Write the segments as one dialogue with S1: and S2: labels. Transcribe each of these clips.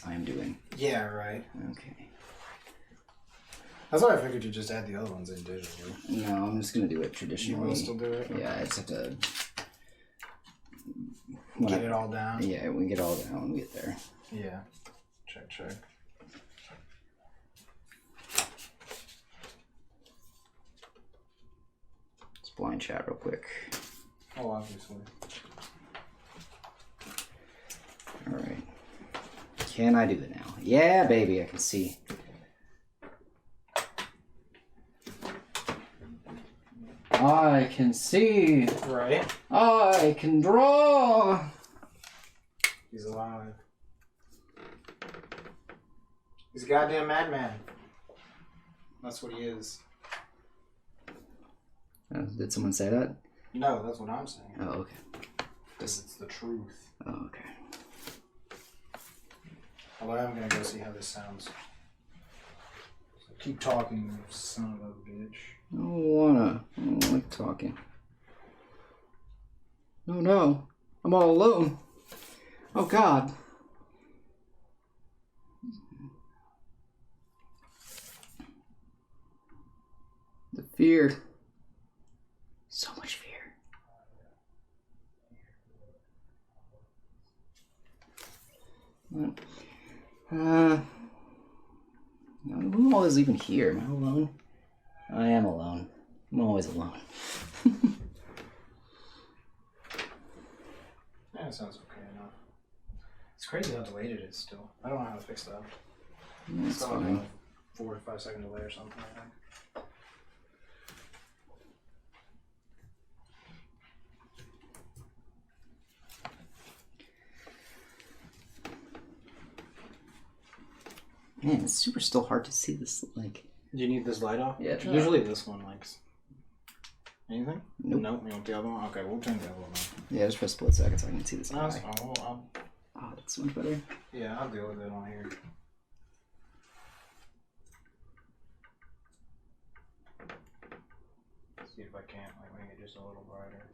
S1: I'm doing.
S2: Yeah, right.
S1: Okay.
S2: That's why I figured you just add the other ones in digitally.
S1: No, I'm just gonna do it traditionally.
S2: You will still do it?
S1: Yeah, I just have to...
S2: Get it all down?
S1: Yeah, we get all down when we get there.
S2: Yeah. Check.
S1: Let's blind chat real quick.
S2: Oh, obviously.
S1: Alright. Can I do it now? Yeah, baby, I can see. I can see.
S2: Right.
S1: I can draw.
S2: He's alive. He's a goddamn madman. That's what he is.
S1: Did someone say that?
S2: No, that's what I'm saying.
S1: Oh, okay.
S2: Because it's the truth.
S1: Oh, okay.
S2: Although I'm gonna go see how this sounds. So keep talking, you son of a bitch.
S1: I don't like talking. Oh no, I'm all alone. Oh God. The fear. So much fear. Who all is even here? Am I alone? I am alone. I'm always alone.
S2: Yeah, it sounds okay enough. It's crazy how delayed it is still. I don't know how to fix that.
S1: That's fine.
S2: 4 to 5 second delay or something, I think.
S1: Man, it's super still hard to see this, like...
S2: Do you need this light off?
S1: Yeah.
S2: Usually this one likes... Anything?
S1: Nope.
S2: Nope, you want the other one? Okay, we'll turn the other one on.
S1: Yeah, just for a split second so I can see this guy.
S2: Oh,
S1: That's so much better.
S2: yeah, I'll deal with it on here. See if I can't make it just a little brighter.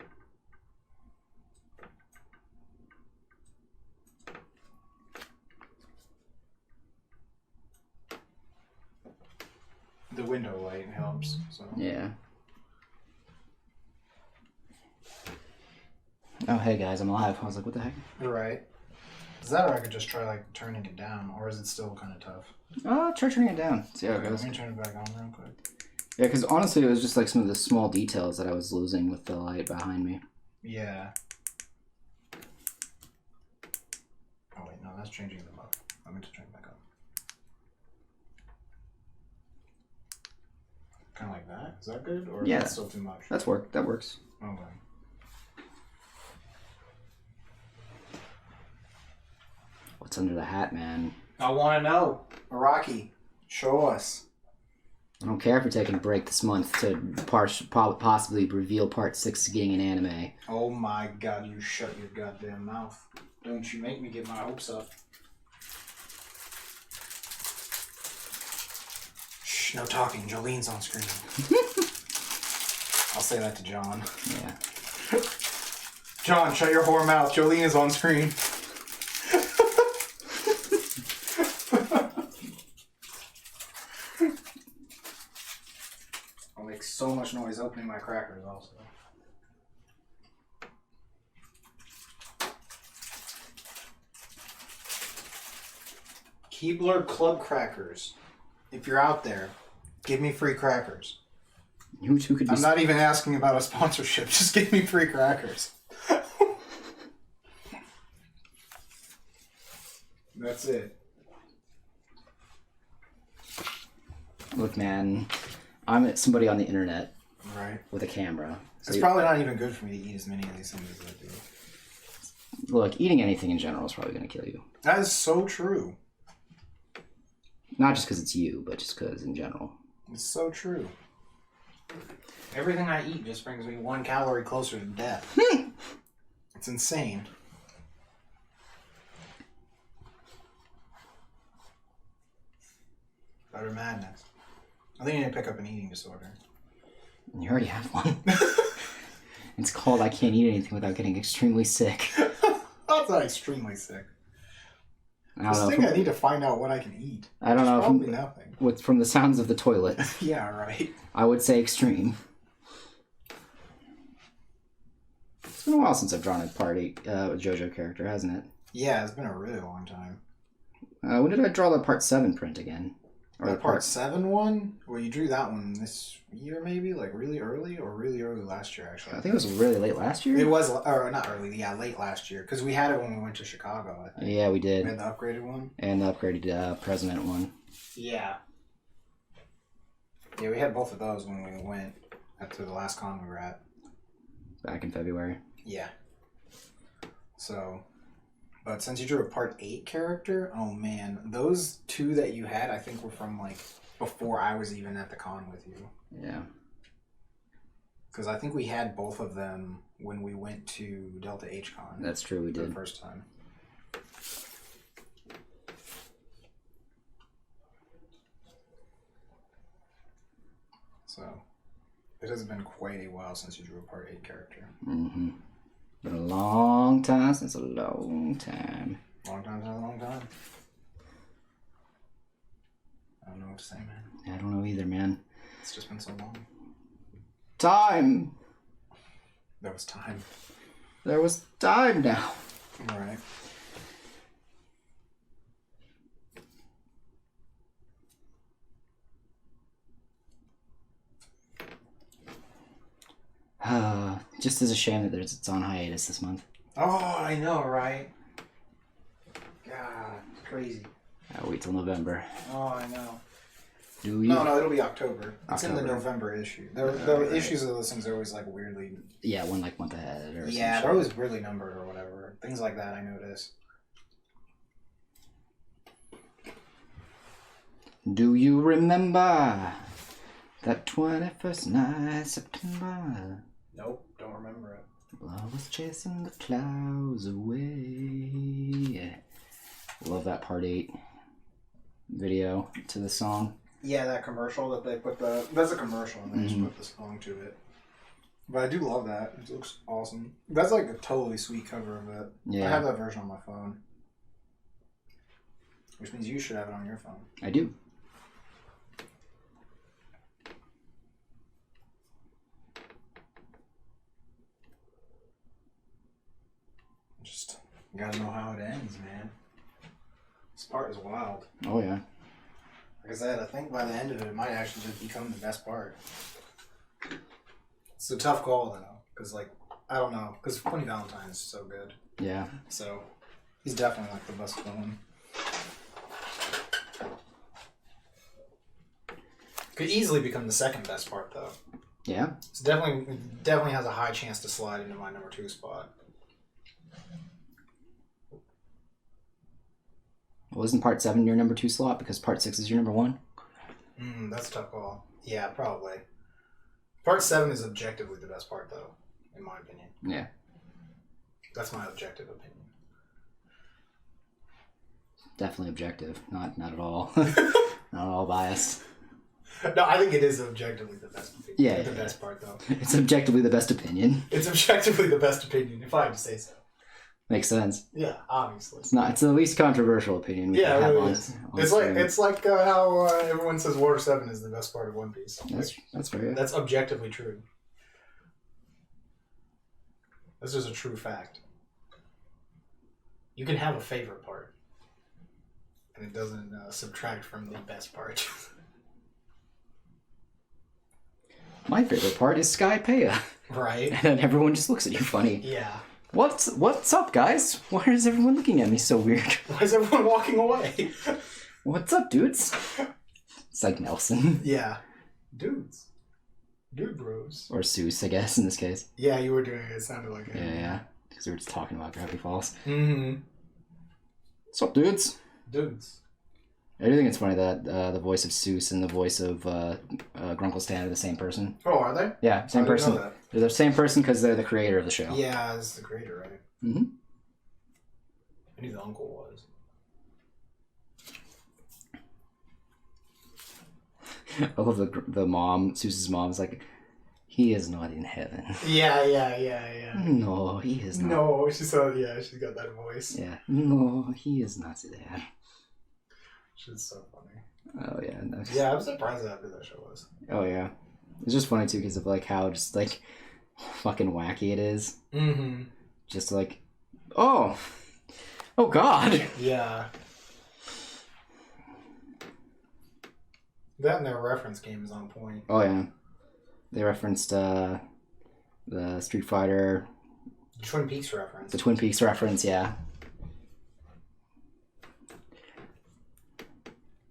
S2: The window light helps, so.
S1: Yeah. Oh, hey guys, I'm alive. I was like, what the heck?
S2: Right. Is that or I could just try like turning it down, or is it still kind of tough?
S1: Try turning it down. See how it goes.
S2: Let me turn it back on real quick.
S1: Yeah, because honestly, it was just like some of the small details that I was losing with the light behind me.
S2: Yeah. Oh wait, no, that's changing the mode. I meant to turn it back on. Kind of like that? Is that good? Or is that still too much?
S1: That works.
S2: Okay.
S1: What's under the hat, man?
S2: I want to know. Araki, show us.
S1: I don't care if you're taking a break this month to possibly reveal part 6 of getting an anime.
S2: Oh my god, you shut your goddamn mouth. Don't you make me get my hopes up. Shh, no talking. Jolene's on screen. I'll say that to John.
S1: Yeah.
S2: John, shut your whore mouth. Jolene is on screen. I'll make so much noise opening my crackers also. Keebler Club Crackers. If you're out there, give me free crackers.
S1: You two could be...
S2: I'm not even asking about a sponsorship. Just give me free crackers. That's it.
S1: Look, man, I'm somebody on the internet.
S2: Right.
S1: With a camera. So
S2: it's probably not even good for me to eat as many of these things as I do.
S1: Look, eating anything in general is probably going to kill you.
S2: That is so true.
S1: Not just because it's you, but just because in general.
S2: It's so true. Everything I eat just brings me 1 calorie closer to death. It's insane. Utter madness. I think you need to pick up an eating disorder.
S1: You already have one. It's called I can't eat anything without getting extremely sick.
S2: That's not extremely sick.
S1: I don't know.
S2: I think I need to find out what I can eat.
S1: I don't know.
S2: Probably nothing.
S1: From the sounds of the toilet.
S2: Yeah, right.
S1: I would say extreme. It's been a while since I've drawn a Part 8 JoJo character, hasn't it?
S2: Yeah, it's been a really long time.
S1: When did I draw the Part 7 print again?
S2: Or the Part 7 one? Well, you drew that one this year, maybe? Like really early? Or really early last year, actually?
S1: I think it was really late last year.
S2: It was, or not early, yeah, late last year. Because we had it when we went to Chicago, I think.
S1: Yeah, we did.
S2: We had the upgraded one.
S1: And the upgraded President one.
S2: Yeah. Yeah, we had both of those when we went to the last con we were at.
S1: Back in February.
S2: Yeah. So, but since you drew a Part 8 character, oh man, those two that you had, I think were from like before I was even at the con with you.
S1: Yeah.
S2: Because I think we had both of them when we went to Delta H Con.
S1: That's true, we did.
S2: The first time. So, it has been quite a while since you drew a Part 8 character.
S1: Mm-hmm. Been a long time since a long time.
S2: Long time since a long time. I don't know what to say, man.
S1: I don't know either, man.
S2: It's just been so long.
S1: Time!
S2: There was time.
S1: There was time now.
S2: Alright.
S1: Just as a shame that it's on hiatus this month.
S2: Oh, I know, right? God, it's crazy.
S1: I'll wait till November.
S2: Oh, I know.
S1: Do you?
S2: No, it'll be October. It's in the
S1: October.
S2: November issue. The issues of those things are always like weirdly.
S1: Yeah, one like month ahead or
S2: Yeah,
S1: some
S2: they're always weirdly numbered or whatever. Things like that, I notice.
S1: Do you remember that 21st night, September?
S2: Nope, don't remember it.
S1: I was chasing the clouds away. Love that Part 8 video to the song.
S2: Yeah, that commercial that they put that's a commercial and they just put the song to it. But I do love that. It looks awesome. That's like a totally sweet cover of it.
S1: Yeah.
S2: I have that version on my phone. Which means you should have it on your phone.
S1: I do.
S2: Just, you gotta know how it ends, man. This part is wild.
S1: Oh, yeah.
S2: Like I said, I think by the end of it, it might actually just become the best part. It's a tough call, though. Because, like, I don't know. Because Funny Valentine is so good.
S1: Yeah.
S2: So, he's definitely, like, the best villain. Could easily become the second best part, though.
S1: Yeah?
S2: It's definitely has a high chance to slide into my number 2 spot.
S1: Wasn't Part 7 your number 2 slot because Part 6 is your number 1?
S2: That's a tough call. Yeah, probably. Part 7 is objectively the best part, though, in my opinion.
S1: Yeah.
S2: That's my objective opinion.
S1: Definitely objective. Not at all. Not at all biased.
S2: No, I think it is objectively the best opinion.
S1: Yeah.
S2: The best part, though.
S1: It's objectively the best opinion.
S2: It's objectively the best opinion, if I have to say so.
S1: Makes sense.
S2: Yeah, obviously.
S1: It's the least controversial opinion we
S2: Yeah,
S1: can
S2: it
S1: have
S2: really
S1: on,
S2: is.
S1: on
S2: It's
S1: stream.
S2: like how everyone says Water 7 is the best part of One Piece.
S1: That's fair.
S2: That's objectively true. This is a true fact. You can have a favorite part, and it doesn't subtract from the best part.
S1: My favorite part is Skypea.
S2: Right?
S1: And then everyone just looks at you funny.
S2: Yeah.
S1: What's up, guys? Why is everyone looking at me so weird?
S2: Why is everyone walking away?
S1: What's up, dudes? It's like Nelson.
S2: Yeah. Dudes. Dude bros.
S1: Or Seuss, I guess, in this case.
S2: Yeah, you were doing it. It sounded like it.
S1: Yeah. Because we were just talking about Gravity Falls.
S2: Mm-hmm.
S1: What's up, dudes?
S2: Dudes.
S1: I do think it's funny that the voice of Seuss and the voice of Grunkle Stan are the same person.
S2: Oh, are they?
S1: Yeah, same
S2: I didn't
S1: person.
S2: know that.
S1: They're the same person because they're the creator of the show.
S2: Yeah, this is the creator, right?
S1: Mm-hmm.
S2: I knew the uncle was.
S1: I love the mom. Seuss's mom is like, He is not in heaven.
S2: Yeah.
S1: No, he is not.
S2: No, she's got that voice.
S1: Yeah. No, he is not there.
S2: She's so funny.
S1: Oh, yeah. No.
S2: Yeah, I'm surprised how good that show was.
S1: Oh, yeah. It's just funny, too, because of, like, how just, like, fucking wacky it is.
S2: Mm-hmm.
S1: Just like, oh God.
S2: Yeah. That and their reference game is on point.
S1: Oh, yeah. They referenced the Street Fighter.
S2: Twin Peaks reference.
S1: The Twin Peaks reference, yeah.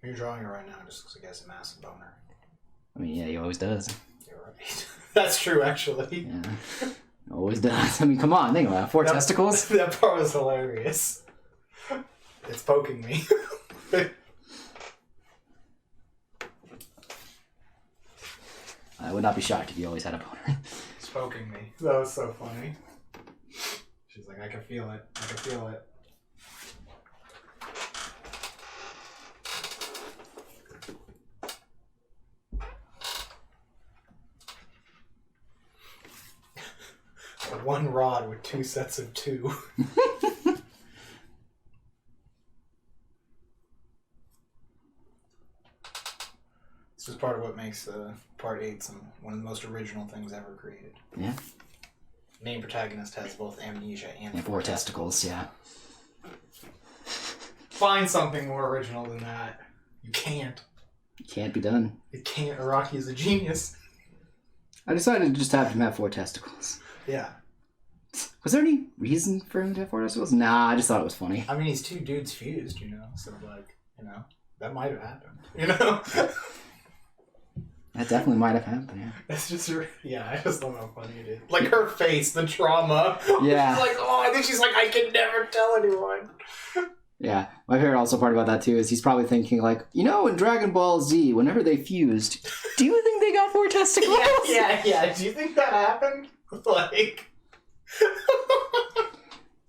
S2: You're drawing it right now just because it gets a massive boner.
S1: I mean, yeah, he always does.
S2: You're right. That's true, actually.
S1: Yeah. Always does. I mean, come on, think about it. 4 testicles?
S2: That part was hilarious. It's poking me.
S1: I would not be shocked if you always had a boner.
S2: It's poking me. That was so funny. She's like, I can feel it. I can feel it. One rod with 2 sets of 2. This is part of what makes Part 8 one of the most original things ever created.
S1: Yeah.
S2: Main protagonist has both amnesia and
S1: 4 testicles, yeah.
S2: Find something more original than that. You can't.
S1: It can't be done.
S2: It can't. Araki is a genius.
S1: I decided to just have him have 4 testicles.
S2: Yeah.
S1: Was there any reason for him to have 4 testicles? Nah, I just thought it was funny.
S2: I mean, he's 2 dudes fused, so, that might have happened,
S1: That definitely might have happened, yeah.
S2: It's just, I just don't know how funny it is. Like, her face, the trauma.
S1: Yeah.
S2: She's like, I think she's like, I can never tell anyone.
S1: Yeah. My favorite also part about that, too, is he's probably thinking, like, in Dragon Ball Z, whenever they fused, do you think they got 4 testicles?
S2: Yeah. Do you think that happened? Like...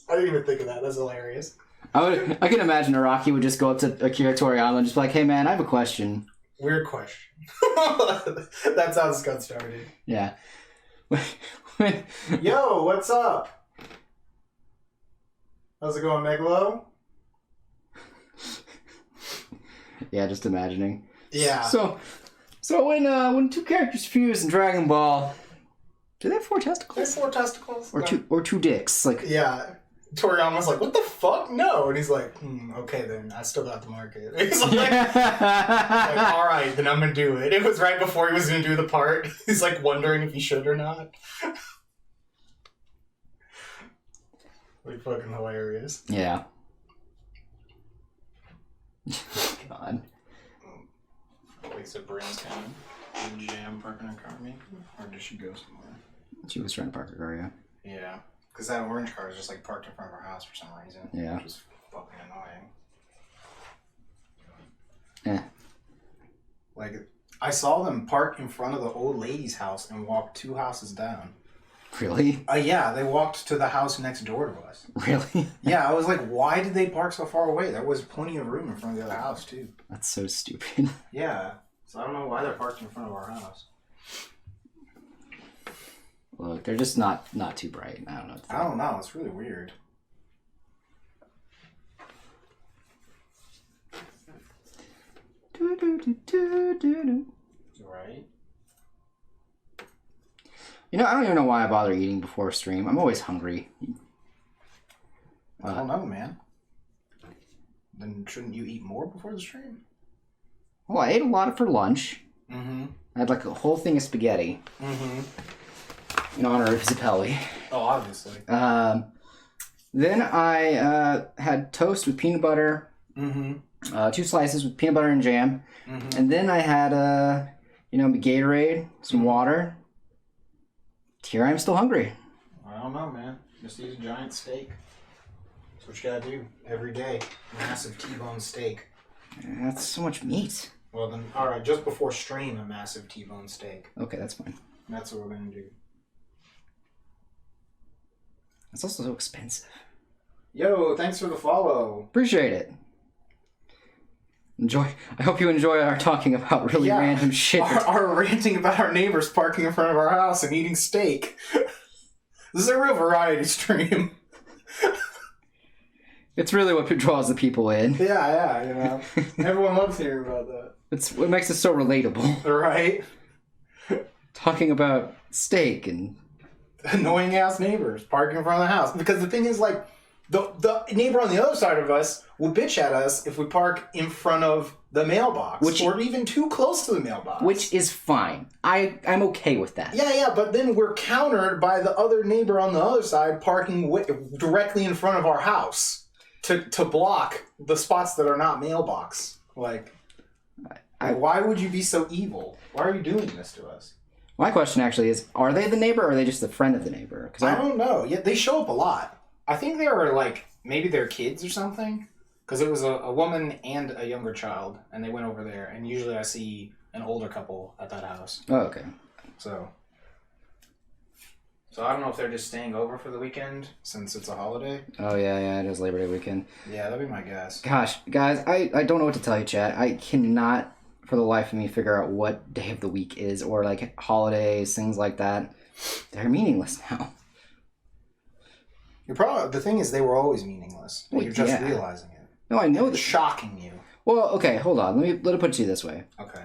S2: I didn't even think of that. That's hilarious.
S1: I can imagine Araki would just go up to Akira Toriyama and just be like, hey, man, I have a question.
S2: Weird question. That's how this got started.
S1: Yeah.
S2: Yo, what's up? How's it going, Megalo?
S1: Yeah, just imagining.
S2: Yeah.
S1: So when 2 characters fuse in Dragon Ball, do they have 4 testicles?
S2: There's 4 testicles.
S1: Or 2 dicks, like.
S2: Yeah. Toriyama's like, what the fuck? No. And he's like, okay then, I still got the market. He's like, all right, then I'm gonna do it. It was right before he was gonna do the part. He's like wondering if he should or not. Like fucking hilarious.
S1: Yeah. God.
S2: Wait, so Bryn's coming? Did Jam parking her car maybe? Or did she go somewhere?
S1: She was trying to park her car, yeah.
S2: Yeah. Because that orange car is just like parked in front of our house for some reason.
S1: Yeah.
S2: Which is fucking annoying.
S1: Yeah.
S2: Like, I saw them park in front of the old lady's house and walk 2 houses down.
S1: Really?
S2: Yeah, they walked to the house next door to us.
S1: Really?
S2: Yeah, I was like, why did they park so far away? There was plenty of room in front of the other house, too.
S1: That's so stupid.
S2: Yeah. So I don't know why they're parked in front of our house.
S1: Look, they're just not too bright. I don't know.
S2: I don't know. It's really weird. Right?
S1: I don't even know why I bother eating before a stream. I'm always hungry.
S2: I don't know, man. Then shouldn't you eat more before the stream?
S1: Well, I ate a lot for lunch.
S2: Mm-hmm.
S1: I had like a whole thing of spaghetti.
S2: Mm-hmm.
S1: In honor of Zappelli.
S2: Oh, obviously.
S1: Then I had toast with peanut butter.
S2: Mm-hmm.
S1: 2 slices with peanut butter and jam.
S2: Mm-hmm.
S1: And then I had Gatorade, some water. Here I am still hungry.
S2: I don't know, man. Just eat a giant steak. That's what you gotta do every day. Massive T-bone steak.
S1: That's so much meat.
S2: Well then, alright, just before stream, a massive T-bone steak.
S1: Okay, that's fine.
S2: That's what we're gonna do.
S1: It's also so expensive.
S2: Yo, thanks for the follow.
S1: Appreciate it. I hope you enjoy our talking about really random shit.
S2: Our ranting about our neighbors parking in front of our house and eating steak. This is a real variety stream.
S1: It's really what draws the people in.
S2: Yeah, you know. Everyone loves hearing about that.
S1: It's what makes it so relatable.
S2: Right?
S1: Talking about steak and...
S2: annoying ass neighbors parking in front of the house. Because the thing is, like, the neighbor on the other side of us will bitch at us if we park in front of the mailbox. Or even too close to the mailbox.
S1: Which is fine. I'm okay with that.
S2: Yeah, but then we're countered by the other neighbor on the other side parking directly in front of our house. To block the spots that are not mailbox. Like, why would you be so evil? Why are you doing this to us?
S1: My question actually is, are they the neighbor or are they just the friend of the neighbor? Cause
S2: I don't know. Yeah, they show up a lot. I think they were like, maybe they're kids or something. Because it was a woman and a younger child. And they went over there. And usually I see an older couple at that house.
S1: Oh, okay.
S2: So I don't know if they're just staying over for the weekend since it's a holiday.
S1: Oh, yeah, it is Labor Day weekend.
S2: Yeah, that'd be my guess.
S1: Gosh, guys, I don't know what to tell you, chat. I cannot, for the life of me, figure out what day of the week is, or, like, holidays, things like that. They're meaningless now.
S2: The thing is, they were always meaningless. Well, you're just realizing it.
S1: No, I know that.
S2: It's shocking you.
S1: Well, okay, hold on. Let me put it to you this way.
S2: Okay.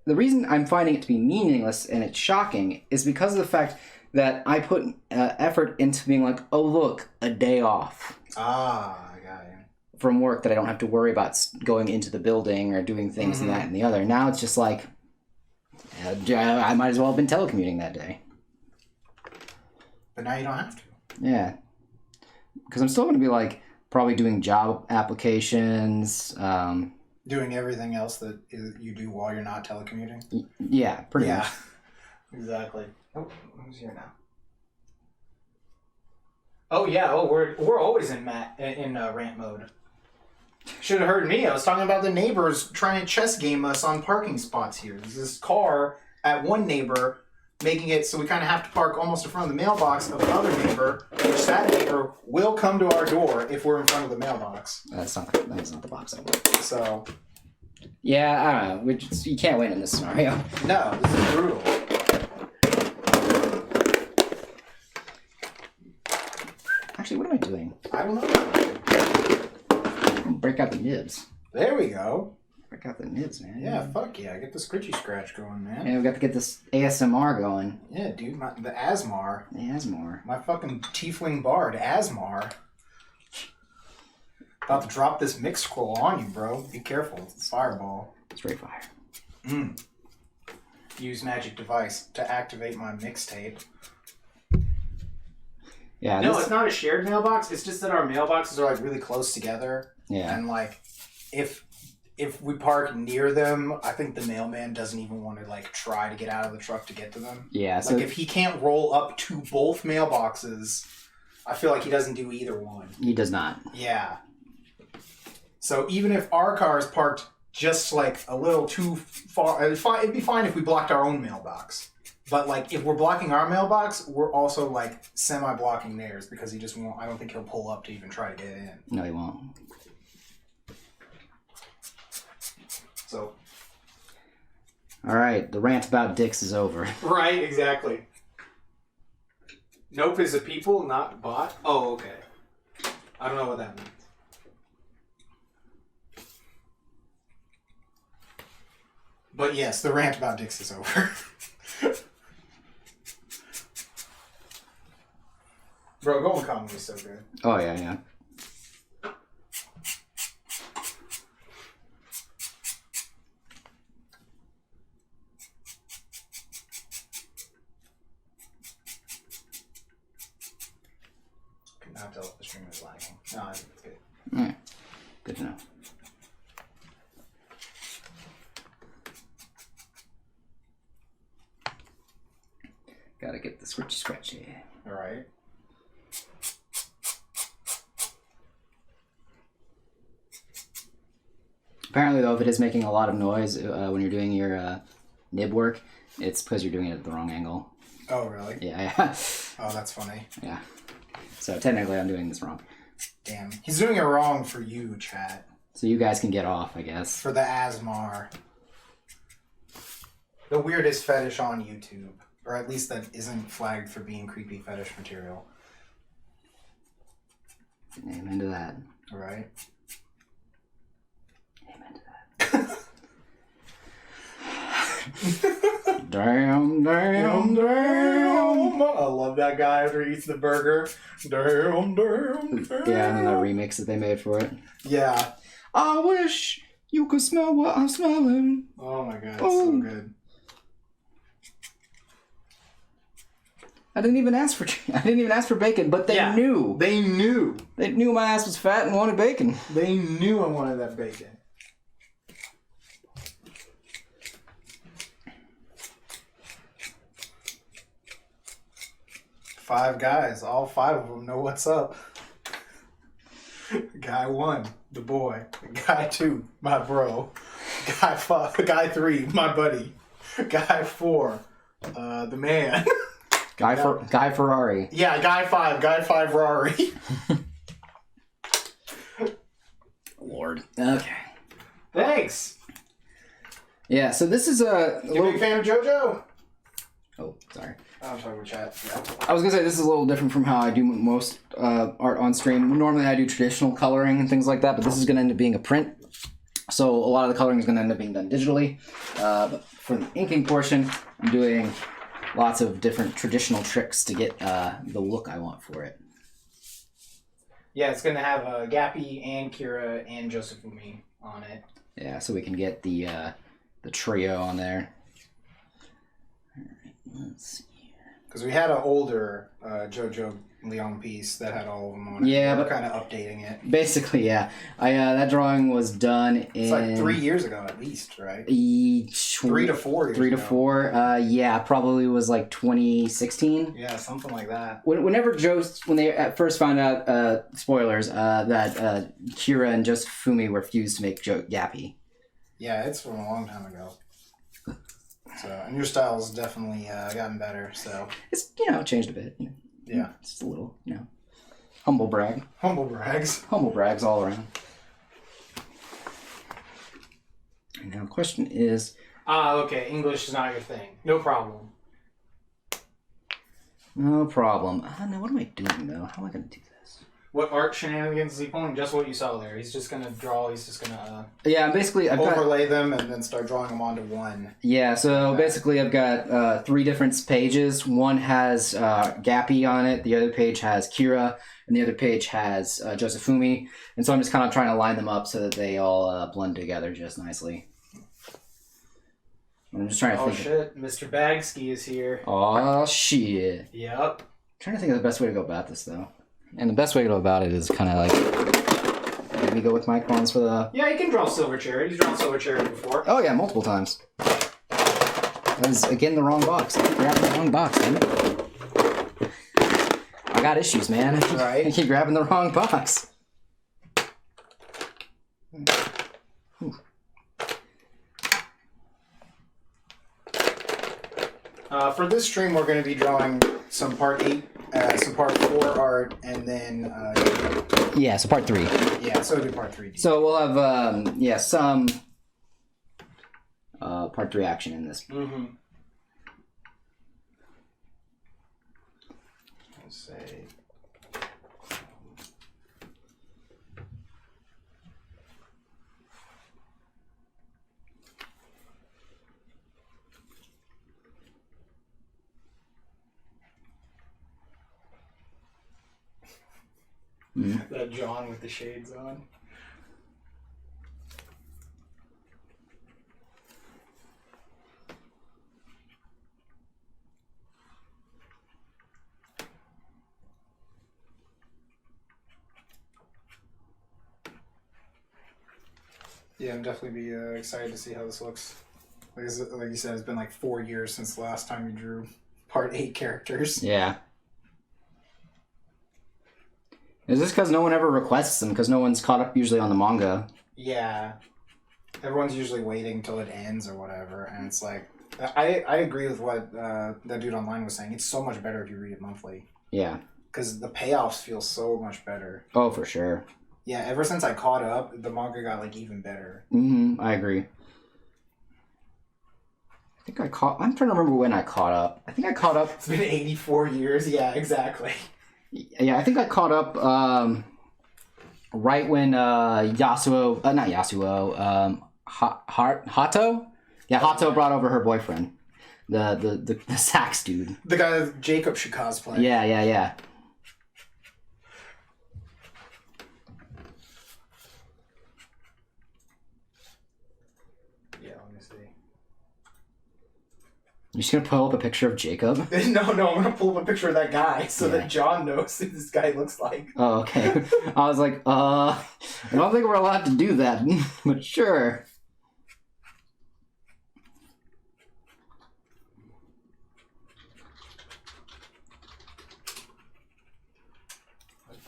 S1: The reason I'm finding it to be meaningless and it's shocking is because of the fact that I put effort into being like, oh, look, a day off.
S2: Ah, I got you.
S1: From work that I don't have to worry about going into the building or doing things and that and the other. Now it's just like, I might as well have been telecommuting that day.
S2: But now you don't have to.
S1: Yeah. Because I'm still going to be like, probably doing job applications.
S2: Doing everything else that you do while you're not telecommuting?
S1: Yeah, pretty much.
S2: Exactly. Oh, who's here now? Oh yeah. Oh, we're always in rant mode. Should have heard me. I was talking about the neighbors trying to chess game us on parking spots here. There's this car at one neighbor, making it so we kind of have to park almost in front of the mailbox of another neighbor, which that neighbor will come to our door if we're in front of the mailbox.
S1: That's not the box I want.
S2: So.
S1: Yeah, I don't know. You can't win in this scenario.
S2: No, this is brutal.
S1: Actually, what am I doing?
S2: I don't know.
S1: Break out the nibs.
S2: There we go.
S1: Break out the nibs, man.
S2: Yeah, fuck yeah. Get the scritchy scratch going, man.
S1: Yeah, we got to get this ASMR going.
S2: Yeah, dude. The Asmar.
S1: The Asmar.
S2: My fucking tiefling bard, Asmar. About to drop this mix scroll on you, bro. Be careful. It's a fireball.
S1: Straight fire.
S2: Use magic device to activate my mixtape.
S1: Yeah.
S2: No, it's not a shared mailbox. It's just that our mailboxes are like really close together.
S1: Yeah.
S2: And like, if we park near them, I think the mailman doesn't even want to like try to get out of the truck to get to them.
S1: Yeah.
S2: Like if he can't roll up to both mailboxes, I feel like he doesn't do either one.
S1: He does not.
S2: Yeah. So even if our car is parked just like a little too far, it'd be fine if we blocked our own mailbox. But like if we're blocking our mailbox, we're also like semi-blocking theirs because he just won't. I don't think he'll pull up to even try to get in.
S1: No, he won't.
S2: So.
S1: All right, the rant about dicks is over.
S2: Right, exactly. Nope is a people, not bot. Oh, okay. I don't know what that means. But yes, the rant about dicks is over. Bro, Golden Comedy is so good.
S1: Oh, yeah.
S2: Can now tell if the stream is lagging. No, it's good.
S1: Yeah. Good to know. Gotta get the scratchy.
S2: Alright.
S1: Apparently, though, if it is making a lot of noise when you're doing your nib work, it's because you're doing it at the wrong angle.
S2: Oh, really?
S1: Yeah.
S2: Oh, that's funny.
S1: Yeah. So technically, I'm doing this wrong.
S2: Damn. He's doing it wrong for you, chat.
S1: So you guys can get off, I guess.
S2: For the Asmar. The weirdest fetish on YouTube. Or at least that isn't flagged for being creepy fetish material.
S1: Amen to that.
S2: Right?
S1: Amen to that. Damn.
S2: I love that guy after he eats the burger. Damn.
S1: Yeah, and then that remix that they made for it.
S2: Yeah.
S1: I wish you could smell what I'm smelling.
S2: Oh my god, it's so good.
S1: I didn't even ask for bacon, but they knew.
S2: They knew.
S1: They knew my ass was fat and wanted bacon.
S2: They knew I wanted that bacon. Five guys, all five of them know what's up. Guy 1, the boy. Guy 2, my bro. Guy 3, my buddy. Guy 4, the man.
S1: Guy Ferrari.
S2: Yeah, Guy 5 Ferrari.
S1: Lord. Okay.
S2: Thanks.
S1: Yeah, so this is a
S2: You a big fan of JoJo?
S1: Oh, sorry.
S2: I'm talking with chat. Yeah.
S1: I was gonna say this is a little different from how I do most art on stream. Normally I do traditional coloring and things like that, but this is gonna end up being a print. So a lot of the coloring is gonna end up being done digitally. But for the inking portion, I'm doing lots of different traditional tricks to get the look I want for it.
S2: Yeah, it's gonna have Gappy and Kira and Josephumi on it.
S1: Yeah, so we can get the trio on there. All right, let's see.
S2: Because we had an older JoJo Leon piece that had all of them on it.
S1: Yeah,
S2: but
S1: but
S2: kind of updating it.
S1: Basically, yeah. That drawing was done in...
S2: It's like 3 years ago at least, right?
S1: 3
S2: to 4 years
S1: 3 to
S2: ago.
S1: 4. Yeah, probably was like 2016.
S2: Yeah, something like that.
S1: Whenever when they at first found out, spoilers, that Kira and Josefumi were fused to make Gappy.
S2: Yeah, it's from a long time ago. So, and your style's definitely gotten better, so...
S1: It's, changed a bit.
S2: Yeah.
S1: Just a little, humble brag.
S2: Humble brags.
S1: Humble brags all around. And now the question is...
S2: Okay, English is not your thing. No problem.
S1: No problem. Now what am I doing, though? How am I going to do this?
S2: What art shenanigans is he pulling? Just what you saw there. He's just gonna draw, he's just gonna...
S1: Yeah, basically I've
S2: overlay them and then start drawing them onto one.
S1: Yeah, so basically I've got 3 different pages. One has Gappy on it, the other page has Kira, and the other page has Josefumi. And so I'm just kind of trying to line them up so that they all blend together just nicely. I'm just trying to think.
S2: Oh shit, Mr. Bagsky is here.
S1: Oh shit.
S2: Yep.
S1: I'm trying to think of the best way to go about this, though. And the best way to go about it is kind of like... Maybe go with microns for the...
S2: Yeah, you can draw Silver Cherry. He's drawn Silver Cherry before.
S1: Oh yeah, multiple times. That was, again, the wrong box. I grabbed the wrong box, man. I got issues, man.
S2: Right.
S1: I keep grabbing the wrong box.
S2: For this stream, we're going to be drawing some Part 8, some Part 4 art, and then...
S1: Yeah, so Part 3.
S2: Yeah, so do Part 3.
S1: So we'll have, some Part 3 action in this.
S2: Mm-hmm. Let's say...
S1: Mm-hmm.
S2: That John with the shades on. Yeah, I'm definitely be excited to see how this looks. Like you said, it's been like 4 years since the last time you drew Part 8 characters.
S1: Yeah. Is this because no one ever requests them? Because no one's caught up usually on the manga?
S2: Yeah. Everyone's usually waiting till it ends or whatever, and it's like... I agree with what that dude online was saying. It's so much better if you read it monthly.
S1: Yeah.
S2: Because the payoffs feel so much better.
S1: Oh, for sure.
S2: Yeah, ever since I caught up, the manga got like even better.
S1: I agree. I'm trying to remember when I caught up. I think I caught up.
S2: It's been 84 years. Yeah, exactly.
S1: Yeah, I think I caught up right when Yasuo, not Yasuo, Hato? Yeah, Hato brought over her boyfriend. The sax dude.
S2: The guy that Jacob should cosplay.
S1: Yeah.
S2: Yeah, let me see.
S1: You're just gonna pull up a picture of Jacob?
S2: No, I'm gonna pull up a picture of that guy so that John knows who this guy looks like.
S1: Oh, okay. I was like, I don't think we're allowed to do that, but sure.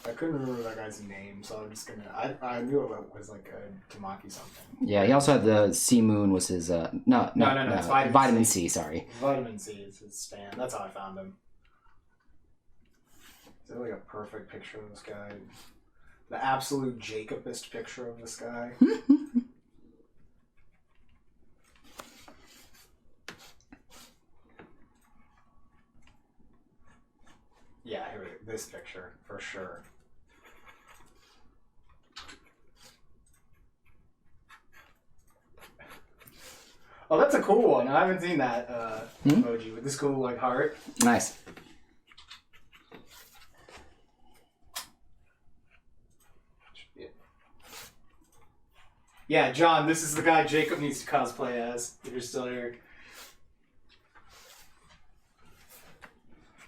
S2: I couldn't remember that guy's name, so I'm just gonna. I knew it was like a Tamaki something.
S1: Yeah, he also had the Sea Moon was his. No.
S2: It's
S1: Vitamin C. Sorry.
S2: Vitamin C is his stand. That's how I found him. Is that like a perfect picture of this guy? The absolute Jacobist picture of this guy. Yeah, here we go. This picture for sure. Oh, that's a cool one. I haven't seen that emoji with this cool like heart.
S1: Nice.
S2: Yeah, John, this is the guy Jacob needs to cosplay as. If you're still here.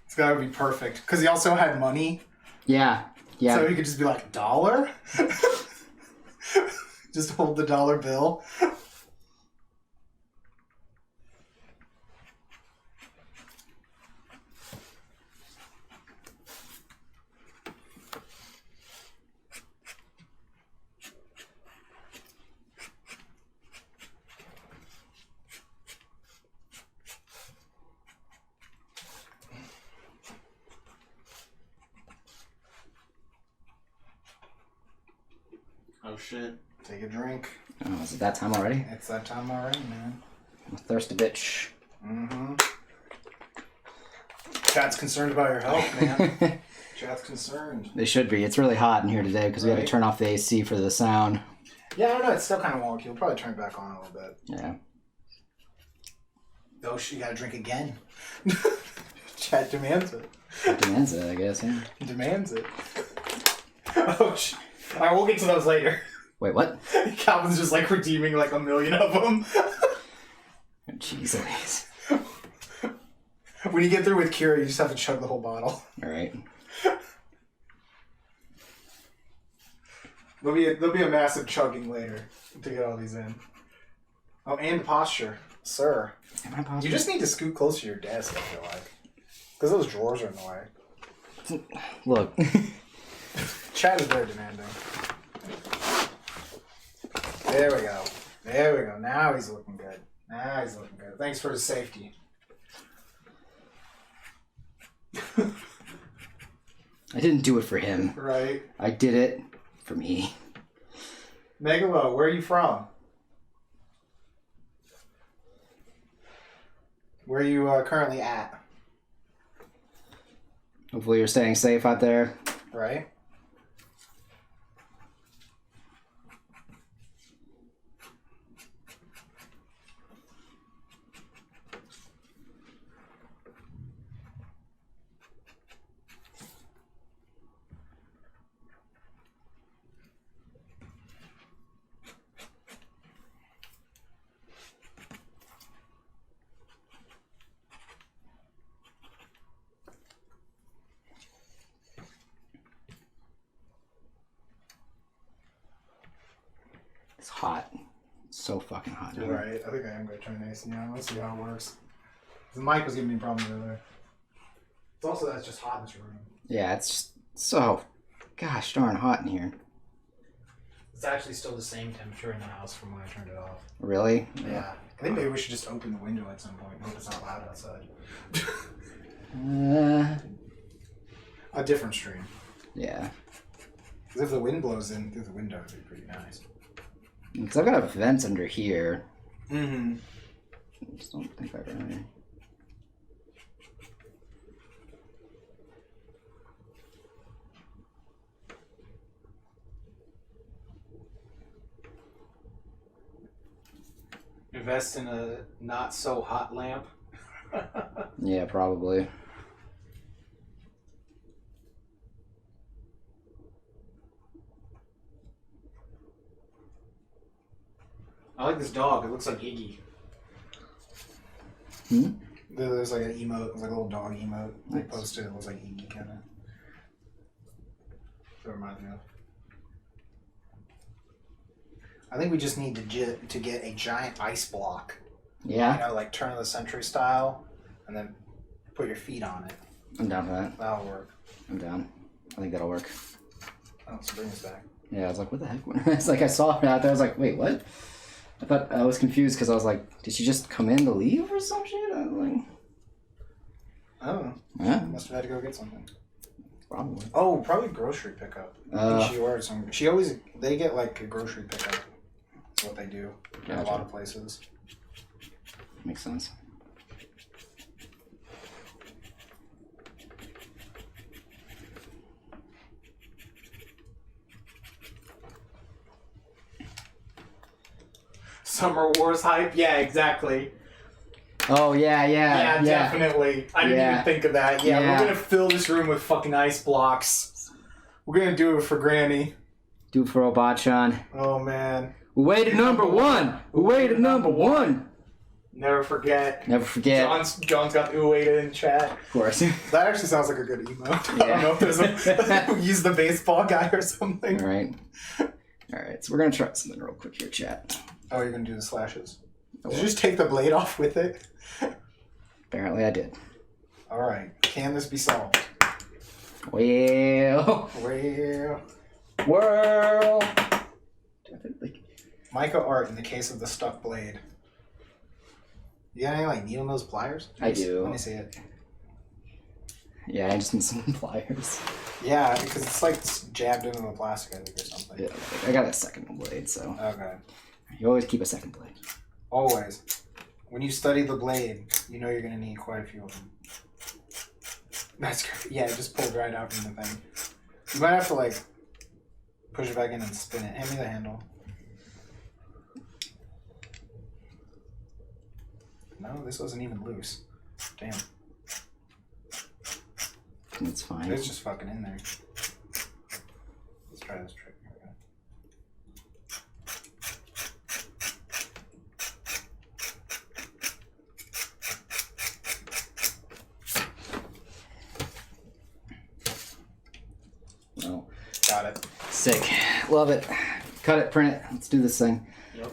S2: This guy would be perfect. Because he also had money.
S1: Yeah.
S2: So he could just be like, $1? Just hold the dollar bill. Oh shit. Take a drink.
S1: Oh, is it that time already?
S2: It's that time already, man.
S1: I'm a thirsty bitch.
S2: Mm-hmm. Chat's concerned about your health, man. Chat's concerned.
S1: They should be. It's really hot in here today because we had to turn off the AC for the sound.
S2: Yeah, I don't know. It's still kind of wonky. We'll probably turn it back on a little bit.
S1: Yeah.
S2: Oh, you gotta drink again. Chat demands it.
S1: It demands it, I guess, yeah.
S2: Demands it. Oh, Alright, we'll get to those later.
S1: Wait, what?
S2: Calvin's just like redeeming like 1 million of them.
S1: Jeez Louise.
S2: When you get through with Kira, you just have to chug the whole bottle.
S1: Alright.
S2: There'll be a massive chugging later to get all these in. Oh, and posture. Sir.
S1: Am I positive?
S2: You just need to scoot closer to your desk, I feel like. Because those drawers are in the way.
S1: Look.
S2: Chat is very demanding. There we go. There we go. Now he's looking good. Thanks for his safety.
S1: I didn't do it for him.
S2: Right.
S1: I did it for me.
S2: Megalo, where are you from? Where are you currently at?
S1: Hopefully you're staying safe out there.
S2: Right.
S1: It's hot. It's so fucking hot.
S2: You're right. I think I am going to turn the AC on. Let's see how it works. The mic was giving me problems earlier. It's also that it's just hot in this room.
S1: Yeah, it's just so gosh darn hot in here.
S2: It's actually still the same temperature in the house from when I turned it off.
S1: Really?
S2: Yeah. I think maybe we should just open the window at some point and hope it's not loud outside.
S1: Uh,
S2: A different stream.
S1: yeah.
S2: Because if the wind blows in through the window, it'd be pretty nice.
S1: Because I've got vents under here.
S2: Mm-hmm.
S1: I just don't think I've really...
S2: Invest in a not so hot lamp.
S1: Yeah, probably.
S2: I like this dog. It looks like Iggy.
S1: Hmm?
S2: There's like an emote, like a little dog emote. They
S1: Nice.
S2: posted it. Looks like Iggy kind of. That reminds me of. I think we just need to get a giant ice block.
S1: Yeah?
S2: You know, like turn of the century style, and then put your feet on it.
S1: I'm down for that.
S2: That'll work.
S1: I'm down. I think that'll work.
S2: Oh, so bring us back.
S1: Yeah, I was like, what the heck? It's like I saw it out there. I was like, wait, what? I thought I was confused because I was like, did she just come in to leave or some shit? I was like,
S2: I don't know.
S1: yeah,
S2: Must have had to go get something.
S1: probably.
S2: Oh, probably grocery pickup. I think she ordered some. They get like a grocery pickup. That's what they do in a
S1: Gotcha.
S2: lot of places.
S1: Makes sense.
S2: Summer Wars hype? Yeah, exactly.
S1: Oh, yeah.
S2: Yeah, definitely. I didn't even think of that. Yeah,
S1: Yeah.
S2: we're gonna fill this room with fucking ice blocks. We're gonna do it for Granny.
S1: Do for Obachan.
S2: Oh man.
S1: Way to number one! Way to number one!
S2: Never forget.
S1: Never forget.
S2: John's got the Ueda in chat.
S1: Of course.
S2: That actually sounds like a good emo. I
S1: Yeah.
S2: don't know if there's a use the baseball guy or something.
S1: Alright. Alright, so we're gonna try something real quick here, chat.
S2: Oh, you're gonna do the slashes.
S1: Oh,
S2: Did you just take the blade off with it?
S1: apparently I did.
S2: Alright. Can this be solved?
S1: Well.
S2: Well.
S1: Like,
S2: Maeca art in the case of the stuck blade. You got any like needle nose pliers?
S1: I do.
S2: Let me see it.
S1: yeah, I just need some pliers.
S2: Yeah, because it's like jabbed into the plastic, I think, or something.
S1: Yeah, I got a second blade, so
S2: Okay.
S1: you always keep a second blade.
S2: Always. When you study the blade, you know you're gonna need quite a few of them. That's great. Yeah, it just pulled right out from the thing. You might have to like push it back in and spin it. Hand me the handle. No, this wasn't even loose. Damn.
S1: It's fine.
S2: It's just fucking in there. Let's try this trick. Here we go.
S1: Well,
S2: Got it.
S1: sick. Love it. Cut it, print it. Let's do this thing.
S2: Yep.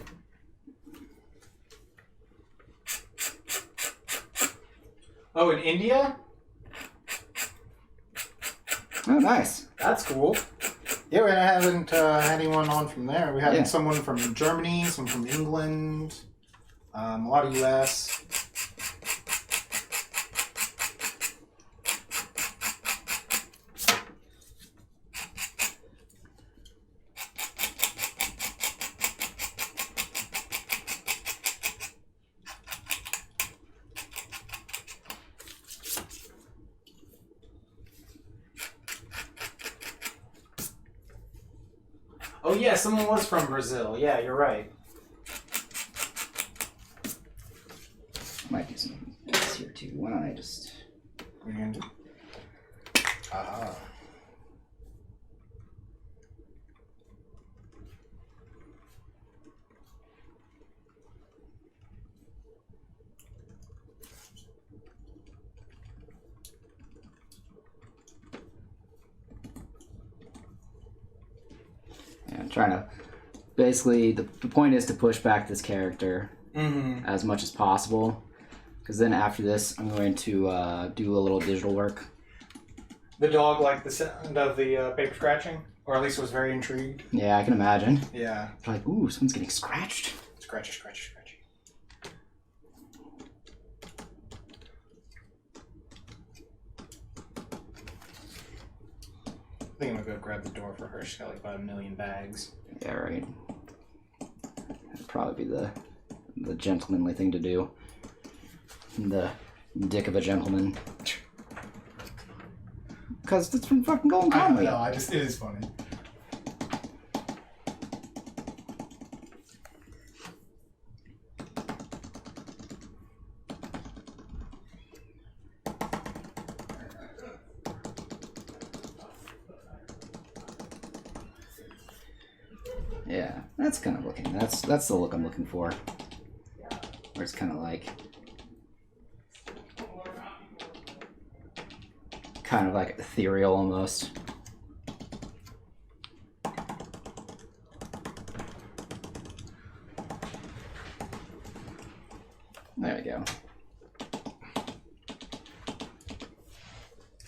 S2: Oh, in India?
S1: Oh, nice.
S2: That's cool. Yeah, we haven't had anyone on from there. We had
S1: Yeah.
S2: someone from Germany, some from England, a lot of US. Oh yeah, someone was from Brazil. Yeah, you're right.
S1: Might do some this here too. Why don't I just...
S2: What are you gonna do? Aha.
S1: Yeah, I'm trying to... Basically, the point is to push back this character
S2: Mm-hmm.
S1: as much as possible. Because then after this, I'm going to do a little digital work.
S2: The dog liked the sound of the paper scratching, or at least was very intrigued.
S1: Yeah, I can imagine.
S2: Yeah.
S1: Like, ooh, someone's getting scratched.
S2: Scratchy, scratchy, scratchy. I think I'm gonna go grab the door for her. She's got like about 1 million bags.
S1: Yeah, right. That'd probably be the gentlemanly thing to do. The dick of a gentleman. Because it's from fucking Golden
S2: I
S1: Kamuy.
S2: know, it is funny.
S1: Yeah, that's kind of looking. That's the look I'm looking for. Where it's kind of like ethereal almost. There we go.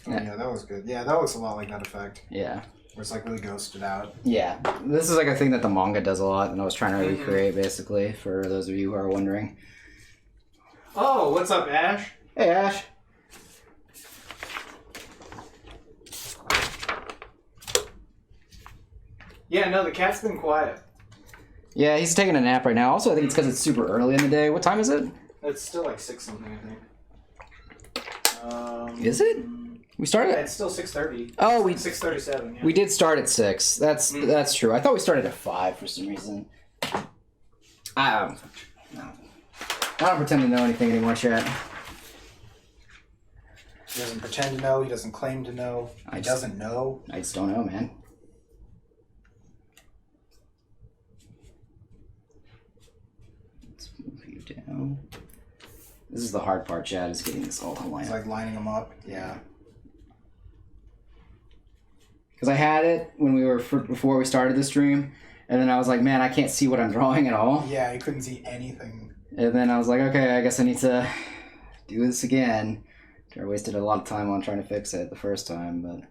S2: Oh, yeah, that was good. Yeah, that looks a lot like that effect.
S1: Yeah.
S2: Where it's like really ghosted out.
S1: Yeah, this is like a thing that the manga does a lot, and I was trying to recreate basically for those of you who are wondering.
S2: Oh, what's up, Ash?
S1: Hey, Ash.
S2: Yeah, no, the cat's been quiet.
S1: Yeah, he's taking a nap right now. Also, I think it's because it's super early in the day. What time is it?
S2: It's still like 6 something, I think.
S1: Is it? We started.
S2: Yeah, it's still 6:30.
S1: Oh, we
S2: 6:37. Yeah.
S1: we did start at 6. That's true. I thought we started at 5 for some reason. I don't pretend to know anything anymore, chat.
S2: He doesn't pretend to know. He doesn't claim to know. He doesn't know.
S1: I just don't know, man. Let's move you down. This is the hard part, Chad, is getting this all to line
S2: It's
S1: up.
S2: like lining them up. Yeah.
S1: Because I had it when before we started the stream, and then I was like, man, I can't see what I'm drawing at all.
S2: Yeah, you couldn't see anything.
S1: And then I was like, okay, I guess I need to do this again. I wasted a lot of time on trying to fix it the first time, but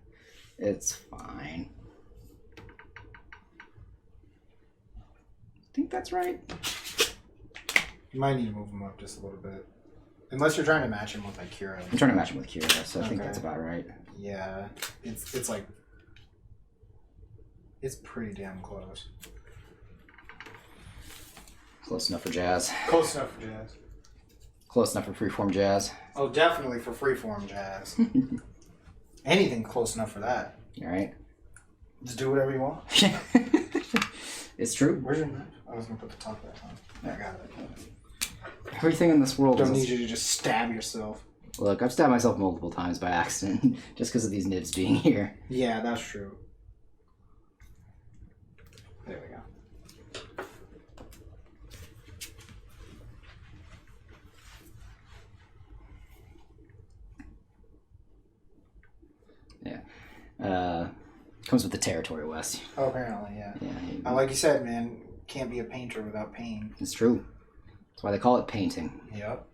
S1: it's fine. I think that's right.
S2: You might need to move him up just a little bit. Unless you're trying to match him with like Kira.
S1: I'm trying to match him with Kira, so I think that's about right.
S2: Yeah, it's like it's pretty damn close.
S1: Close enough for jazz.
S2: Close enough for jazz.
S1: Close enough for freeform jazz.
S2: Oh, definitely for freeform jazz. Anything close enough for that.
S1: All right.
S2: Just do whatever you want.
S1: It's true.
S2: Where's your knife? I was gonna put the top back on. I got it.
S1: Everything in this world
S2: Don't
S1: is...
S2: need you to just stab yourself.
S1: Look, I've stabbed myself multiple times by accident, just because of these nibs being here.
S2: Yeah, that's true. There we go.
S1: Comes with the territory, Wes.
S2: Oh, apparently, yeah.
S1: Yeah.
S2: Like you said, man, can't be a painter without pain.
S1: It's true. That's why they call it painting.
S2: Yep.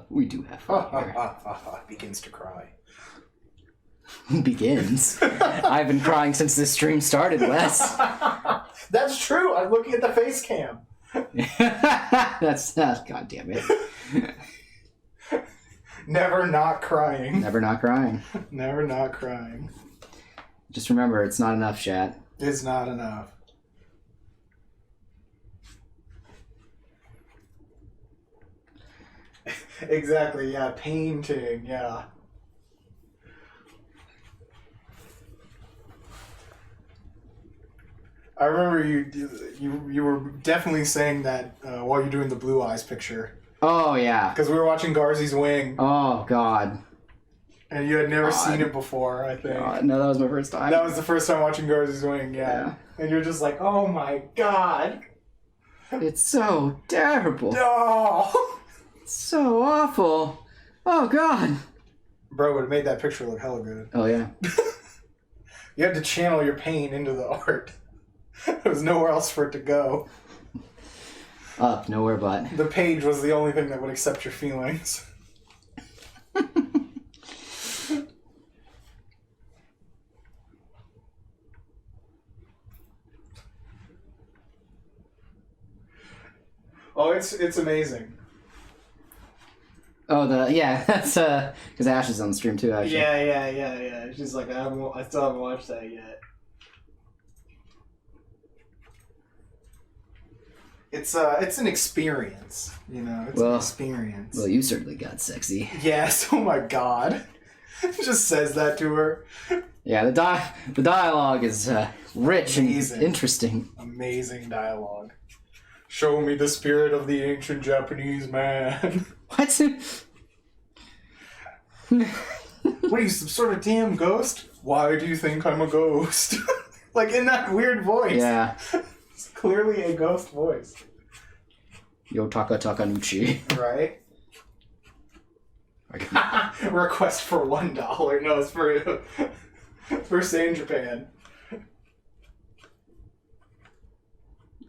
S1: We do have fun here.
S2: Begins to cry.
S1: Begins. I've been crying since this stream started, Wes.
S2: That's true. I'm looking at the face cam.
S1: That's not. God damn it.
S2: Never not crying.
S1: Never not crying.
S2: Never not crying.
S1: Just remember, it's not enough, chat.
S2: It's not enough. Exactly, yeah. Painting, yeah. I remember you were definitely saying that while you're doing the blue eyes picture.
S1: Oh, yeah.
S2: Because we were watching Garzy's Wing.
S1: Oh, God.
S2: And you had never seen it before, I think.
S1: No, that was my first time.
S2: That was the first time watching Garzy's Wing, yeah. And you're just like, oh my God.
S1: It's so terrible.
S2: No!
S1: It's so awful. Oh, God.
S2: Bro, would have made that picture look hella good.
S1: Oh, yeah.
S2: You had to channel your pain into the art. There was nowhere else for it to go.
S1: Up, nowhere but.
S2: The page was the only thing that would accept your feelings. Oh, it's amazing.
S1: Oh, that's because Ash is on the stream too. Actually.
S2: Yeah. She's like, I still haven't watched that yet. It's an experience, you know. It's an experience.
S1: Well, you certainly got sexy.
S2: Yes. Oh my god. Just says that to her.
S1: Yeah, the dialogue is rich
S2: Amazing.
S1: and interesting.
S2: Amazing dialogue. Show me the spirit of the ancient Japanese man.
S1: What?
S2: What are you, some sort of damn ghost? Why do you think I'm a ghost? Like in that weird voice.
S1: Yeah.
S2: It's clearly a ghost voice.
S1: Yotaka Takanuchi.
S2: Right? Request for $1. No, it's for stay in Japan.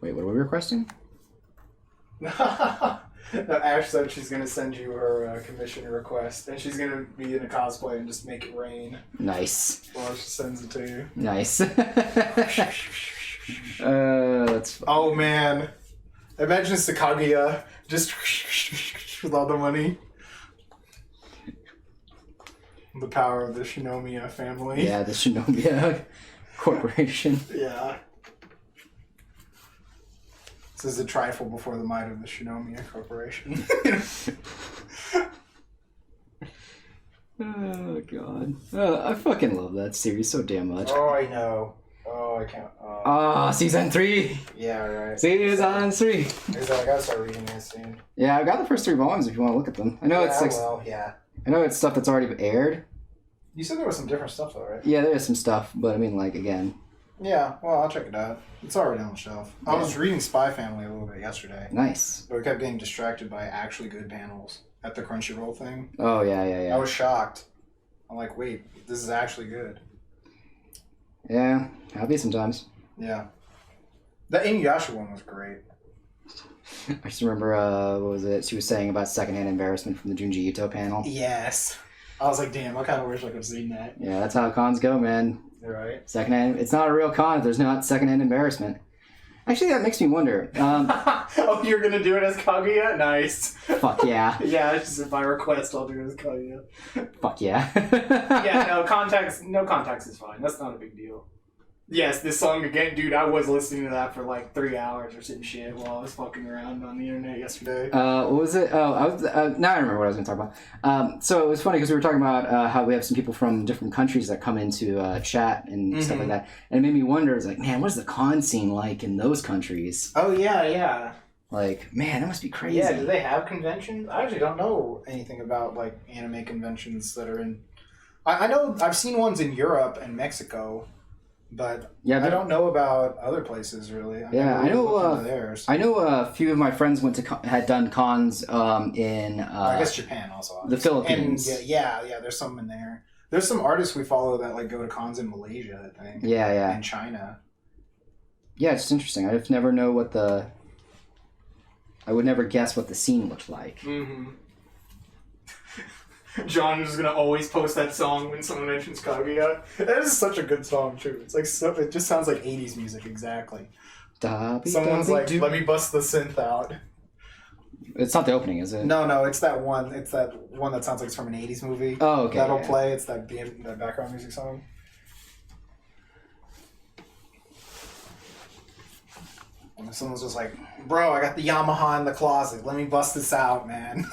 S1: Wait, what are we requesting?
S2: No, Ash said she's gonna send you her commission request, and she's gonna be in a cosplay and just make it rain.
S1: Nice.
S2: While she sends it to you.
S1: Nice. That's fun.
S2: Oh man, imagine Sakaguya just with all the money. The power of the Shinomiya family.
S1: Yeah, the Shinomiya Corporation.
S2: Yeah. This is a trifle before the might of the Shinomiya Corporation.
S1: Oh god. I fucking love that series so damn much.
S2: Oh, I know. Oh, I can't.
S1: Season 3!
S2: Yeah, right.
S1: Season 3!
S2: I gotta start reading this soon.
S1: Yeah, I've got the first 3 volumes if you want to look at them. I know it's like...
S2: yeah.
S1: I know it's stuff that's already aired.
S2: You said there was some different stuff though, right?
S1: Yeah, there is some stuff, but I mean, like, again...
S2: Yeah, well, I'll check it out. It's already on the shelf. I was reading Spy Family a little bit yesterday.
S1: Nice.
S2: But we kept getting distracted by actually good panels at the Crunchyroll thing.
S1: Oh, yeah.
S2: I was shocked. I'm like, wait, this is actually good.
S1: Yeah, happy sometimes.
S2: Yeah. The Inuyasha one was great.
S1: I just remember, what was it? She was saying about secondhand embarrassment from the Junji Ito panel.
S2: Yes. I was like, damn, I kind of wish I could have seen that.
S1: Yeah, that's how cons go, man.
S2: Right.
S1: Secondhand. It's not a real con if there's not secondhand embarrassment. Actually, that makes me wonder.
S2: Oh, you're gonna do it as Kaguya? Nice.
S1: Fuck yeah.
S2: Yeah, it's just if I request, I'll do it as Kaguya.
S1: Fuck yeah.
S2: Yeah, no context is fine. That's not a big deal. Yes, this song again, dude. I was listening to that for like 3 hours or some shit while I was fucking around on the internet yesterday.
S1: What was it? Oh, I was. Now I remember what I was going to talk about. So it was funny because we were talking about how we have some people from different countries that come into chat and stuff like that, and it made me wonder. It's like, man, what is the con scene like in those countries?
S2: Oh yeah.
S1: Like, man, that must be crazy.
S2: Yeah, do they have conventions? I actually don't know anything about like anime conventions that are in. I know I've seen ones in Europe and Mexico. But I don't know about other places really. I know
S1: a few of my friends had done cons in.
S2: I guess Japan also.
S1: The Philippines.
S2: And yeah. There's some in there. There's some artists we follow that like go to cons in Malaysia, I think.
S1: Yeah.
S2: And China.
S1: Yeah, it's interesting. I just never know what the. I would never guess what the scene looked like.
S2: Mm-hmm. John is gonna always post that song when someone mentions Kaguya. That is such a good song too. It's like it just sounds like 80s music exactly. Someone's like, let me bust the synth out.
S1: It's not the opening, is it?
S2: No, it's that one. It's that one that sounds like it's from an 80s movie.
S1: Oh, okay.
S2: That'll play. It's that background music song. And someone's just like, bro, I got the Yamaha in the closet. Let me bust this out, man.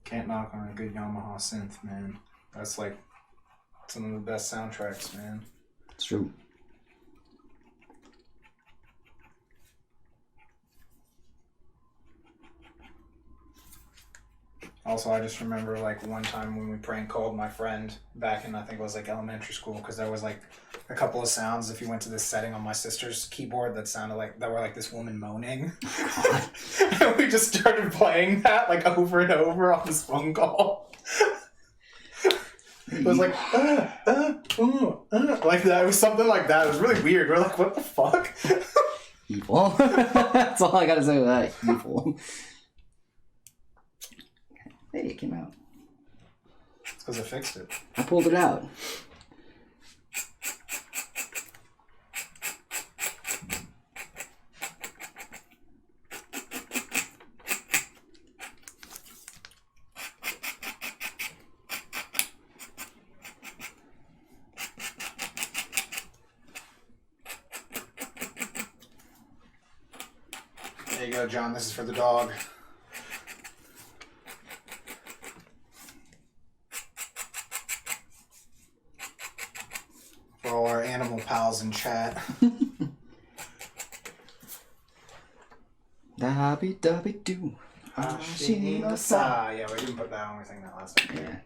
S2: Can't knock on a good Yamaha synth, man. That's like some of the best soundtracks, man.
S1: It's true.
S2: Also, I just remember like one time when we prank called my friend back in, I think it was like elementary school, because there was like a couple of sounds if you went to this setting on my sister's keyboard that were like this woman moaning. And we just started playing that like over and over on this phone call. It was like, like that. It was something like that. It was really weird. We're like, what the fuck?
S1: Evil. That's all I gotta say with that. Evil. Hey, it came out.
S2: because I fixed it.
S1: I pulled it out.
S2: There you go, John. This is for the dog. For all our animal pals in chat.
S1: Dabby dabby doo.
S2: Yeah, we didn't put that on. We sang that last time.
S1: Yeah.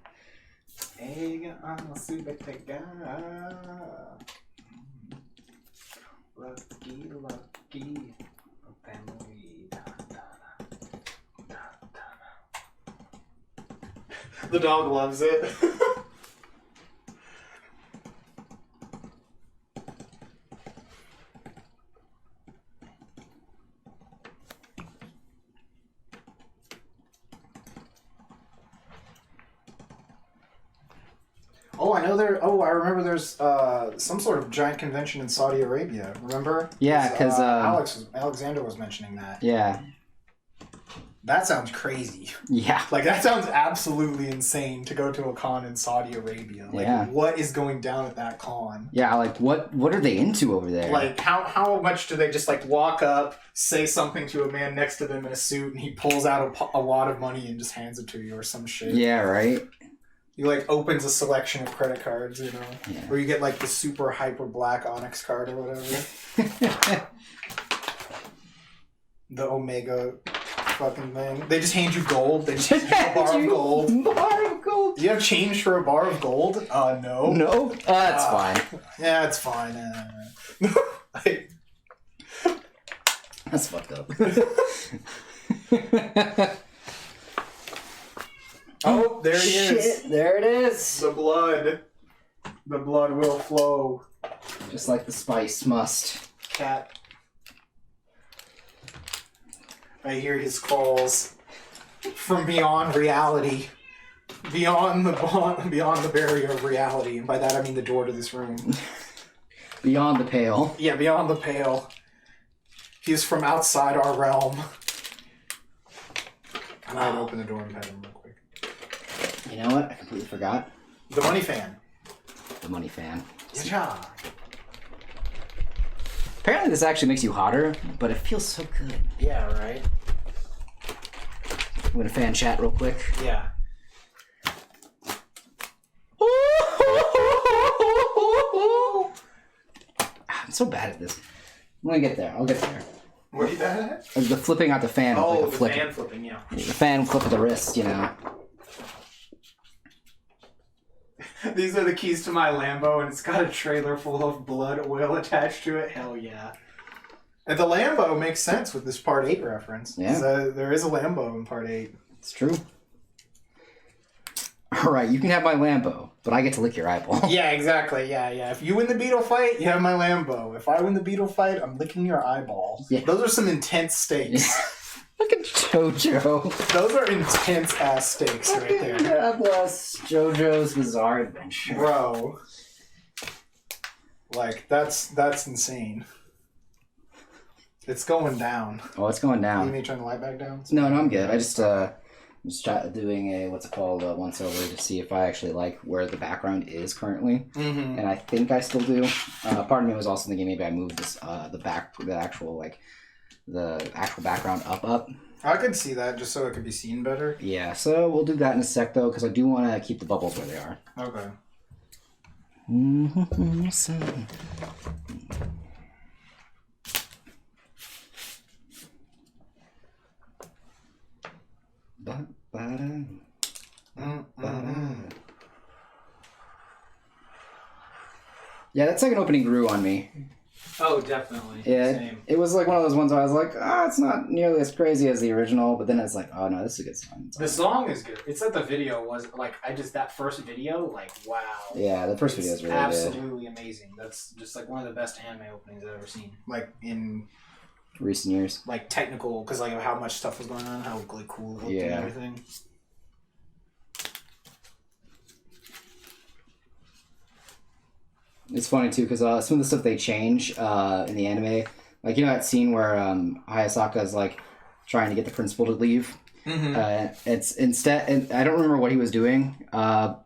S2: Lucky, lucky. Family. The dog loves it. I remember there's some sort of giant convention in Saudi Arabia. Remember?
S1: Yeah, because
S2: Alexander was mentioning that.
S1: Yeah.
S2: That sounds crazy.
S1: Yeah.
S2: Like, that sounds absolutely insane to go to a con in Saudi Arabia. Like,
S1: yeah.
S2: What is going down at that con?
S1: Yeah, like, what are they into over there?
S2: Like, how much do they just, like, walk up, say something to a man next to them in a suit, and he pulls out a wad of money and just hands it to you or some shit?
S1: Yeah, right?
S2: He, like, opens a selection of credit cards, you know?
S1: Yeah.
S2: Or you get, like, the super hyper black Onyx card or whatever. The Omega fucking thing. They just hand you gold. They just hand you a bar of gold.
S1: Bar of gold?
S2: Do you have change for a bar of gold? No.
S1: No? That's fine.
S2: Yeah, it's fine.
S1: That's fucked up.
S2: Oh, there he is.
S1: There it is.
S2: The blood. The blood will flow.
S1: Just like the spice must.
S2: Cat. I hear his calls from beyond reality. Beyond the barrier of reality. And by that I mean the door to this room.
S1: Beyond the pale.
S2: Yeah, beyond the pale. He is from outside our realm. And I'd open the door and pet him real quick.
S1: You know what? I completely forgot.
S2: The money fan.
S1: The money fan.
S2: Yeah.
S1: Apparently this actually makes you hotter, but it feels so good.
S2: Yeah, right?
S1: I'm gonna fan chat real quick.
S2: Yeah.
S1: I'm so bad at this. I'm gonna get there. I'll get there.
S2: What are you bad at?
S1: The flipping out the fan.
S2: Oh,
S1: like a flip.
S2: fan flipping, yeah.
S1: The fan flip of the wrist, you know.
S2: These are the keys to my Lambo, and it's got a trailer full of blood oil attached to it. Hell yeah. And the Lambo makes sense with this Part 8 reference.
S1: Yeah.
S2: There is a Lambo in Part 8.
S1: It's true. Alright, you can have my Lambo, but I get to lick your eyeball.
S2: Yeah, exactly. Yeah. If you win the beetle fight, you have my Lambo. If I win the beetle fight, I'm licking your eyeball.
S1: Yeah.
S2: Those are some intense stakes.
S1: Look at JoJo.
S2: Those are intense ass stakes right there.
S1: God bless JoJo's Bizarre Adventure.
S2: Bro. Like, that's insane. It's going down.
S1: Oh, it's going down.
S2: You need me to turn the light back down?
S1: No, I'm good. I just doing a what's it called once over to see if I actually like where the background is currently, and I think I still do. Part of me was also thinking maybe I moved this the actual background up.
S2: I could see that just so it could be seen better.
S1: Yeah, so we'll do that in a sec though, because I do want to keep the bubbles where they are.
S2: Okay.
S1: Yeah, that second opening grew on me.
S2: Oh, definitely.
S1: Yeah,
S2: Same.
S1: it was like one of those ones where I was like, it's not nearly as crazy as the original, but then it's like, oh no, this is a good song.
S2: The song is good. It's that the video was like, that first video, like, wow.
S1: Yeah, the first video is really
S2: absolutely amazing. That's just like one of the best anime openings I've ever seen. Like in
S1: recent years.
S2: Like technical, because like how much stuff was going on, how like cool it looked and everything.
S1: It's funny too because some of the stuff they change in the anime, like you know that scene where Hayasaka is like trying to get the principal to leave. It's instead, and I don't remember what he was doing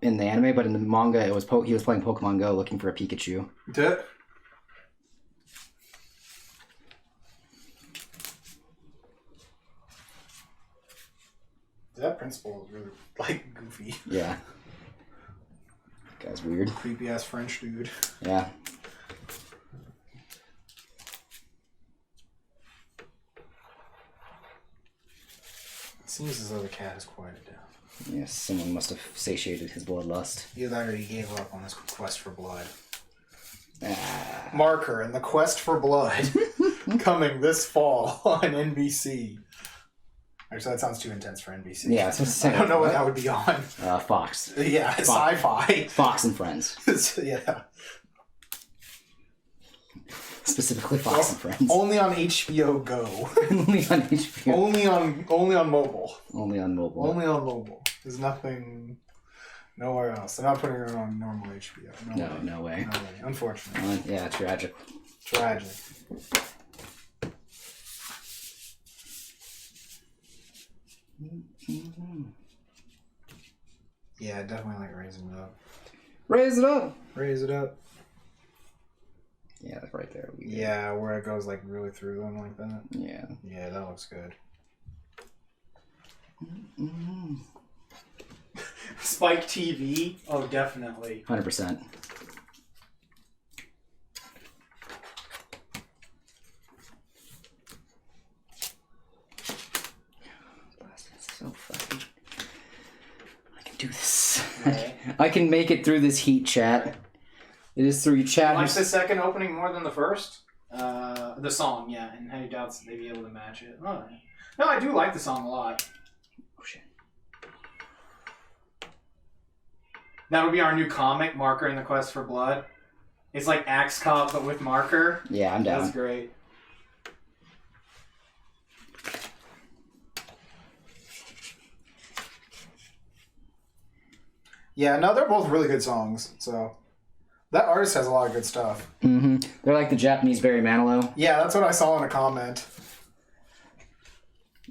S1: in the anime, but in the manga, it was he was playing Pokemon Go looking for a Pikachu.
S2: That principal is really like goofy.
S1: Yeah. That guy's weird.
S2: Creepy ass French dude.
S1: Yeah.
S2: It seems as though the cat has quieted down.
S1: Yes, someone must have satiated his bloodlust.
S2: Either that or he gave up on his quest for blood.
S1: Ah.
S2: Marker and the Quest for Blood coming this fall on NBC. Actually, that sounds too intense for NBC.
S1: Yeah, I was supposed to say,
S2: I don't know what that would be on.
S1: Fox.
S2: Yeah, sci-fi.
S1: Fox and Friends.
S2: Yeah.
S1: Specifically Fox and Friends.
S2: Only on HBO Go.
S1: Only on HBO.
S2: Only on mobile.
S1: Only on mobile.
S2: Only on mobile. There's nothing nowhere else. They're not putting it on normal HBO.
S1: No way.
S2: No way. Unfortunately.
S1: Yeah, tragic.
S2: Tragic. Yeah, definitely like raising it up.
S1: Raise it up.
S2: Raise it up.
S1: Yeah, that's right there.
S2: Yeah, where it goes like really through them like that.
S1: Yeah.
S2: Yeah, that looks good. Spike TV? Oh, definitely.
S1: 100%. So fucking... I can do this. Right. I can make it through this heat, chat. It is through chat.
S2: You like the second opening more than the first? The song, yeah, and any doubts they'd be able to match it. Oh, yeah. No, I do like the song a lot.
S1: Oh shit.
S2: That would be our new comic, Marker in the Quest for Blood. It's like Axe Cop, but with Marker.
S1: Yeah, I'm down.
S2: That's great. Yeah, no, they're both really good songs, so... That artist has a lot of good stuff.
S1: Mm-hmm. They're like the Japanese Barry Manilow.
S2: Yeah, that's what I saw in a comment.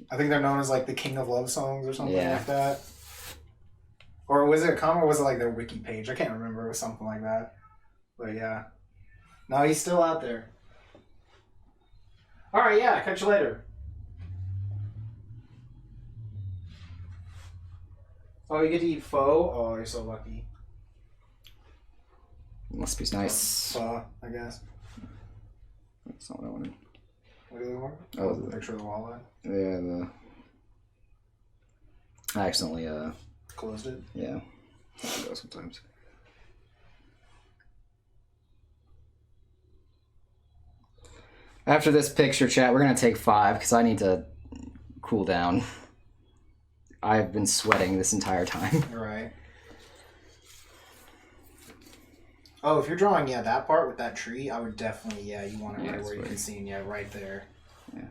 S2: I think they're known as like the King of Love songs or something like that. Or was it a comment or was it like their wiki page? I can't remember. It was something like that. But yeah. No, he's still out there. Alright, yeah, catch you later. Oh, you get to eat pho? Oh, you're so lucky.
S1: Must be nice.
S2: Pho, I guess.
S1: That's not what I wanted.
S2: What do they want?
S1: Oh,
S2: the picture of the walleye?
S1: Yeah, I accidentally,
S2: Closed it?
S1: Yeah. I go sometimes. After this picture, chat, we're going to take 5 because I need to cool down. I've been sweating this entire time.
S2: Right. Oh, if you're drawing, that part with that tree, I would definitely, you want it right where you can see, right there.
S1: Yeah.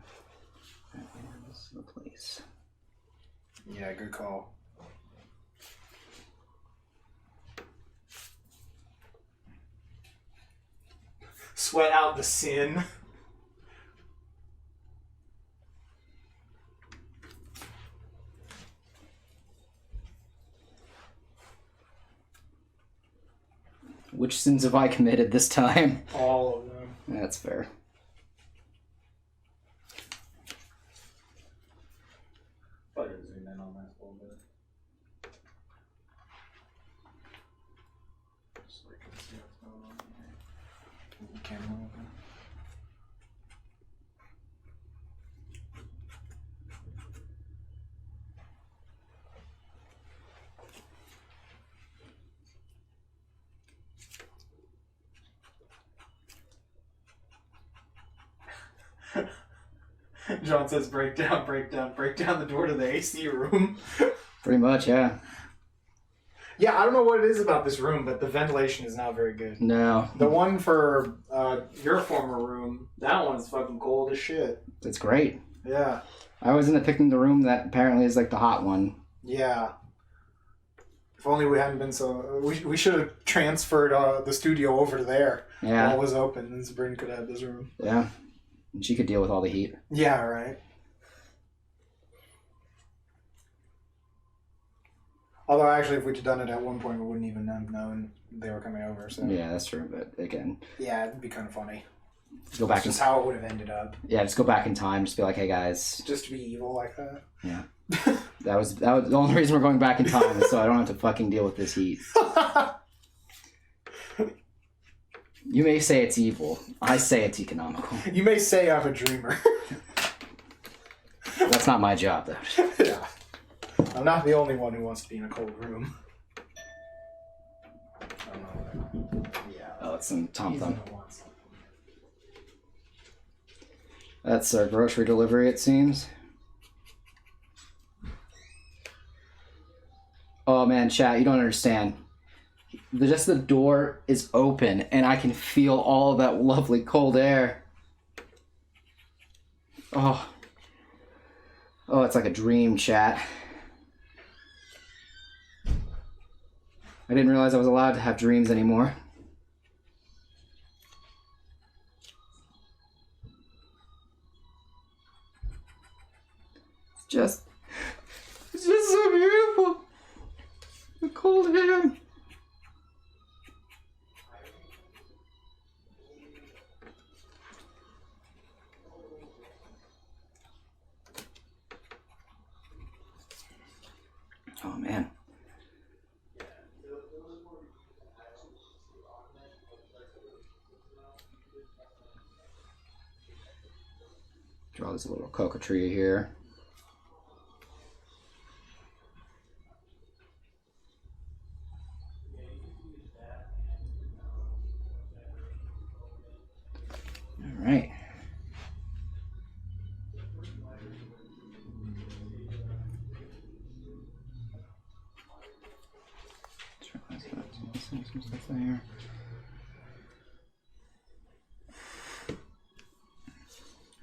S1: This is the place.
S2: Yeah, good call. Sweat out the sin.
S1: Which sins have I committed this time?
S2: All of them.
S1: That's fair.
S2: Better zoom in on that a little bit. Just so I can see what's going on here. Keep the camera open. John says, break down the door to the AC room.
S1: Pretty much, yeah.
S2: Yeah, I don't know what it is about this room, but the ventilation is not very good.
S1: No.
S2: The one for your former room, that one's fucking cold as shit.
S1: It's great.
S2: Yeah.
S1: I was picking the room that apparently is like the hot one.
S2: Yeah. If only we hadn't been so... We should have transferred the studio over to there.
S1: Yeah.
S2: While it was open, and Sabrina could have this room.
S1: Yeah. And she could deal with all the heat.
S2: Yeah, right. Although, actually, if we'd done it at one point, we wouldn't even have known they were coming over. So
S1: Yeah, that's true. But again,
S2: yeah, it'd be kind of funny.
S1: Go back.
S2: That's just how it would have ended up.
S1: Yeah, just go back in time. Just be like, hey guys.
S2: Just to be evil like that.
S1: Yeah. that was the only reason we're going back in time, is so I don't have to fucking deal with this heat. You may say it's evil. I say it's economical.
S2: You may say I'm a dreamer.
S1: That's not my job, though.
S2: Yeah. I'm not the only one who wants to be in a cold room. I don't know. Yeah.
S1: Oh, it's some Tom
S2: He's
S1: Thumb.
S2: the one.
S1: That's our grocery delivery, it seems. Oh man, chat, you don't understand. Just the door is open and I can feel all of that lovely cold air. Oh. Oh, it's like a dream, chat. I didn't realize I was allowed to have dreams anymore. It's just so beautiful. The cold air. Oh man. Draw this little coquetry here. All right. Some stuff there.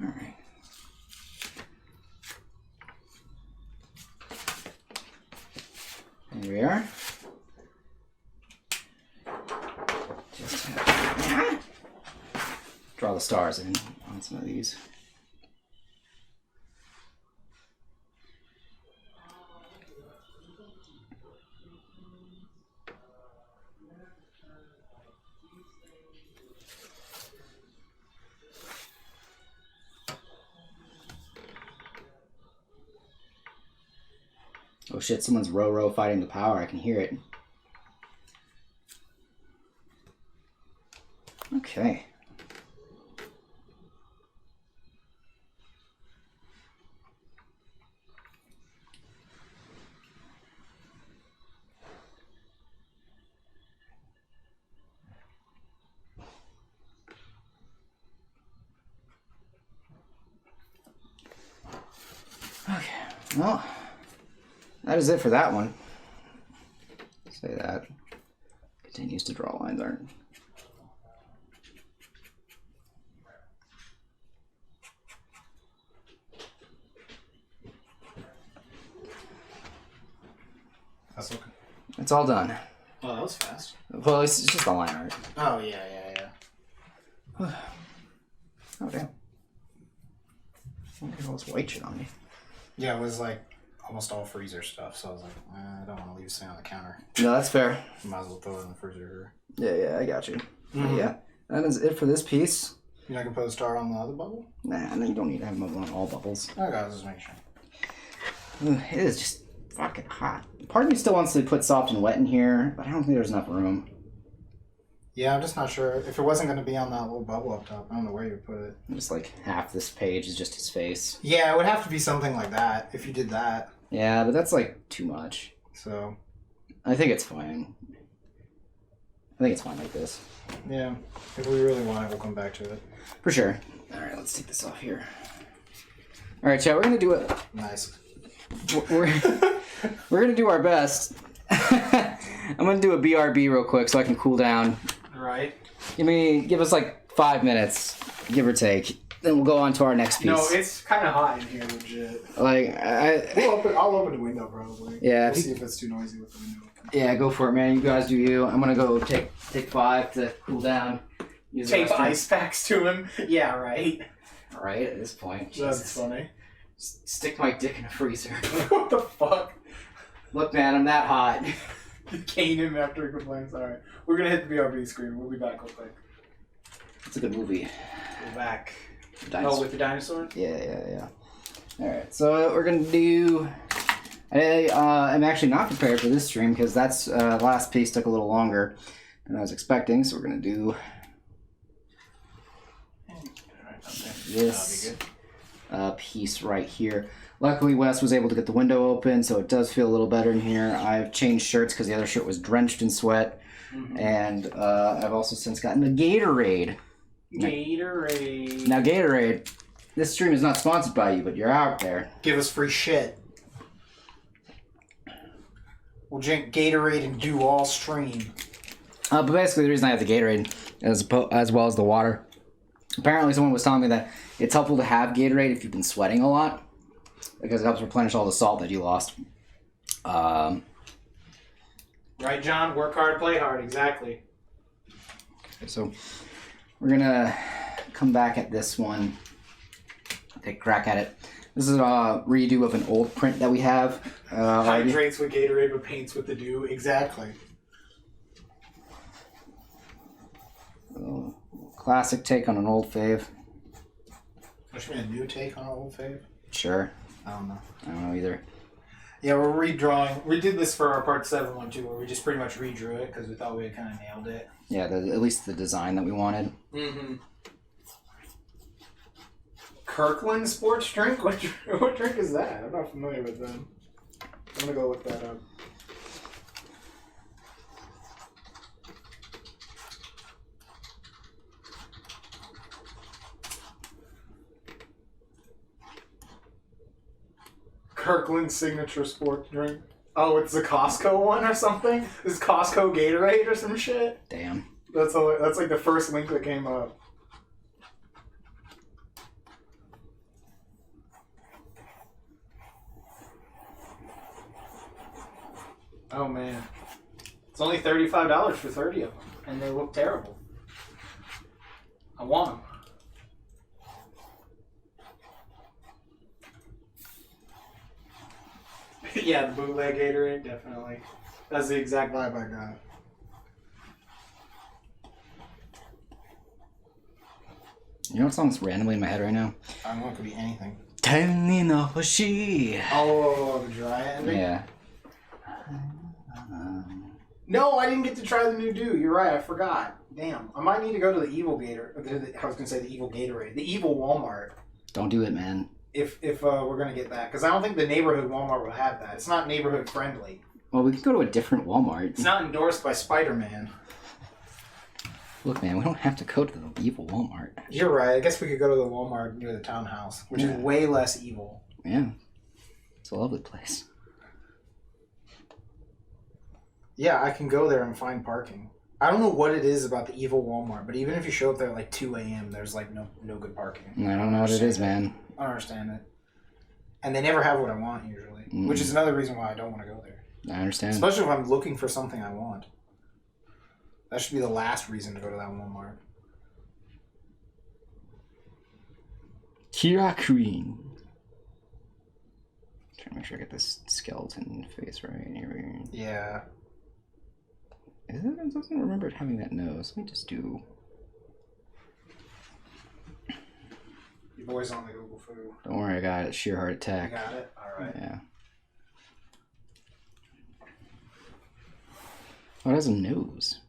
S1: All right. There we are. Just draw the stars in on some of these. Oh shit, someone's row fighting the power. I can hear it. Okay. Okay, well, that is it for that one. Say that. Continues to draw lines art.
S2: That's looking.
S1: It's all done.
S2: Oh, that was fast.
S1: Well, it's just the line art.
S2: Oh, yeah.
S1: Oh, damn. Look at all this white shit on me.
S2: Yeah, it was like almost all freezer stuff, so I was like, I don't want to leave it sitting on the counter.
S1: No, that's fair.
S2: Might as well throw it in the freezer.
S1: Yeah, I got you.
S2: Mm-hmm.
S1: Yeah, that is it for this piece.
S2: You're not going to put a star on the other bubble?
S1: Nah, no, you don't need to have them on all bubbles.
S2: Okay, let's just make sure.
S1: It is just fucking hot. Part of me still wants to put soft and wet in here, but I don't think there's enough room.
S2: Yeah, I'm just not sure. If it wasn't going to be on that little bubble up top, I don't know where you would put it.
S1: Just like half this page is just his face.
S2: Yeah, it would have to be something like that if you did that.
S1: Yeah, but that's like too much.
S2: So.
S1: I think it's fine. I think it's fine like this.
S2: Yeah, if we really want it, we'll come back to it.
S1: For sure. Alright, let's take this off here. Alright, chat, we're going to do it.
S2: Nice.
S1: We're going to do our best. I'm going to do a BRB real quick so I can cool down.
S2: Right.
S1: Give us like 5 minutes, give or take. then we'll go on to our next piece.
S2: No, it's kind of hot in here, legit.
S1: Like,
S2: I'll open the window, probably.
S1: Yeah.
S2: We'll see if it's too noisy with the window open.
S1: Yeah, go for it, man. You guys do you. I'm gonna go take 5 to cool down. Use the
S2: Tape
S1: restroom.
S2: ice packs to him. Yeah, right.
S1: Right, at this point.
S2: That's
S1: Jesus.
S2: funny.
S1: Stick my dick in a freezer.
S2: What the fuck?
S1: Look, man, I'm that hot.
S2: Cane him after he complains. Alright. We're gonna hit the BRB screen. We'll be back real quick.
S1: It's a good movie.
S2: We're back.
S1: Dinosaur.
S2: Oh, with the dinosaurs?
S1: Yeah. Alright, so what we're gonna do... I'm actually not prepared for this stream because that's last piece took a little longer than I was expecting, so we're gonna do this piece right here. Luckily, Wes was able to get the window open, so it does feel a little better in here. I've changed shirts because the other shirt was drenched in sweat, and I've also since gotten a Gatorade.
S2: Gatorade.
S1: Now, Gatorade, this stream is not sponsored by you, but you're out there.
S2: Give us free shit. We'll drink Gatorade and do all stream.
S1: But basically, the reason I have the Gatorade as well as the water. Apparently, someone was telling me that it's helpful to have Gatorade if you've been sweating a lot, because it helps replenish all the salt that you lost.
S2: Right, John? Work hard, play hard. Exactly.
S1: Okay, so we're gonna come back at this one. Take a crack at it. This is a redo of an old print that we have.
S2: Hydrates with Gatorade, but paints with the dew. Exactly.
S1: Classic take on an old fave.
S2: What you mean, a new take on an old fave?
S1: Sure.
S2: I don't know.
S1: I don't know either.
S2: Yeah, we're redrawing. We did this for our part 7 one too, where we just pretty much redrew it because we thought we had kind of nailed it.
S1: Yeah, at least the design that we wanted.
S2: Mm-hmm. Kirkland sports drink? What drink is that? I'm not familiar with them. I'm gonna go look that up. Kirkland signature sports drink. Oh, it's the Costco one or something? Is Costco Gatorade or some shit?
S1: Damn.
S2: That's like the first link that came up. Oh man. It's only $35 for 30 of them, and they look terrible. I want them. Yeah, the bootleg Gatorade, definitely. That's the exact vibe I got.
S1: You know what song's randomly in my head right now?
S2: I don't know, it could be anything.
S1: Tenni no Hoshi.
S2: Oh, the dry ending?
S1: Yeah.
S2: No, I didn't get to try the new dew. You're right, I forgot. Damn. I might need to go to the evil Gator. I was going to say the evil Gatorade. The evil Walmart.
S1: Don't do it, man.
S2: If we're going to get that. Because I don't think the neighborhood Walmart will have that. It's not neighborhood friendly.
S1: Well, we could go to a different Walmart.
S2: It's not endorsed by Spider-Man.
S1: Look, man, we don't have to go to the evil Walmart.
S2: You're right. I guess we could go to the Walmart near the townhouse, which is way less evil.
S1: Yeah. It's a lovely place.
S2: Yeah, I can go there and find parking. I don't know what it is about the evil Walmart, but even if you show up there at like 2 a.m., there's like no good parking.
S1: I don't know what it is, man.
S2: I don't understand it. And they never have what I want usually, which is another reason why I don't want to go there.
S1: I understand.
S2: Especially if I'm looking for something I want. That should be the last reason to go to that Walmart.
S1: Kira Queen. Trying to make sure I get this skeleton face right here.
S2: Yeah.
S1: It doesn't remember it having that nose. Let me just do.
S2: Your boy's on the Google Foo.
S1: Don't worry, I got it. Sheer heart
S2: You
S1: attack.
S2: got it? Alright.
S1: Yeah. Oh, it has a nose.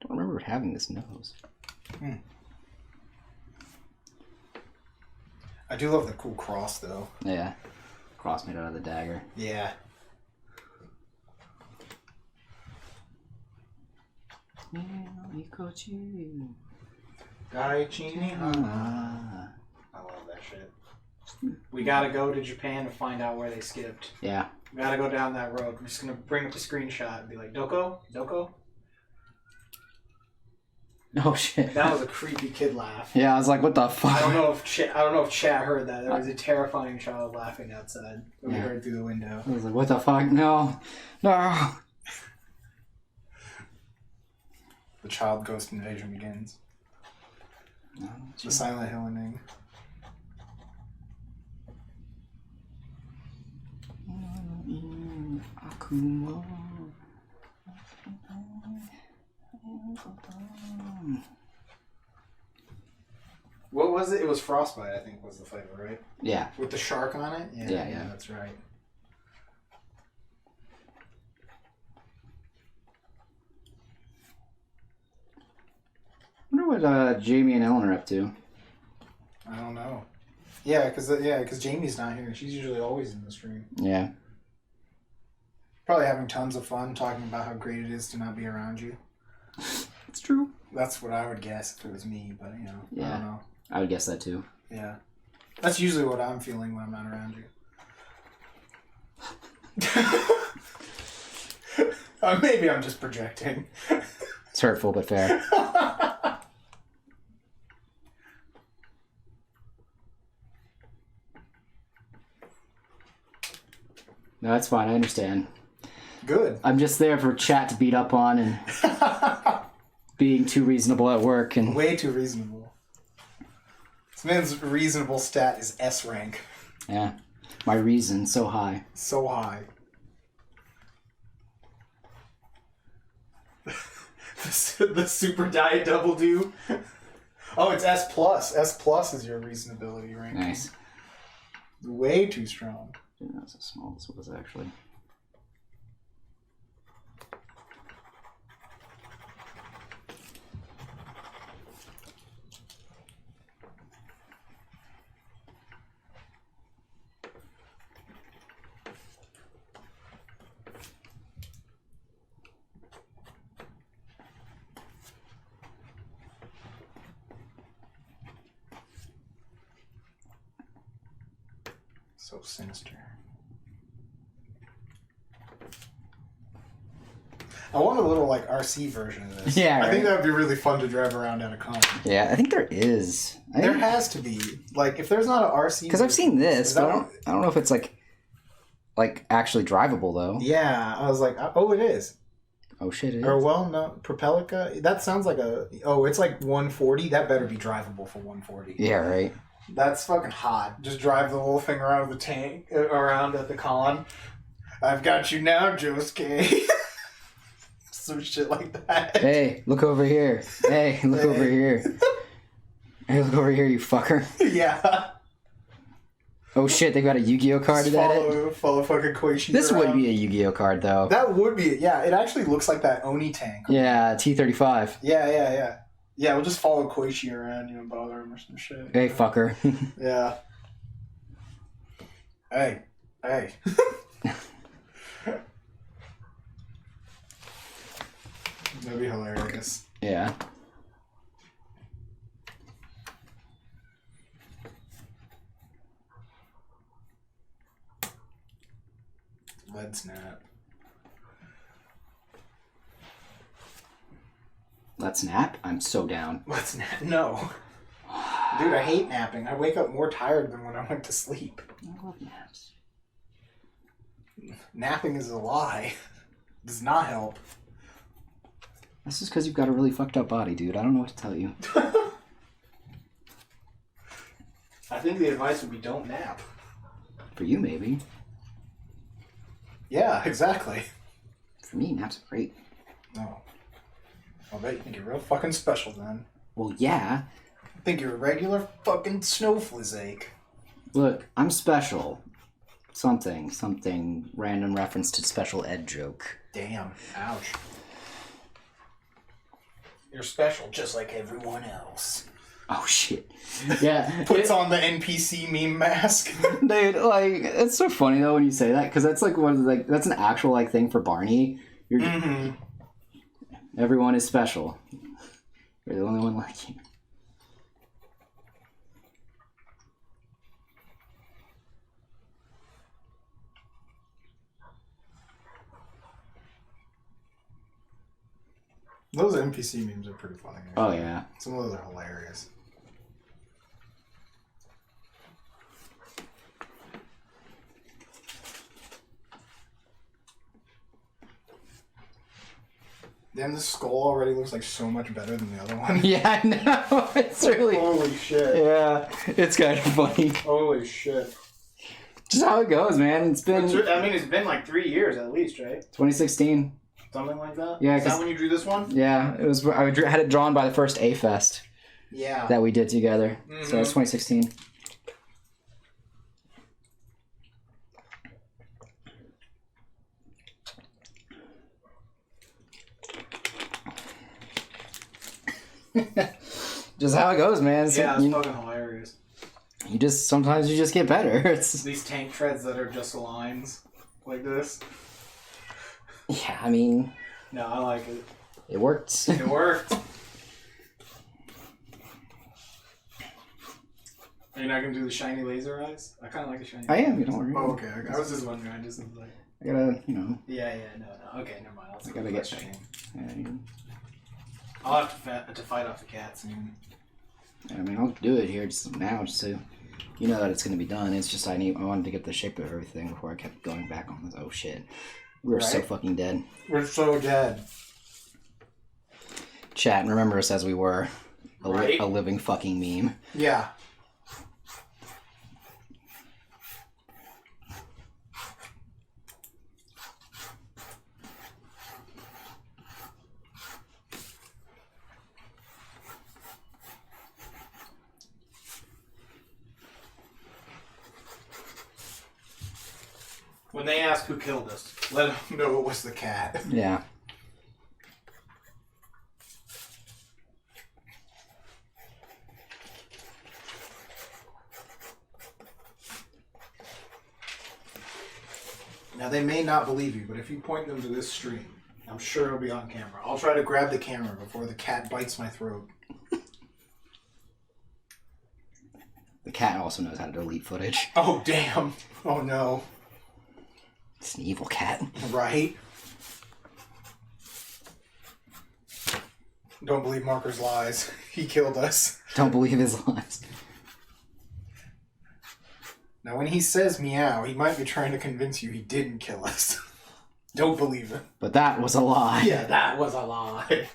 S1: Don't remember it having this nose.
S2: I do love the cool cross though.
S1: Yeah. Cross made out of the dagger.
S2: Yeah. Daichini. I love that shit. We gotta go to Japan to find out where they skipped.
S1: Yeah.
S2: We gotta go down that road. I'm just gonna bring up a screenshot and be like, Doko? Doko?
S1: Oh shit.
S2: That was a creepy kid laugh.
S1: Yeah, I was like, what the fuck?
S2: I don't know if Chat heard that. There was a terrifying child laughing outside. We heard through the window.
S1: I was like, what the fuck? No. No.
S2: The child ghost invasion begins.
S1: No,
S2: The Silent Hill ending.
S1: Akuma.
S2: What was it? It was Frostbite, I think, was the flavor, right?
S1: Yeah.
S2: With the shark on it?
S1: Yeah.
S2: That's right.
S1: I wonder what Jamie and Ellen are up to.
S2: I don't know. Yeah, because Jamie's not here. She's usually always in the stream.
S1: Yeah.
S2: Probably having tons of fun talking about how great it is to not be around you.
S1: It's true.
S2: That's what I would guess if it was me, but I don't know.
S1: I would guess that too.
S2: Yeah. That's usually what I'm feeling when I'm not around you. Maybe I'm just projecting.
S1: It's hurtful but fair. No, that's fine. I understand.
S2: Good.
S1: I'm just there for chat to beat up on and being too reasonable at work and
S2: way too reasonable. This man's reasonable stat is S rank.
S1: Yeah. My reason so high.
S2: So high. The super diet double do. Oh, it's S plus. S plus is your reasonability ranking.
S1: Nice.
S2: Way too strong.
S1: Didn't know how small this was actually.
S2: So sinister. I want a little like RC version of this.
S1: Yeah,
S2: I think
S1: right.
S2: that would be really fun to drive around at a con.
S1: Yeah, I think there is.
S2: There has to be. Like, if there's not an RC,
S1: because I've seen this, but I don't know if it's like actually drivable though.
S2: Yeah, I was like, oh, it is.
S1: Oh shit, it is.
S2: Or well, no, Propelica. That sounds like a. Oh, it's like 140. That better be drivable for 140.
S1: Yeah, right.
S2: That's fucking hot. Just drive the little thing around the tank, around at the con. I've got you now, Josuke. Some shit like that.
S1: Hey, look over here. Hey, look over here. Hey, look over here, you fucker.
S2: Yeah.
S1: Oh shit, they got a Yu-Gi-Oh card
S2: Just
S1: at it?
S2: follow fucking Koichi
S1: This
S2: around.
S1: would be a Yu-Gi-Oh card though.
S2: That would be, yeah. It actually looks like that Oni tank.
S1: Yeah, T-35.
S2: Yeah. Yeah, we'll just follow Koichi around, bother him or some shit.
S1: Hey, fucker.
S2: Yeah. Hey. That'd be hilarious.
S1: Yeah.
S2: Lead snap.
S1: Let's nap? I'm so down.
S2: Let's nap. No. Dude, I hate napping. I wake up more tired than when I went to sleep.
S1: I love naps.
S2: Napping is a lie. Does not help.
S1: This is because you've got a really fucked up body, dude. I don't know what to tell you.
S2: I think the advice would be don't nap.
S1: For you, maybe.
S2: Yeah, exactly.
S1: For me, naps are great.
S2: No. I'll bet you think you're real fucking special then.
S1: Well, yeah.
S2: I think you're a regular fucking snowflake.
S1: Look, I'm special. Something random reference to special ed joke.
S2: Damn. Ouch. You're special just like everyone else.
S1: Oh shit. Yeah.
S2: Puts on the NPC meme mask.
S1: Dude, like, it's so funny though when you say that, because that's like one of the, that's an actual thing for Barney. You're everyone is special. You're the only one like you.
S2: Those NPC memes are pretty funny. Actually.
S1: Oh, yeah.
S2: Some of those are hilarious. Damn, this skull already looks like so much better than the other one.
S1: Yeah, I know. It's really...
S2: Holy shit.
S1: Yeah, it's kind of funny.
S2: Holy shit.
S1: Just how it goes, man. It's been...
S2: I mean, it's been like 3 years at least, right?
S1: 2016.
S2: Something like that?
S1: Yeah,
S2: Is that when you drew this one?
S1: Yeah, it was. I had it drawn by the first A-Fest that we did together. Mm-hmm. So it was 2016. Just how it goes, man.
S2: It's fucking hilarious.
S1: Sometimes you just get better. It's
S2: these tank treads that are just lines like this.
S1: Yeah, I mean...
S2: No, I like it.
S1: It worked.
S2: It worked. Are you not gonna do the shiny laser eyes? I kind of like the shiny.
S1: I am. You don't worry.
S2: Oh, okay. I was just wondering. I just was like.
S1: I gotta, you know.
S2: Yeah. No. Okay, never mind.
S1: I gotta get shiny. Yeah,
S2: I'll have to fight off the cats.
S1: I mean, I'll do it here just now, just so you know that it's gonna be done. It's just I wanted to get the shape of everything before I kept going back on this. Oh shit, we're so fucking dead.
S2: We're so dead.
S1: Chat and remember us as we were a living fucking meme.
S2: Yeah. When they ask who killed us, let them know it was the cat.
S1: Yeah. Now, they may not believe you, but if you point them to this stream, I'm sure it'll be on camera. I'll try to grab the camera before the cat bites my throat. The cat also knows how to delete footage.
S2: Oh, damn. Oh, no.
S1: It's an evil cat.
S2: Right? Don't believe Marker's lies. He killed us.
S1: Don't believe his lies.
S2: Now, when he says meow, he might be trying to convince you he didn't kill us. Don't believe it.
S1: But that was a lie.
S2: Yeah, that was a lie.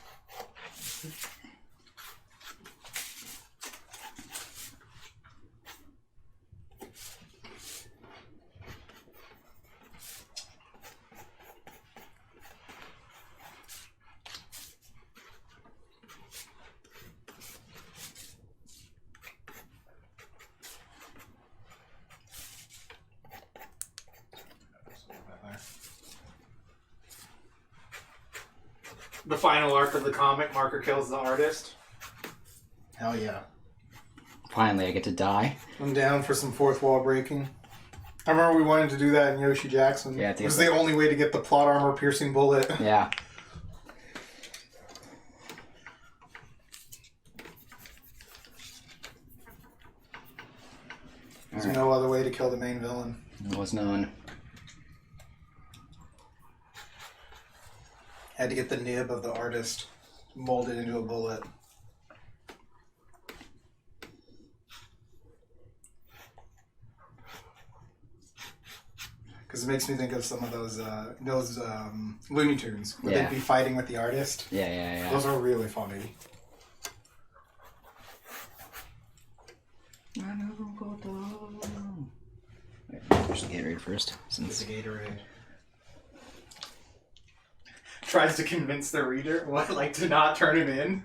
S2: The final arc of the comic, Marker kills the artist. Hell yeah.
S1: Finally, I get to die.
S2: I'm down for some fourth wall breaking. I remember we wanted to do that in Yoshi Jackson.
S1: Yeah,
S2: it was the only way to get the plot armor piercing bullet.
S1: Yeah.
S2: There's no other way to kill the main villain.
S1: It was known.
S2: Had to get the nib of the artist molded into a bullet. Because it makes me think of some of those Looney Tunes where they'd be fighting with the artist.
S1: Yeah.
S2: Those are really funny.
S1: Wait, push the Gatorade first.
S2: Since the Gatorade tries to convince the reader to not turn him in.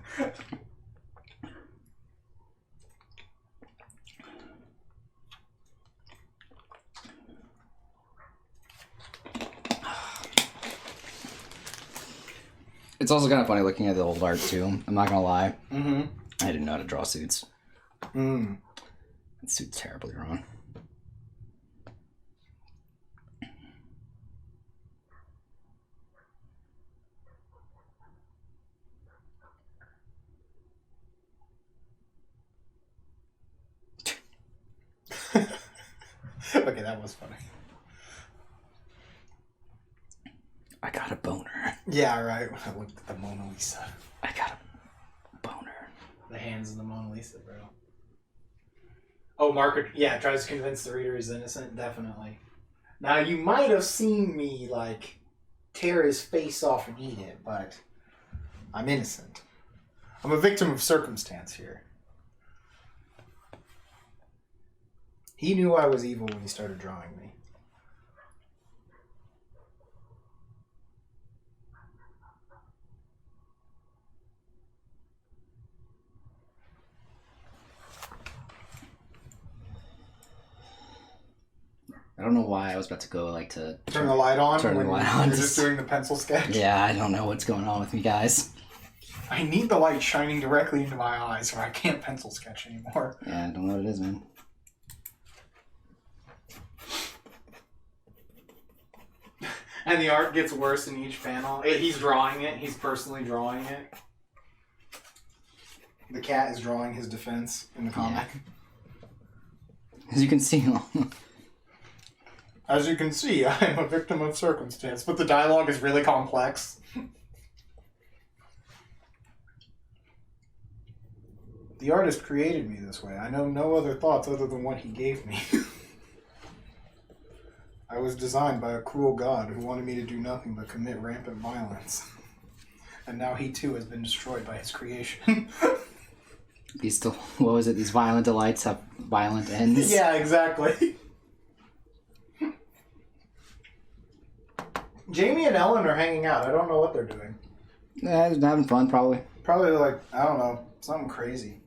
S1: It's also kind of funny looking at the old art too. I'm not gonna lie.
S2: Mm-hmm.
S1: I didn't know how to draw suits.
S2: Mm.
S1: That suit's terribly wrong.
S2: Okay, that was funny.
S1: I got a boner.
S2: Yeah, right. I looked at the Mona Lisa.
S1: I got a boner.
S2: The hands of the Mona Lisa, bro. Oh, Marker, yeah, tries to convince the reader he's innocent, definitely. Now, you might have seen me, like, tear his face off and eat it, but I'm innocent. I'm a victim of circumstance here. He knew I was evil when he started drawing me.
S1: I don't know why I was about to go like to
S2: Turn the light on
S1: turn the
S2: when
S1: light on.
S2: you're just doing the pencil sketch.
S1: Yeah, I don't know what's going on with me, guys.
S2: I need the light shining directly into my eyes or I can't pencil sketch anymore.
S1: Yeah, I don't know what it is, man.
S2: And the art gets worse in each panel. He's drawing it. He's personally drawing it. The cat is drawing his defense in the comic.
S1: Yeah. As you can see,
S2: As you can see, I am a victim of circumstance, but the dialogue is really complex. The artist created me this way. I know no other thoughts other than what he gave me. I was designed by a cruel god who wanted me to do nothing but commit rampant violence. And now he too has been destroyed by his creation.
S1: what was it? These violent delights have violent ends.
S2: Yeah, exactly. Jamie and Ellen are hanging out. I don't know what they're doing.
S1: Yeah, they're having fun, probably.
S2: Probably like, I don't know, something crazy.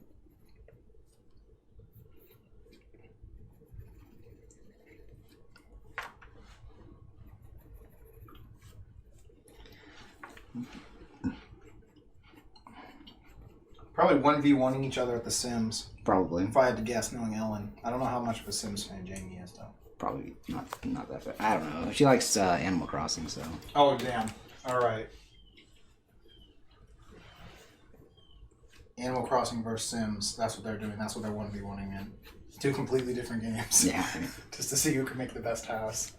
S2: Probably 1v1ing each other at The Sims.
S1: Probably.
S2: If I had to guess, knowing Ellen. I don't know how much of a Sims fan Jamie is, though.
S1: Probably not that bad. I don't know. She likes Animal Crossing, so.
S2: Oh, damn. Alright. Animal Crossing versus Sims. That's what they're doing. That's what they're 1v1ing in. Two completely different games.
S1: Yeah.
S2: Just to see who can make the best house.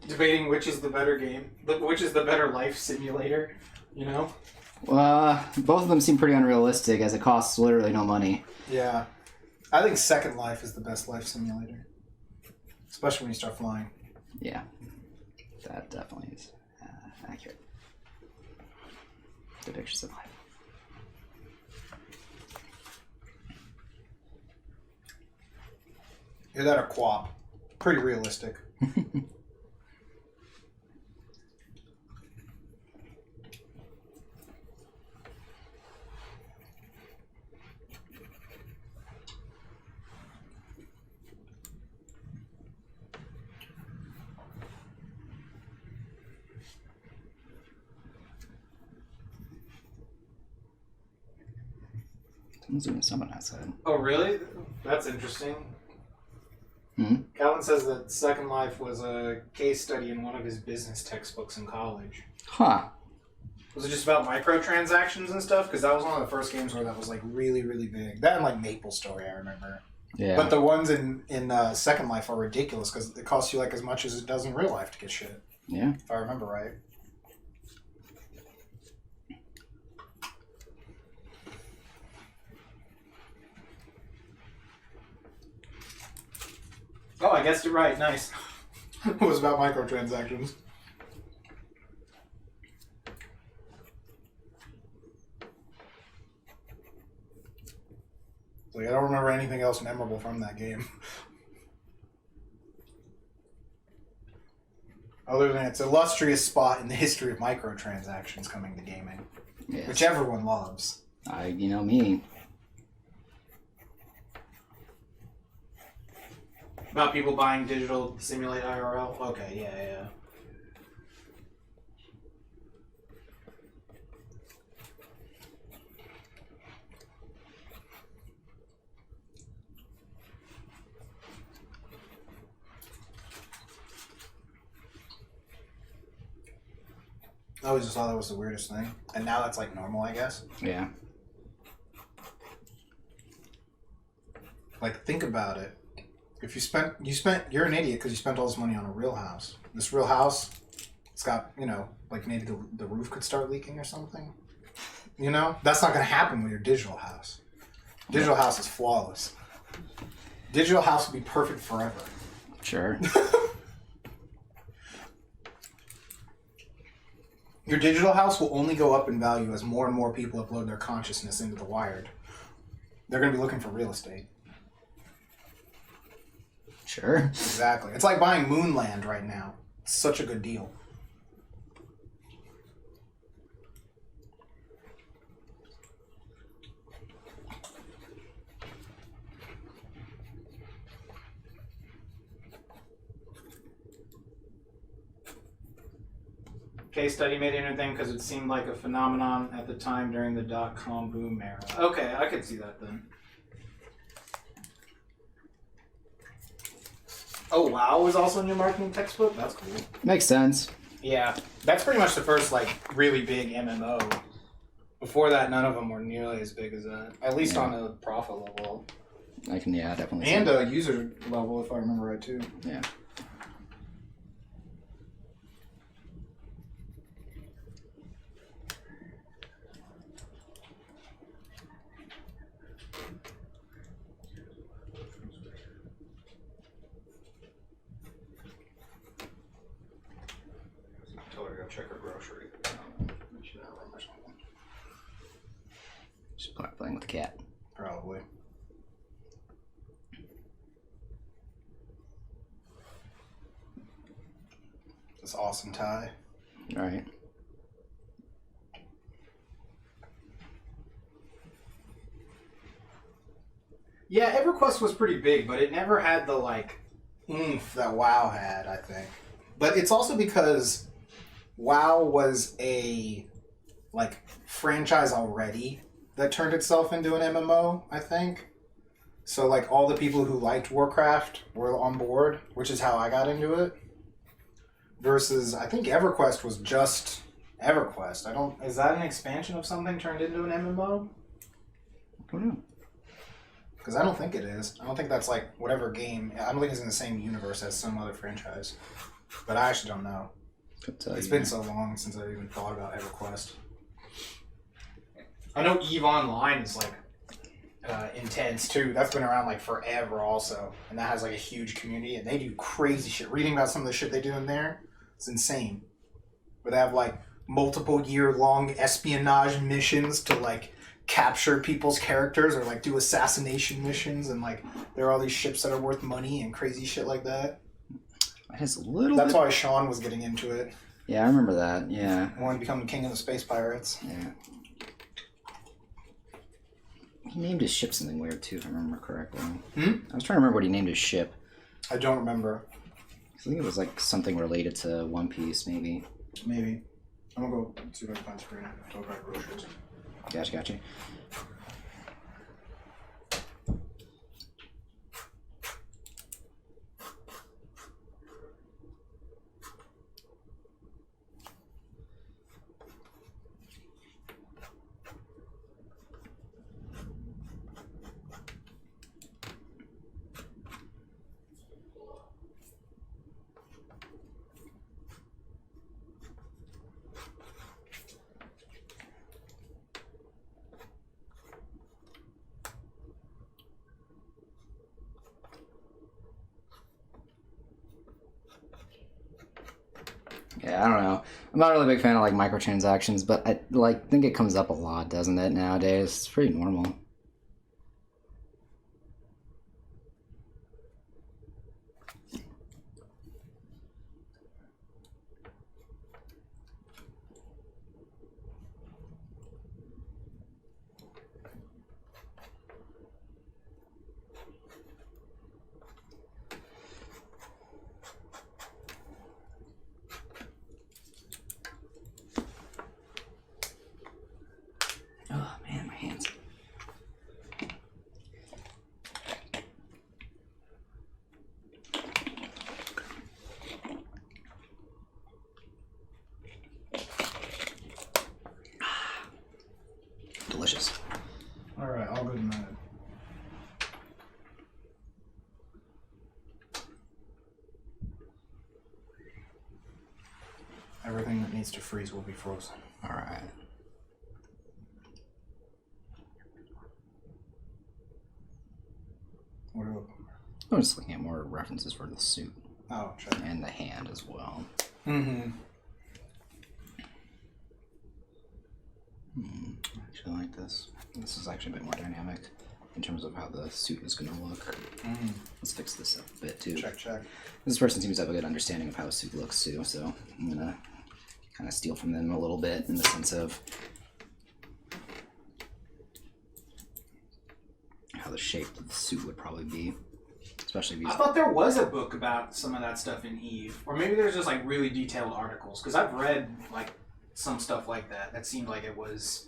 S2: Debating which is the better game, which is the better life simulator, you know?
S1: Both of them seem pretty unrealistic as it costs literally no money.
S2: Yeah. I think Second Life is the best life simulator. Especially when you start flying.
S1: Yeah. That definitely is accurate. The pictures of life.
S2: Either that or Quap. Pretty realistic.
S1: Someone's doing something outside.
S2: Oh, really? That's interesting.
S1: Hmm?
S2: Calvin says that Second Life was a case study in one of his business textbooks in college.
S1: Huh.
S2: Was it just about microtransactions and stuff? Because that was one of the first games where that was like really, really big. That and like Maple Story, I remember.
S1: Yeah.
S2: But the ones in Second Life are ridiculous because it costs you like as much as it does in real life to get shit.
S1: Yeah.
S2: If I remember right. Oh, I guessed it right. Nice. It was about microtransactions. Like, I don't remember anything else memorable from that game. Other than its illustrious spot in the history of microtransactions coming to gaming.
S1: Yes.
S2: Which everyone loves.
S1: You know me.
S2: About people buying digital to simulate IRL? Okay, yeah. I always just thought that was the weirdest thing. And now that's like normal, I guess.
S1: Yeah.
S2: Like, think about it. If you're an idiot because you spent all this money on a real house. This real house, it's got, you know, like maybe the roof could start leaking or something. You know? That's not going to happen with your digital house. Digital house is flawless. Digital house will be perfect forever.
S1: Sure.
S2: Your digital house will only go up in value as more and more people upload their consciousness into the Wired. They're going to be looking for real estate.
S1: Sure.
S2: Exactly. It's like buying Moonland right now. It's such a good deal. Case study made anything because it seemed like a phenomenon at the time during the .com boom era. Okay, I could see that then. Oh, WoW was also in your marketing textbook? That's cool.
S1: Makes sense.
S2: Yeah, that's pretty much the first, like, really big MMO. Before that, none of them were nearly as big as that. At least on a profit level.
S1: I can, yeah, definitely.
S2: And a user level, if I remember right, too.
S1: Yeah.
S2: Check her grocery.
S1: She's playing with the cat.
S2: Probably. This awesome tie.
S1: All right.
S2: Yeah, EverQuest was pretty big, but it never had the, like, oomph that WoW had, I think. But it's also because WoW was a, like, franchise already that turned itself into an MMO, I think. So, like, all the people who liked Warcraft were on board, which is how I got into it. Versus, I think EverQuest was just EverQuest. Is that an expansion of something turned into an MMO?
S1: I don't know.
S2: Because I don't think it is. I don't think that's, like, whatever game. I don't think it's in the same universe as some other franchise. But I actually don't know. It's been so long since I even thought about EverQuest. I know EVE Online is like intense too. That's been around like forever also, and that has like a huge community, and they do crazy shit. Reading about some of the shit they do in there, it's insane. Where they have like multiple year-long espionage missions to like capture people's characters or like do assassination missions, and like there are all these ships that are worth money and crazy shit like that.
S1: That's a little.
S2: That's why Sean was getting into it.
S1: Yeah, I remember that. Yeah.
S2: He wanted to become the king of the space pirates.
S1: Yeah. He named his ship something weird too, if I remember correctly. I was trying to remember what he named his ship.
S2: I don't remember.
S1: I think it was like something related to One Piece, maybe.
S2: Maybe. I'm gonna go see if I can find screen. Talk about groceries.
S1: Gotcha. Yeah, I don't know. I'm not really a big fan of like microtransactions, but I think it comes up a lot, doesn't it, nowadays? It's pretty normal. Oh man, my hands.
S2: all good and bad. Everything that needs to freeze will be frozen.
S1: All right.
S2: What are you looking
S1: I'm just looking at more references for the suit
S2: for? Oh, sure.
S1: and the hand as well.
S2: Mm-hmm.
S1: Actually, I like this. This is actually a bit more dynamic in terms of how the suit is going to look. Let's fix this up a bit too.
S2: Check.
S1: This person seems to have a good understanding of how a suit looks too, so I'm gonna kind of steal from them a little bit in the sense of how the shape of the suit would probably be, especially if
S3: I thought there was a book about some of that stuff in Eve, or maybe there's just like really detailed articles, because I've read like some stuff like that seemed like it was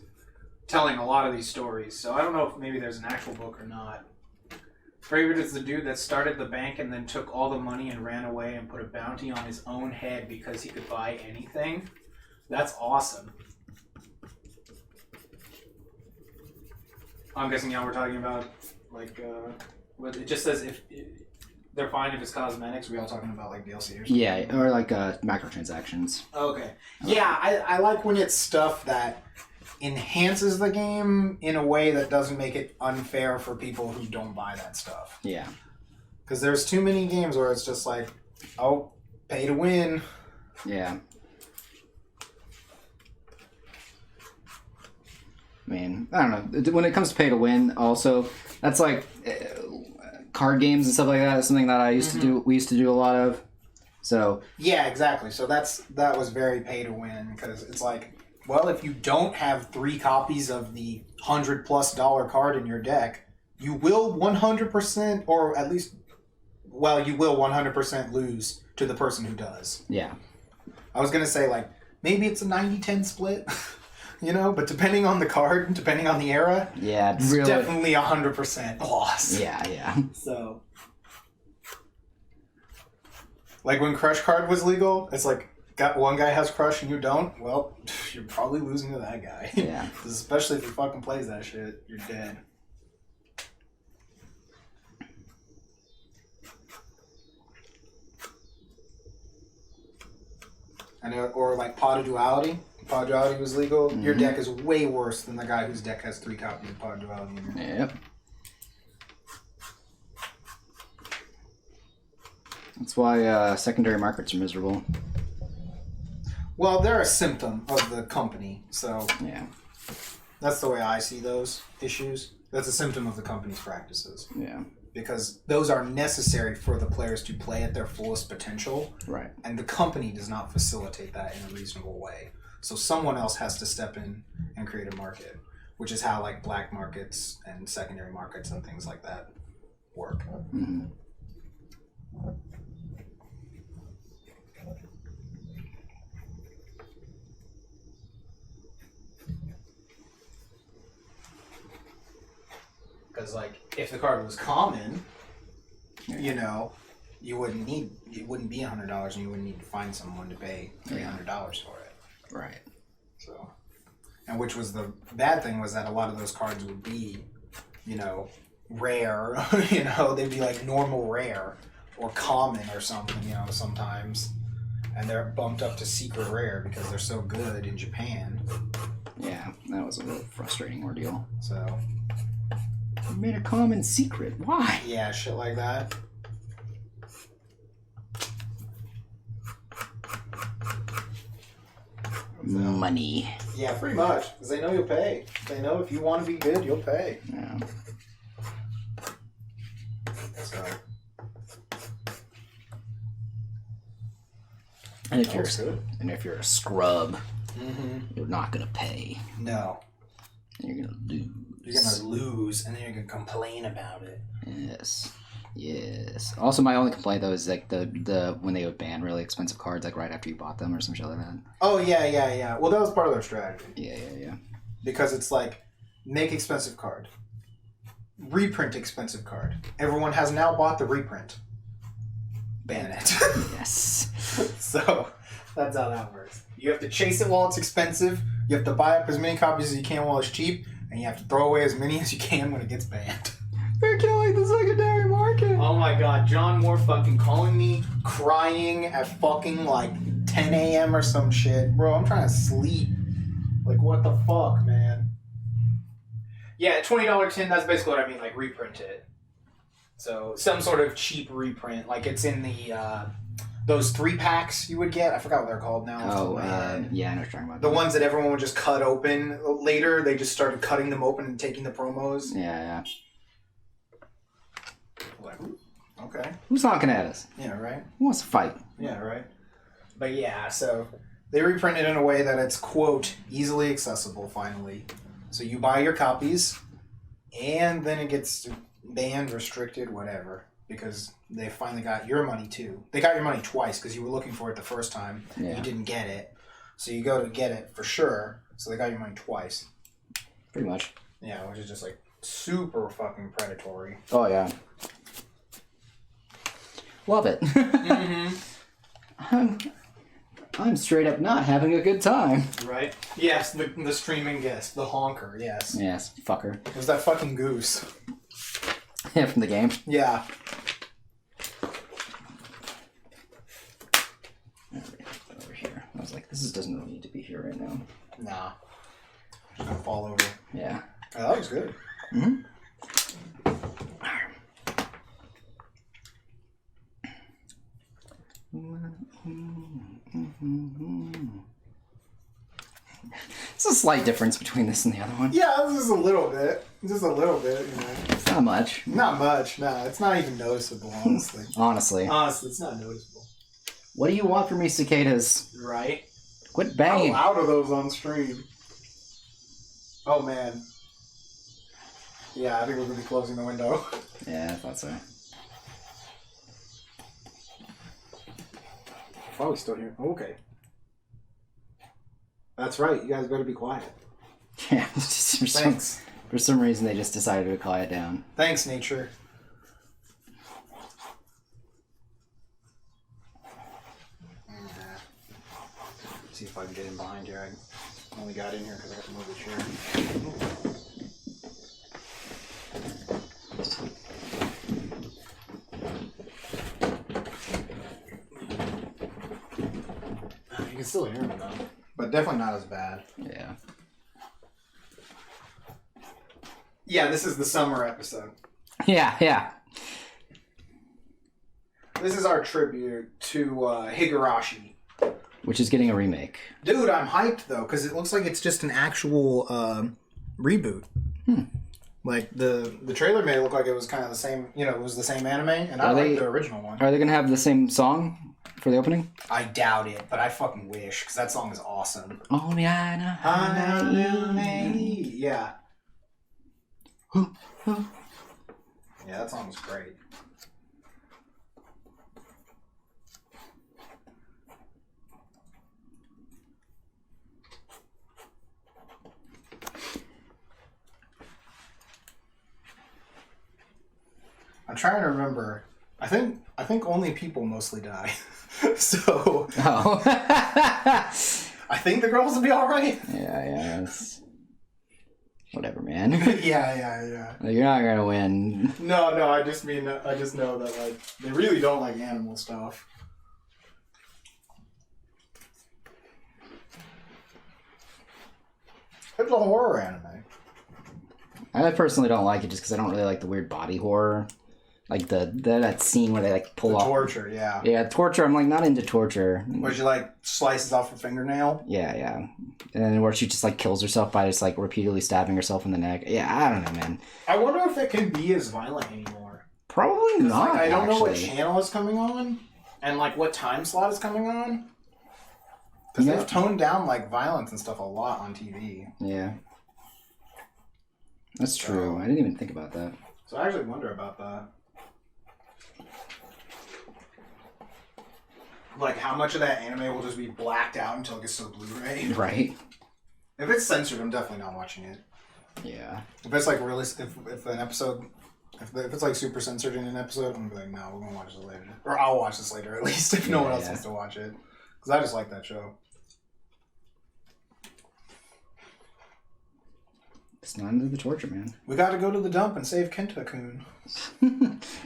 S3: telling a lot of these stories. So I don't know if maybe there's an actual book or not. Favorite is the dude that started the bank and then took all the money and ran away and put a bounty on his own head because he could buy anything. That's awesome. I'm guessing y'all were talking about like what it just says if they're fine if it's cosmetics. We all talking about like DLC or something?
S1: Yeah, or like microtransactions.
S3: Okay.
S2: Yeah, I like when it's stuff that enhances the game in a way that doesn't make it unfair for people who don't buy that stuff.
S1: Yeah.
S2: Because there's too many games where it's just like, oh, pay to win.
S1: Yeah. I mean, I don't know. When it comes to pay to win, also, that's like card games and stuff like that. Is something that I used to do. We used to do a lot of. So
S2: yeah, exactly. So that was very pay to win because it's like, well, if you don't have 3 copies of the $100+ card in your deck, you will 100%, or at least, well, you will 100% lose to the person who does.
S1: yeah.
S2: I was gonna say like maybe it's a 90-10 split. You know, but depending on the card, depending on the era,
S1: Yeah,
S2: it's
S1: really.
S2: definitely 100% loss.
S1: Yeah.
S2: So, like when Crush Card was legal, it's like, got one guy has Crush and you don't, well, you're probably losing to that guy.
S1: Yeah.
S2: Especially if he fucking plays that shit, you're dead. And or like Pot of Duality. Pod Duality was legal. Your deck is way worse than the guy whose deck has 3 copies of Pod Duality in it.
S1: Yep. That's why secondary markets are miserable.
S2: Well, they're a symptom of the company, so
S1: Yeah.
S2: that's the way I see those issues. That's a symptom of the company's practices.
S1: Yeah.
S2: Because those are necessary for the players to play at their fullest potential,
S1: Right.
S2: and the company does not facilitate that in a reasonable way. So someone else has to step in and create a market, which is how like black markets and secondary markets and things like that work.
S1: Mm-hmm.
S2: Because like if the card was common, you know, it wouldn't be $100, and you wouldn't need to find someone to pay $300 for it.
S1: Right.
S2: So, and which was the bad thing was that a lot of those cards would be, you know, rare. You know, they'd be like normal rare or common or something. You know, sometimes, and they're bumped up to secret rare because they're so good in Japan.
S1: Yeah, that was a little frustrating ordeal.
S2: So,
S1: You made a common secret. Why?
S2: yeah, shit like that.
S1: Money.
S2: Yeah, pretty much. Because they know you'll pay. They know if you want to be good, you'll pay.
S1: Yeah.
S2: So,
S1: And if
S2: that
S1: you're
S2: was good.
S1: a scrub,
S2: Mm-hmm.
S1: you're not gonna pay.
S2: No.
S1: And you're gonna lose.
S2: You're going to lose, and then you're going to complain about it.
S1: Yes. Also, my only complaint though is like the when they would ban really expensive cards like right after you bought them or some shit like that.
S2: Oh, yeah. Well, that was part of their strategy.
S1: Yeah.
S2: Because it's like, make expensive card. Reprint expensive card. Everyone has now bought the reprint. Ban it.
S1: Yes.
S2: So, that's how that works. You have to chase it while it's expensive. You have to buy up as many copies as you can while it's cheap. and you have to throw away as many as you can when it gets banned.
S1: They're killing the secondary market.
S2: Oh my god, John Moore fucking calling me, crying at fucking like 10 a.m. or some shit. Bro, I'm trying to sleep. Like, what the fuck, man? Yeah, $20 tin, that's basically what I mean, like, reprint it. So, some sort of cheap reprint. Like, it's in the, those 3-packs you would get. I forgot what they're called now.
S1: Oh, yeah, I know what you're talking about.
S2: The ones that everyone would just cut open later, they just started cutting them open and taking the promos.
S1: Yeah.
S2: Like, okay.
S1: Who's honking at us?
S2: Yeah, right?
S1: Who wants to fight?
S2: Yeah, right. But yeah, so they reprint it in a way that it's, quote, easily accessible, finally. So you buy your copies, and then it gets banned, restricted, whatever. Because they finally got your money, too. They got your money twice, because you were looking for it the first time.
S1: Yeah.
S2: You didn't get it. So you go to get it for sure. So they got your money twice.
S1: Pretty much.
S2: Yeah, which is just, like, super fucking predatory.
S1: Oh, yeah. Love it.
S2: Mm-hmm.
S1: I'm straight up not having a good time.
S2: Right? Yes, the streaming guest. The honker, yes.
S1: Yes, fucker.
S2: It was that fucking goose.
S1: Yeah, from the game.
S2: Yeah.
S1: Over here. I was like, this doesn't really need to be here right now.
S2: Nah. Just gonna fall over.
S1: Yeah.
S2: Oh, that was good.
S1: Mm-hmm. It's a slight difference between this and the other one.
S2: Yeah, this is a little bit. Just a little bit, you know.
S1: It's not much.
S2: Not much, no. It's not even noticeable, honestly.
S1: Honestly.
S2: Honestly, it's not noticeable.
S1: What do you want from me, cicadas?
S2: Right?
S1: Quit banging.
S2: How loud are those on stream? Oh, man. Yeah, I think we're going to be closing the window.
S1: Yeah, I thought so.
S2: Probably still here. Okay. That's right. You guys better be quiet.
S1: Yeah,
S2: Thanks.
S1: for some reason they just decided to quiet down.
S2: Thanks, nature. See if I can get in behind here. I only got in here because I got to move the chair. You can still hear me though, but definitely not as bad.
S1: Yeah.
S2: Yeah, this is the summer episode.
S1: Yeah.
S2: This is our tribute to Higurashi.
S1: Which is getting a remake.
S2: Dude, I'm hyped though, because it looks like it's just an actual reboot. Like the trailer made it look like it was kind of the same, you know, it was the same anime, and I like the original one.
S1: Are they gonna have the same song for the opening?
S2: I doubt it, but I fucking wish, because that song is awesome.
S1: Only I know.
S2: Yeah. Yeah, that song was great. I'm trying to remember. I think only people mostly die. So
S1: Oh.
S2: I think the girls will be all right.
S1: Yeah. Whatever, man.
S2: Yeah.
S1: You're not gonna win.
S2: No, I just know that like they really don't like animal stuff. It's a horror anime.
S1: I personally don't like it just because I don't really like the weird body horror. Like that scene where they like pull off
S2: Torture, yeah.
S1: Yeah, torture. I'm like not into torture.
S2: Where she like slices off her fingernail.
S1: Yeah. And then where she just like kills herself by just like repeatedly stabbing herself in the neck. Yeah, I don't know, man.
S2: I wonder if it can be as violent anymore.
S1: Probably not.
S2: Like, I don't know what
S1: actually.
S2: channel is coming on, and like what time slot is coming on. Because they've toned down like violence and stuff a lot on TV.
S1: Yeah. That's true. I didn't even think about that.
S2: So I actually wonder about that. Like how much of that anime will just be blacked out until it gets to Blu-ray.
S1: Right.
S2: If it's censored, I'm definitely not watching it.
S1: Yeah.
S2: If it's like really, if an episode, if it's like super censored in an episode, I'm gonna be like, no, we're gonna watch this later, or I'll watch this later at least if no one else wants to watch it, because I just like that show.
S1: It's not into the torture, man.
S2: We got to go to the dump and save Kenta-kun.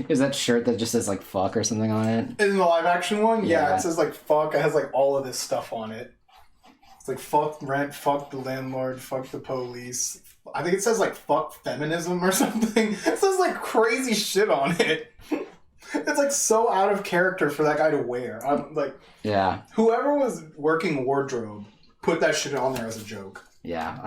S1: Is that shirt that just says like fuck or something on it?
S2: In the live action one, yeah,
S1: Yeah.
S2: it says like fuck. It has like all of this stuff on it. It's like fuck rent, fuck the landlord, fuck the police. I think it says like fuck feminism or something. It says like crazy shit on it. It's like so out of character for that guy to wear. I'm like,
S1: Yeah.
S2: whoever was working wardrobe put that shit on there as a joke.
S1: Yeah.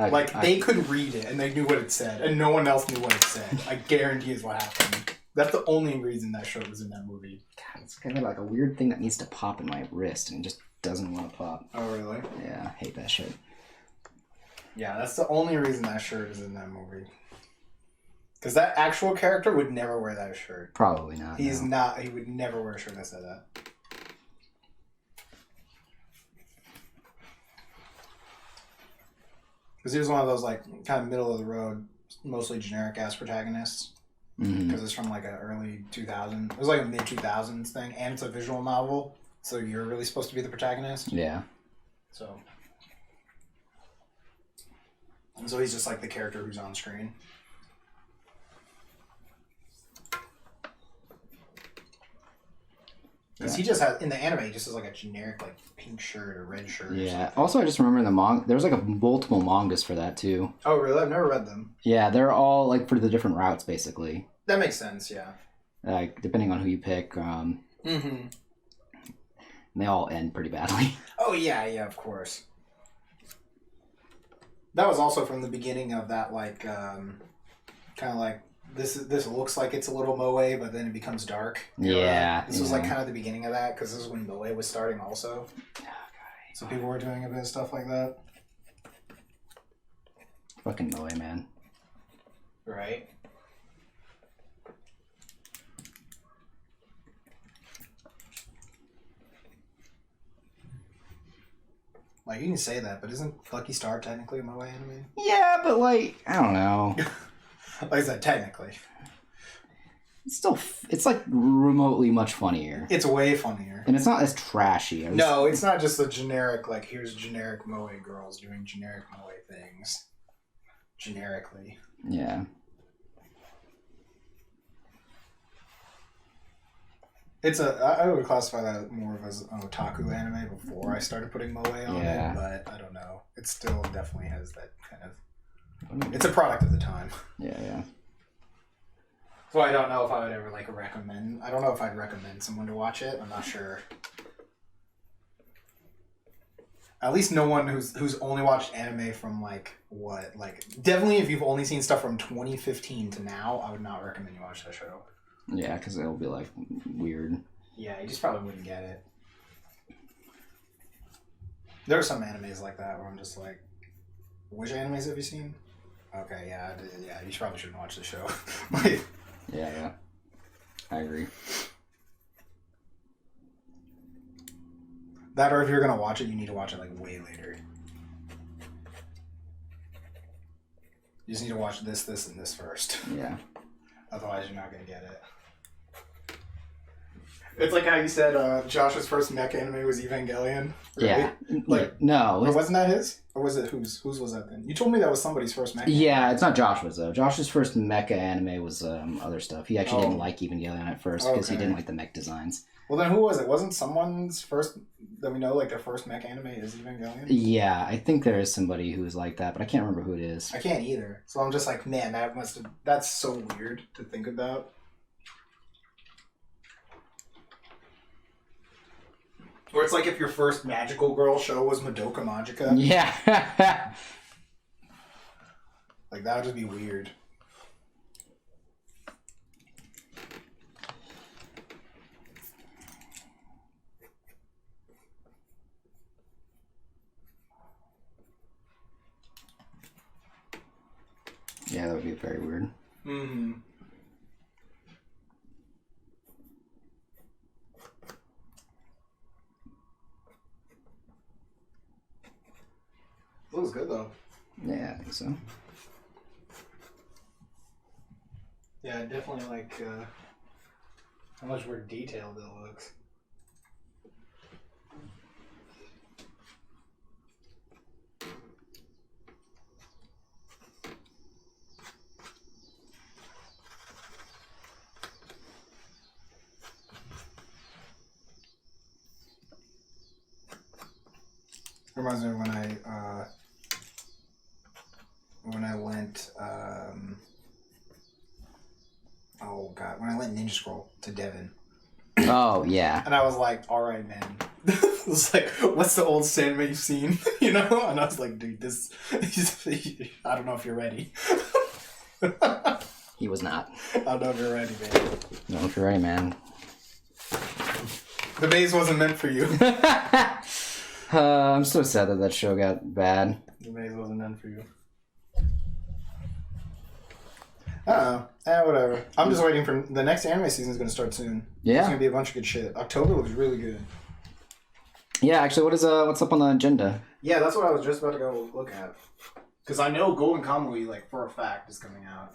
S2: They could read it and they knew what it said, and no one else knew what it said. I guarantee is what happened. That's the only reason that shirt was in that movie.
S1: God, it's kind of like a weird thing that needs to pop in my wrist and it just doesn't want to pop.
S2: Oh, really?
S1: Yeah, I hate that shit.
S2: Yeah, that's the only reason that shirt is in that movie. Because that actual character would never wear that shirt.
S1: Probably not.
S2: He would never wear a shirt that said that. Because he was one of those, like, kind of middle of the road, mostly generic ass protagonists. Because it's from, like, an early 2000s. It was like a mid 2000s thing, and it's a visual novel, so you're really supposed to be the protagonist.
S1: Yeah.
S2: So. And so he's just like the character who's on screen. Because he just has, in the anime, he just has like a generic like pink shirt or red shirt.
S1: Yeah. Also, I just remember in the manga, there was like multiple mangas for that too.
S2: Oh, really? I've never read them.
S1: Yeah, they're all like for the different routes, basically.
S2: That makes sense, yeah.
S1: Like, depending on who you pick. They all end pretty badly.
S2: Oh, yeah, of course. That was also from the beginning of that, like, kind of like, this looks like it's a little moe, but then it becomes dark.
S1: Yeah.
S2: This was like kind of the beginning of that, because this is when moe was starting also. Oh, God. So people were doing a bit of stuff like that.
S1: Fucking moe, man.
S2: Right. Like, you can say that, but isn't Lucky Star technically a moe anime?
S1: Yeah, but like, I don't know.
S2: Like I said, technically.
S1: It's still, it's like remotely much funnier.
S2: It's way funnier.
S1: And it's not as trashy.
S2: No, it's not just a generic, like, here's generic moe girls doing generic moe things. Generically.
S1: Yeah.
S2: I would classify that more of as an otaku anime before I started putting moe on it, but I don't know. It still definitely has that kind of... It's a product of the time.
S1: Yeah.
S2: So I don't know if I would ever, like, recommend... I don't know if I'd recommend someone to watch it. I'm not sure. At least no one who's only watched anime from, like, what? Like, definitely if you've only seen stuff from 2015 to now, I would not recommend you watch that show.
S1: Yeah, because it'll be, like, weird.
S2: Yeah, you just probably wouldn't get it. There are some animes like that where I'm just like, which animes have you seen? Okay, yeah, you probably shouldn't watch the show. Like,
S1: yeah. I agree.
S2: That, or if you're gonna watch it, you need to watch it like way later. You just need to watch this, and this first.
S1: Yeah.
S2: Otherwise, you're not gonna get it. It's like how you said Josh's first mech anime was Evangelion. Right?
S1: Yeah.
S2: Like,
S1: no.
S2: Or wasn't that his? Or was it whose? Whose was that then? You told me that was somebody's first mech.
S1: Yeah, it's not Joshua's though. Josh's first mecha anime was other stuff. He actually didn't like Evangelion at first because he didn't like the mech designs.
S2: Well, then who was it? Wasn't someone's first that we know like their first mech anime is Evangelion?
S1: Yeah, I think there is somebody who is like that, but I can't remember who it is.
S2: I can't either. So I'm just like, man, that's so weird to think about. Or it's like if your first magical girl show was Madoka Magica.
S1: Yeah.
S2: Like, that would just be weird.
S1: Yeah, that would be very weird.
S2: Mm-hmm. Looks good though.
S1: Yeah, I think so.
S2: Yeah, definitely like how much more detailed it looks. Reminds me of when I went oh god, when I went Ninja Scroll to Devon.
S1: Oh yeah.
S2: And I was like, all right, man. It was like, what's the old Sandman you've seen? You know? And I was like, dude, this I don't know if you're ready.
S1: He was not.
S2: I don't know if you're ready, man.
S1: No, if you're ready, man.
S2: The maze wasn't meant for you.
S1: I'm so sad that show got bad.
S2: The maze wasn't meant for you. I don't know. Whatever. I'm just waiting for the next anime season is going to start soon.
S1: Yeah.
S2: There's going to be a bunch of good shit. October looks really good.
S1: Yeah, actually, what's up on the agenda?
S2: Yeah, that's what I was just about to go look at.
S3: Because I know Golden Kamuy, like, for a fact, is coming out.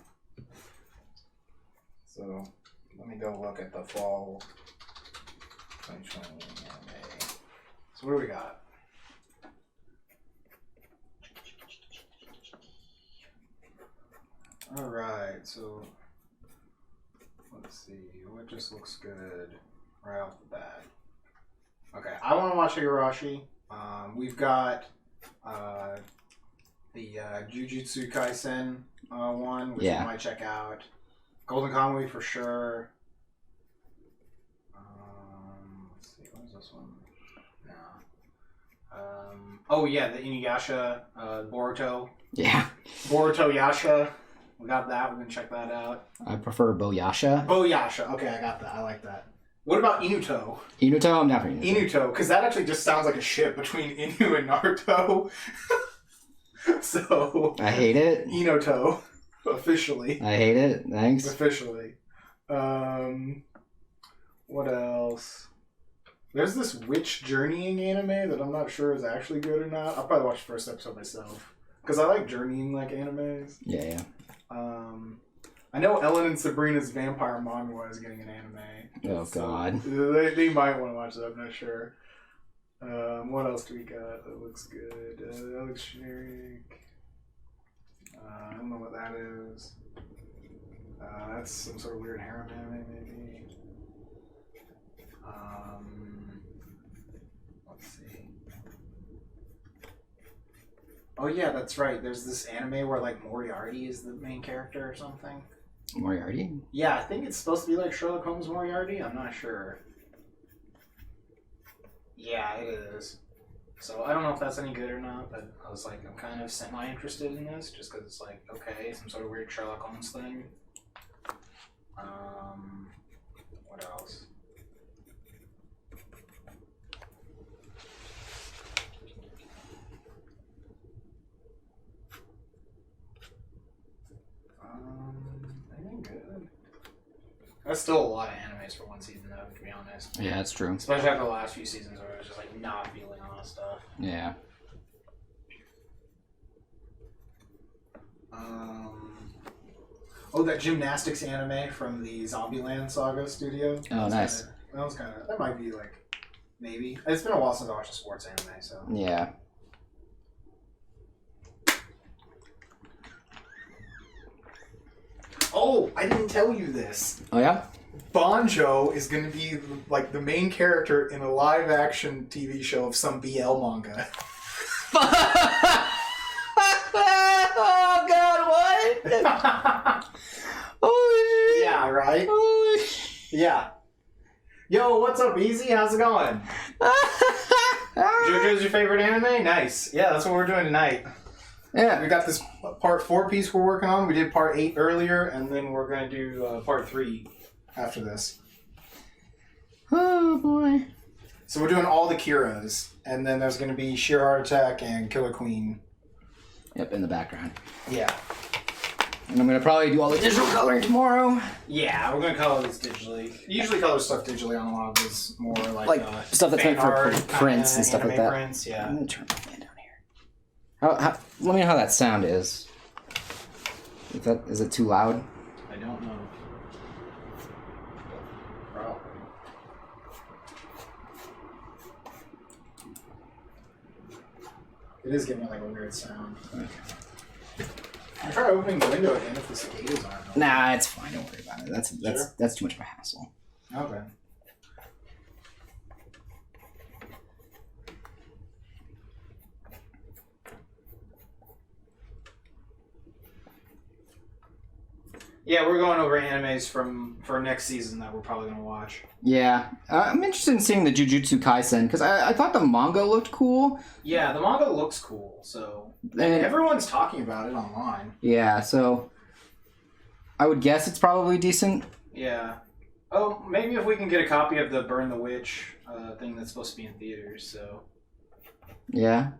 S2: So, let me go look at the fall 2020 anime.
S3: So what do we got? Alright, so let's see, what just looks good right off the bat. Okay, I want to watch Higurashi. We've got the Jujutsu Kaisen one, which I might check out. Golden Kamuy for sure. Let's see, what is this one? No. Oh yeah, the Inuyasha, Boruto.
S1: Yeah.
S3: Boruto Yasha. We got that. We're gonna check that out.
S1: I prefer Boyasha.
S3: Boyasha. Okay, I got that. I like that. What about Inuto?
S1: Inuto, I'm down for Inuto.
S3: Inuto, because that actually just sounds like a ship between Inu and Naruto. So
S1: I hate it.
S3: Inuto, officially.
S1: I hate it. Thanks.
S3: Officially. What else? There's this witch journeying anime that I'm not sure is actually good or not. I'll probably watch the first episode myself because I like journeying like animes.
S1: Yeah.
S3: I know Ellen and Sabrina's Vampire Manhwa is getting an anime.
S1: Oh God.
S3: They might want to watch that. I'm not sure. What else do we got that looks good? That looks generic. I don't know what that is. That's some sort of weird harem anime, maybe. Let's see. Oh yeah, that's right. There's this anime where like Moriarty is the main character or something.
S1: Moriarty?
S3: Yeah, I think it's supposed to be like Sherlock Holmes Moriarty. I'm not sure. Yeah, it is. So I don't know if that's any good or not, but I was like, I'm kind of semi-interested in this just because it's like, okay, some sort of weird Sherlock Holmes thing. What else? Anything good? That's still a lot of animes for one season, though, to be honest.
S1: Yeah, that's true.
S3: Especially after the last few seasons where I was just like not feeling all that stuff.
S1: Yeah.
S3: Oh, that gymnastics anime from the Zombieland Saga studio.
S1: Oh, nice.
S3: That might be like, maybe. It's been a while since I watched a sports anime, so.
S1: Yeah.
S3: Oh, I didn't tell you this.
S1: Oh yeah?
S2: Banjo is going to be like the main character in a live action TV show of some BL manga.
S1: Oh God, what? Oh shit.
S3: Yeah, right?
S1: Oh shit.
S3: Yeah. Yo, what's up, Easy? How's it going? JoJo's your favorite anime? Nice. Yeah, that's what we're doing tonight.
S1: Yeah.
S2: We got this part 4 piece we're working on. We did part 8 earlier, and then we're going to do part 3 after this.
S1: Oh boy.
S2: So we're doing all the Kiras, and then there's going to be Sheer Heart Attack and Killer Queen.
S1: Yep, in the background.
S2: Yeah.
S1: And I'm gonna probably do all the digital coloring tomorrow.
S3: Yeah, we're gonna color this digitally.
S2: Usually color stuff digitally on a lot of this more like
S1: stuff that's meant for
S2: fan art,
S1: prints and stuff like that.
S2: Prints, yeah.
S1: I'm gonna turn my fan down here. Let me know how that sound is. Is it too loud?
S3: I don't know. Probably.
S2: It is giving like a weird sound. Okay. I'll try opening the window again if the cicadas aren't open.
S1: Nah, it's fine. Don't worry about it. That's too much of a hassle.
S2: Okay.
S3: Yeah, we're going over animes for next season that we're probably gonna watch.
S1: Yeah, I'm interested in seeing the Jujutsu Kaisen because I thought the manga looked cool.
S3: Yeah, the manga looks cool, so
S1: And
S3: everyone's talking about it online.
S1: yeah, so I would guess it's probably decent.
S3: Yeah. Oh, maybe if we can get a copy of the Burn the Witch thing that's supposed to be in theaters. So.
S1: Yeah.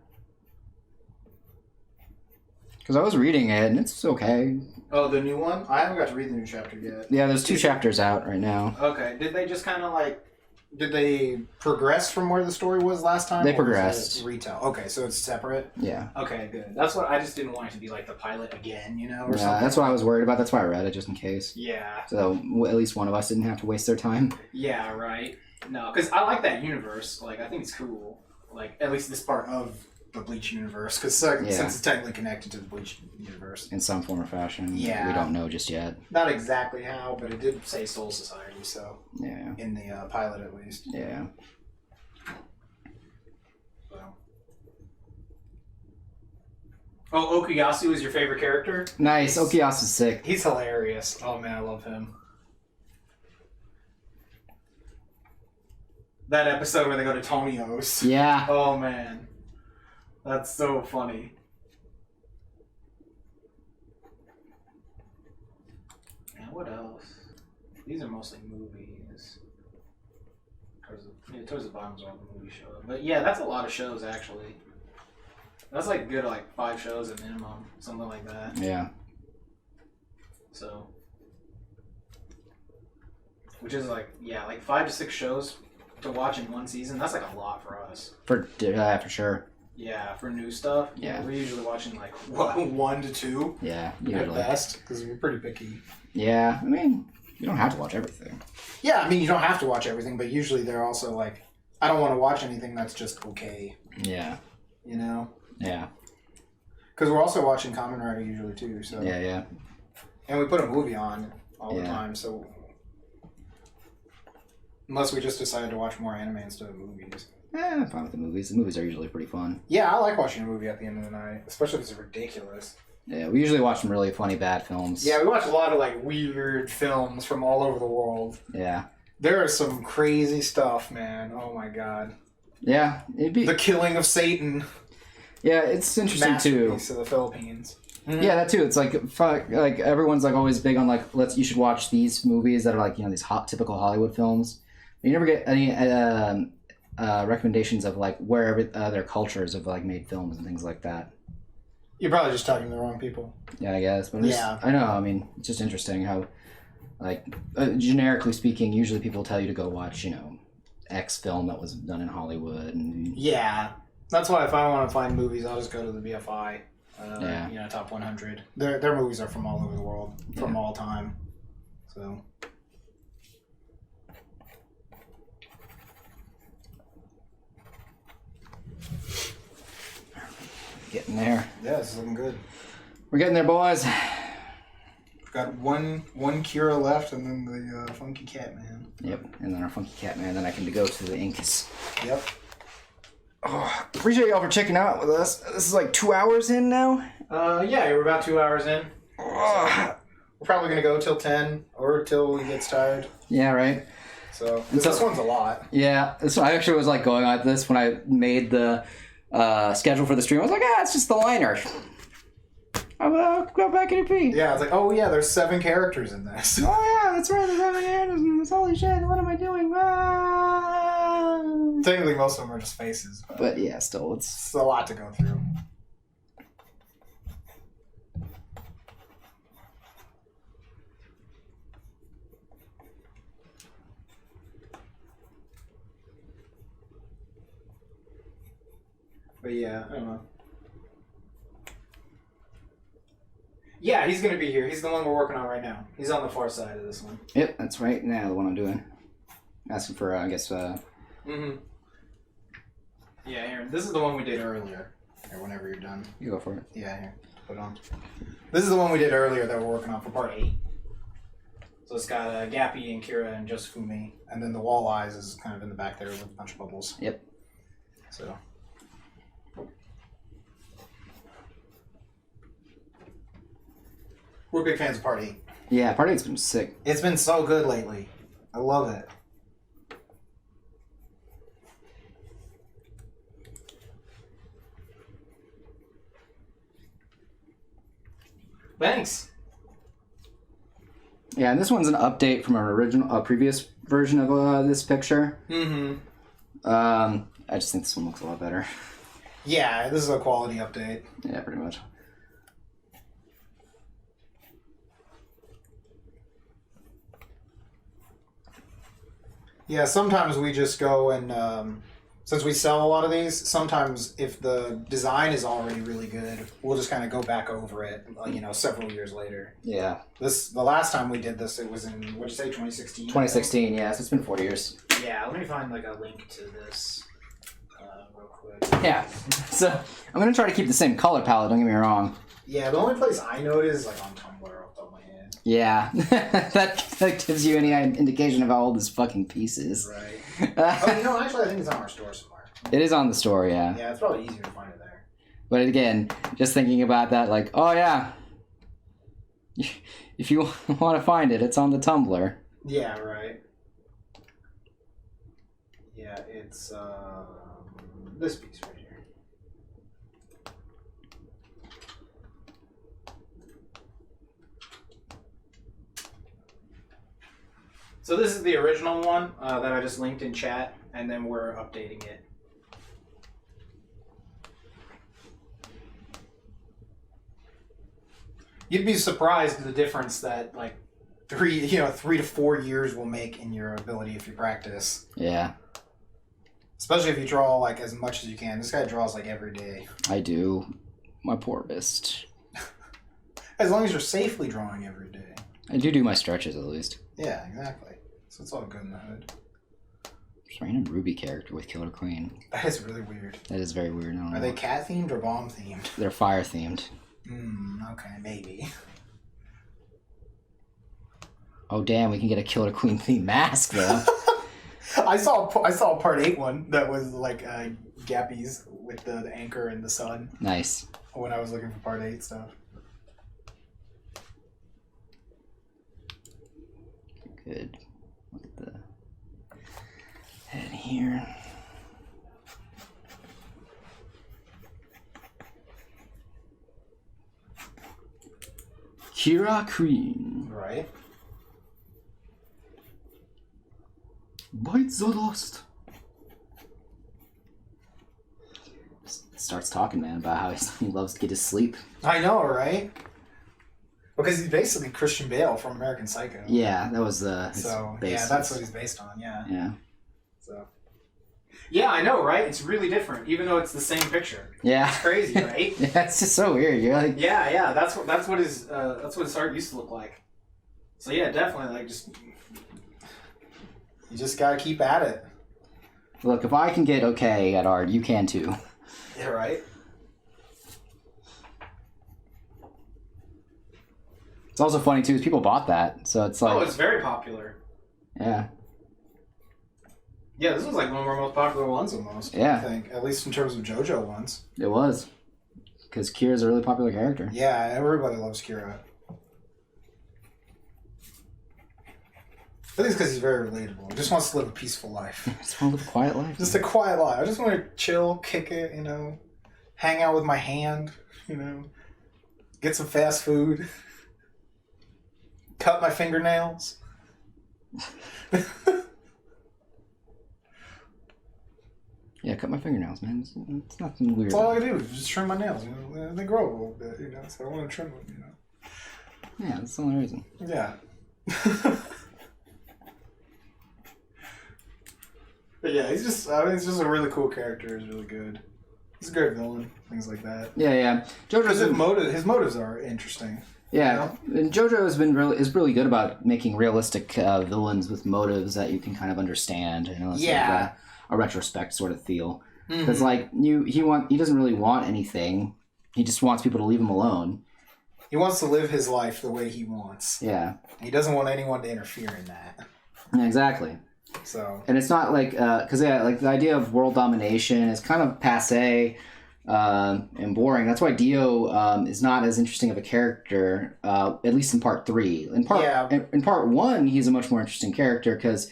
S1: Because I was reading it and it's okay.
S3: Oh, the new one? I haven't got to read the new chapter yet.
S1: Yeah, there's 2 chapters out right now.
S3: Okay. Did they just kind of like?
S2: Did they progress from where the story was last time?
S1: They
S2: or was
S1: progressed.
S2: it Retell. Okay, so it's separate.
S1: Yeah.
S3: Okay, good. That's what I just didn't want it to be like the pilot again, you know, or
S1: Yeah,
S3: something.
S1: that's what I was worried about. That's why I read it, just in case.
S3: Yeah.
S1: So at least one of us didn't have to waste their time.
S3: Yeah. Right. No, because I like that universe. Like, I think it's cool. Like, at least this part of
S2: The Bleach universe, because since it's technically connected to the Bleach universe.
S1: In some form or fashion.
S2: Yeah.
S1: We don't know just yet.
S2: Not exactly how, but it did say Soul Society, so
S1: Yeah.
S2: in the pilot at least.
S1: Yeah.
S2: So.
S3: Oh, Okuyasu is your favorite character?
S1: Nice. Okuyasu's sick.
S2: He's hilarious. Oh man, I love him.
S3: That episode where they go to Tonio's.
S1: Yeah.
S3: Oh man, that's so funny. And what else? These are mostly movies. Towards the bottom's all the movie show. But yeah, that's a lot of shows actually. That's like good, like 5 shows at minimum, something like that.
S1: Yeah.
S3: So, which is like 5 to 6 shows to watch in one season. That's like a lot for us.
S1: For sure.
S3: Yeah, for new stuff.
S1: Yeah.
S3: We're usually watching like
S2: 1 to 2
S1: Yeah.
S2: at
S1: Usually.
S2: best, because we're pretty picky.
S1: Yeah. I mean, you don't have to watch everything.
S2: Yeah, I mean you don't have to watch everything, but usually they're also like, I don't want to watch anything that's just okay.
S1: Yeah.
S2: You know.
S1: Yeah.
S2: Because we're also watching Kamen Rider usually too. So.
S1: Yeah. Yeah.
S2: And we put a movie on all the
S1: Yeah.
S2: time, so unless we just decided to watch more anime instead of movies.
S1: I'm fine with the movies. The movies are usually pretty fun.
S2: Yeah, I like watching a movie at the end of the night, especially if it's ridiculous.
S1: Yeah, we usually watch some really funny bad films.
S2: Yeah, we watch a lot of like weird films from all over the world.
S1: Yeah.
S2: There is some crazy stuff, man. Oh my god.
S1: Yeah, it'd be.
S2: The Killing of Satan.
S1: Yeah, it's interesting too.
S2: Masterpiece of the Philippines.
S1: Yeah, that too. It's like like everyone's like always big on like you should watch these movies that are like these typical Hollywood films. You never get any recommendations of like where other cultures have like made films and things like that.
S2: You're probably just talking to the wrong people.
S1: Yeah, I guess. But
S2: Yeah.
S1: I know. I mean, it's just interesting how, like, generically speaking, usually people tell you to go watch, X film that was done in Hollywood. And
S2: Yeah. That's why if I want to find movies, I'll just go to the BFI.
S1: Yeah.
S2: Top 100. Their movies are from all over the world, from all time. So.
S1: getting there.
S2: Yeah, this is looking good.
S1: We're getting there, boys.
S2: We've got one Kira left, and then the Funky Cat Man.
S1: Yep, and then our Funky Cat Man. Then I can go to the Incas.
S2: Yep.
S1: Oh, appreciate y'all for checking out with us. This is like 2 hours in now.
S3: Yeah, we're about 2 hours in.
S1: Oh.
S2: We're probably going to go till 10 or till he gets tired.
S1: Yeah, right.
S2: So,
S1: And so-
S2: this one's a lot.
S1: Yeah, so I actually was like going at this when I made the schedule for the stream. I was like, it's just the liner. I'll go back and repeat.
S2: Yeah, it's like, oh yeah, there's 7 characters in this.
S1: Oh yeah, that's right. There's 7 characters. Holy shit! What am I doing? Ah.
S2: Technically, most of them are just faces.
S1: But yeah, still, it's
S2: It's a lot to go through. But yeah, I don't know. Yeah, he's gonna be here. He's the one we're working on right now. He's on the far side of this one.
S1: Yep, that's right. Now the one I'm doing. Asking for, I guess.
S3: Mm-hmm. Yeah, Aaron, this is the one we did earlier.
S2: Or whenever you're done.
S1: You go for it.
S2: Yeah, here. Put it on. This is the one we did earlier that we're working on for part 8. So it's got Gappy and Kira and Josuke. And then the wall eyes is kind of in the back there with a bunch of bubbles.
S1: Yep.
S2: So. We're big fans of part 8.
S1: Yeah, Part 8's been sick.
S2: It's been so good lately. I love it.
S3: Thanks.
S1: Yeah, and this one's an update from a previous version of this picture.
S2: Mm-hmm.
S1: I just think this one looks a lot better.
S2: Yeah, this is a quality update.
S1: Yeah, pretty much.
S2: Yeah, sometimes we just go and, since we sell a lot of these, sometimes if the design is already really good, we'll just kind of go back over it, several years later.
S1: Yeah.
S2: The last time we did this, it was in, what'd you say, 2016?
S1: 2016, yeah, so it's been 40 years.
S2: Yeah, let me find like a link to this real quick.
S1: Yeah, so I'm going to try to keep the same color palette, don't get me wrong.
S2: Yeah, the only place I know it is like on Tumblr off the top of my head.
S1: Yeah, that gives you any indication of how old this fucking piece is.
S2: Right. Oh, actually, I think it's on our store somewhere.
S1: It is on the store, yeah.
S2: Yeah, it's probably easier to find it there.
S1: But again, just thinking about that, like, oh yeah, if you want to find it, it's on the Tumblr.
S2: Yeah, right. Yeah, it's this piece right here.
S3: So this is the original one that I just linked in chat, and then we're updating it. You'd be surprised at the difference that like 3 to 4 years will make in your ability if you practice.
S1: Yeah.
S2: Especially if you draw like as much as you can. This guy draws like every day.
S1: I do. My poor wrist.
S2: As long as you're safely drawing every day.
S1: I do my stretches at least.
S2: Yeah, exactly. So it's all good in the hood.
S1: Just random Ruby character with Killer Queen.
S2: That is really weird.
S1: That is very weird. I don't know.
S2: Are they cat themed or bomb themed?
S1: They're fire themed.
S2: Okay, maybe.
S1: Oh damn, we can get a Killer Queen themed mask though.
S2: I saw a part 8 one that was like Gappy's with the anchor and the sun.
S1: Nice.
S2: When I was looking for part 8 stuff.
S1: Good. Look at the head here. Kira Queen.
S2: Right.
S1: Bite the dust. Starts talking, man, about how he loves to get his sleep.
S2: I know, right? Because he's basically Christian Bale from American Psycho.
S1: Yeah, that was
S2: that's what he's based on. Yeah.
S1: Yeah.
S2: So.
S3: Yeah, I know, right? It's really different, even though it's the same picture.
S1: Yeah.
S3: It's crazy, right?
S1: Yeah, it's just so weird. You're like,
S3: yeah. That's what his art used to look like. So yeah, definitely like just.
S2: You just gotta keep at it.
S1: Look, if I can get okay at art, you can too.
S2: Yeah, right.
S1: It's also funny too, is people bought that, so it's like.
S3: Oh, it's very popular.
S1: Yeah.
S3: Yeah, this was like one of our most popular ones
S2: almost.
S1: Yeah.
S2: I think, at least in terms of JoJo ones.
S1: It was, because Kira's a really popular character.
S2: Yeah, everybody loves Kira. I think it's because he's very relatable. He just wants to live a peaceful life.
S1: Just want to live a quiet life.
S2: Just a quiet life. I just want to chill, kick it, hang out with my hand, get some fast food, cut my fingernails.
S1: Yeah, cut my fingernails, man. It's nothing weird.
S2: That's all I do is just trim my nails. They grow a little bit, so I want to trim them,
S1: Yeah, that's the only reason.
S2: Yeah. But yeah, it's just a really cool character. He's really good. He's a great villain. Things like that.
S1: Yeah.
S2: Because his motives are interesting.
S1: Yeah, and JoJo is really good about making realistic villains with motives that you can kind of understand. It's like a retrospect sort of feel. Because like he doesn't really want anything. He just wants people to leave him alone.
S2: He wants to live his life the way he wants.
S1: Yeah.
S2: He doesn't want anyone to interfere in that.
S1: Yeah, exactly.
S2: So.
S1: And it's not like, because like the idea of world domination is kind of passé. and boring. That's why Dio is not as interesting of a character, at least in part 3. In part 1, he's a much more interesting character because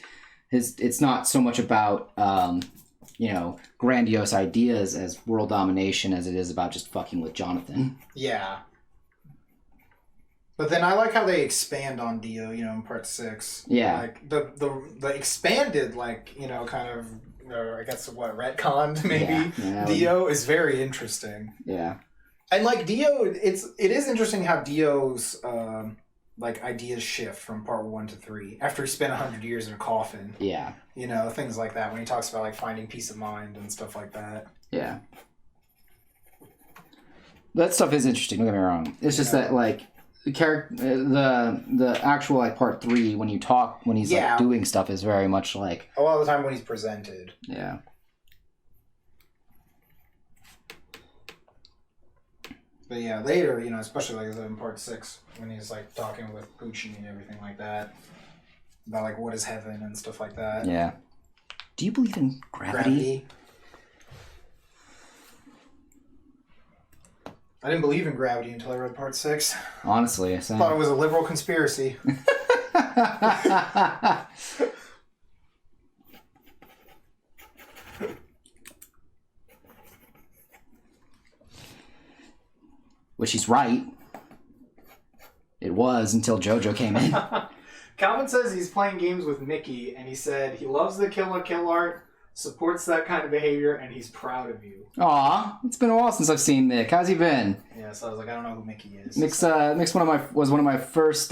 S1: it's not so much about grandiose ideas as world domination as it is about just fucking with Jonathan.
S2: Yeah. But then I like how they expand on Dio, in part 6.
S1: Yeah.
S2: Like the expanded, kind of, I guess retconned maybe.
S1: Yeah.
S2: Dio is very interesting.
S1: Yeah.
S2: And Dio, it is interesting how Dio's ideas shift from part 1 to 3 after he spent 100 years in a coffin.
S1: Yeah.
S2: Things like that when he talks about finding peace of mind and stuff like that.
S1: Yeah. That stuff is interesting. Don't get me wrong. It's just that the character, the actual part 3 when he's doing stuff is very much
S2: a lot of the time when he's presented.
S1: Yeah.
S2: But yeah, later, especially in part 6 when he's talking with Pucci and everything like that about what is heaven and stuff like that.
S1: Yeah. Do you believe in gravity?
S2: I didn't believe in gravity until I read part 6.
S1: Honestly,
S2: I thought it was a liberal conspiracy.
S1: Which he's right. It was until JoJo came in.
S3: Calvin says he's playing games with Mickey, and he said he loves the kill art, supports that kind of behavior, and he's proud of you.
S1: Aw, it's been a while since I've seen Mick. How's he been?
S3: Yeah, so I was like, I don't know who Mickey is.
S1: Mick's was one of my first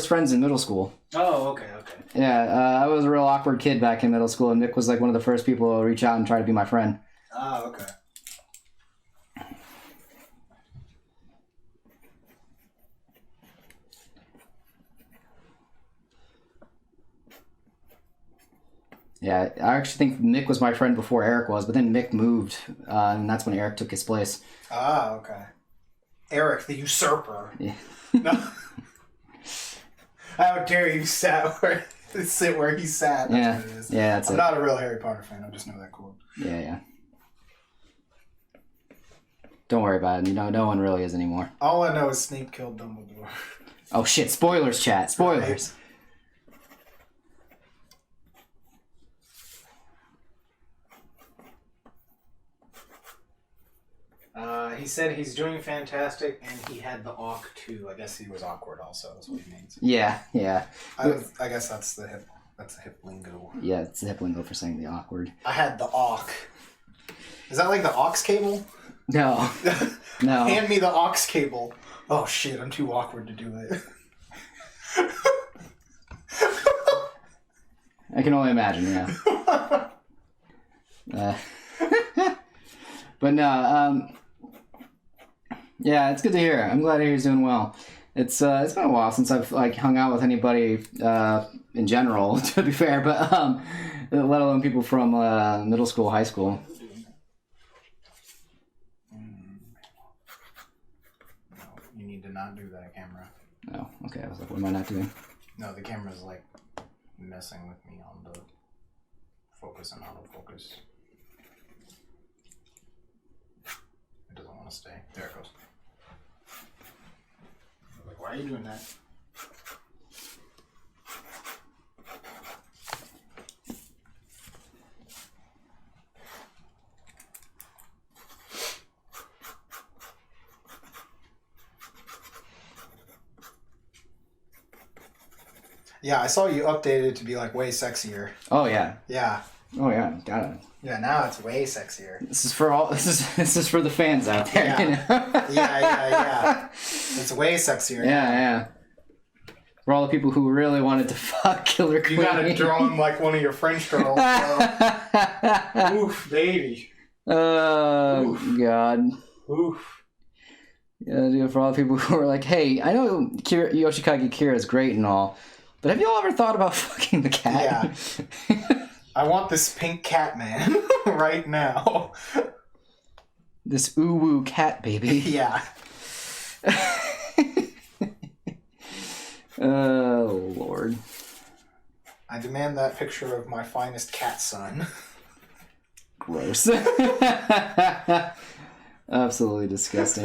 S1: friends in middle school.
S3: Oh, okay.
S1: Yeah, I was a real awkward kid back in middle school, and Mick was one of the first people to reach out and try to be my friend.
S2: Oh, okay.
S1: Yeah, I actually think Mick was my friend before Eric was, but then Mick moved, and that's when Eric took his place.
S2: Ah, okay. Eric, the usurper.
S1: Yeah.
S2: No. How dare you sit where he sat. That's what it is.
S1: Yeah, that's
S2: I'm not a real Harry Potter fan. I just know that quote.
S1: Yeah. Don't worry about it. No one really is anymore.
S2: All I know is Snape killed Dumbledore.
S1: Oh shit! Spoilers, chat. Spoilers.
S2: He said he's doing fantastic, and he had the awk too. I guess he was awkward also. That's what he means.
S1: Yeah.
S2: I guess that's the hip lingo.
S1: Yeah, it's the hip lingo for saying the awkward.
S2: I had the awk. Is that the aux cable?
S1: No.
S2: Hand me the aux cable. Oh shit! I'm too awkward to do it.
S1: I can only imagine. Yeah. But no. Yeah, it's good to hear. I'm glad to hear he's doing well. It's been a while since I've hung out with anybody in general, to be fair, but let alone people from middle school, high school.
S2: No, you need to not do that, camera.
S1: Oh, okay. I was like, what am I not doing?
S2: No, the camera's messing with me on the focus and autofocus. It doesn't want to stay. There it goes. Why are you doing that? Yeah, I saw you updated to be way sexier.
S1: Oh yeah.
S2: Yeah.
S1: Oh yeah. Got it.
S2: Yeah, now it's way sexier.
S1: This is for the fans out there.
S2: Yeah. Yeah. It's way sexier.
S1: Yeah. For all the people who really wanted to fuck Killer Queen.
S2: You gotta draw him like one of your French girls. Oof, baby.
S1: Oh, oof. God.
S2: Oof.
S1: Yeah, for all the people who are like, hey, I know Yoshikage Kira is great and all, but have y'all ever thought about fucking the cat?
S2: Yeah. I want this pink cat man right now.
S1: This uwu cat baby.
S2: Yeah.
S1: Oh, Lord.
S2: I demand that picture of my finest cat son.
S1: Gross. Absolutely disgusting.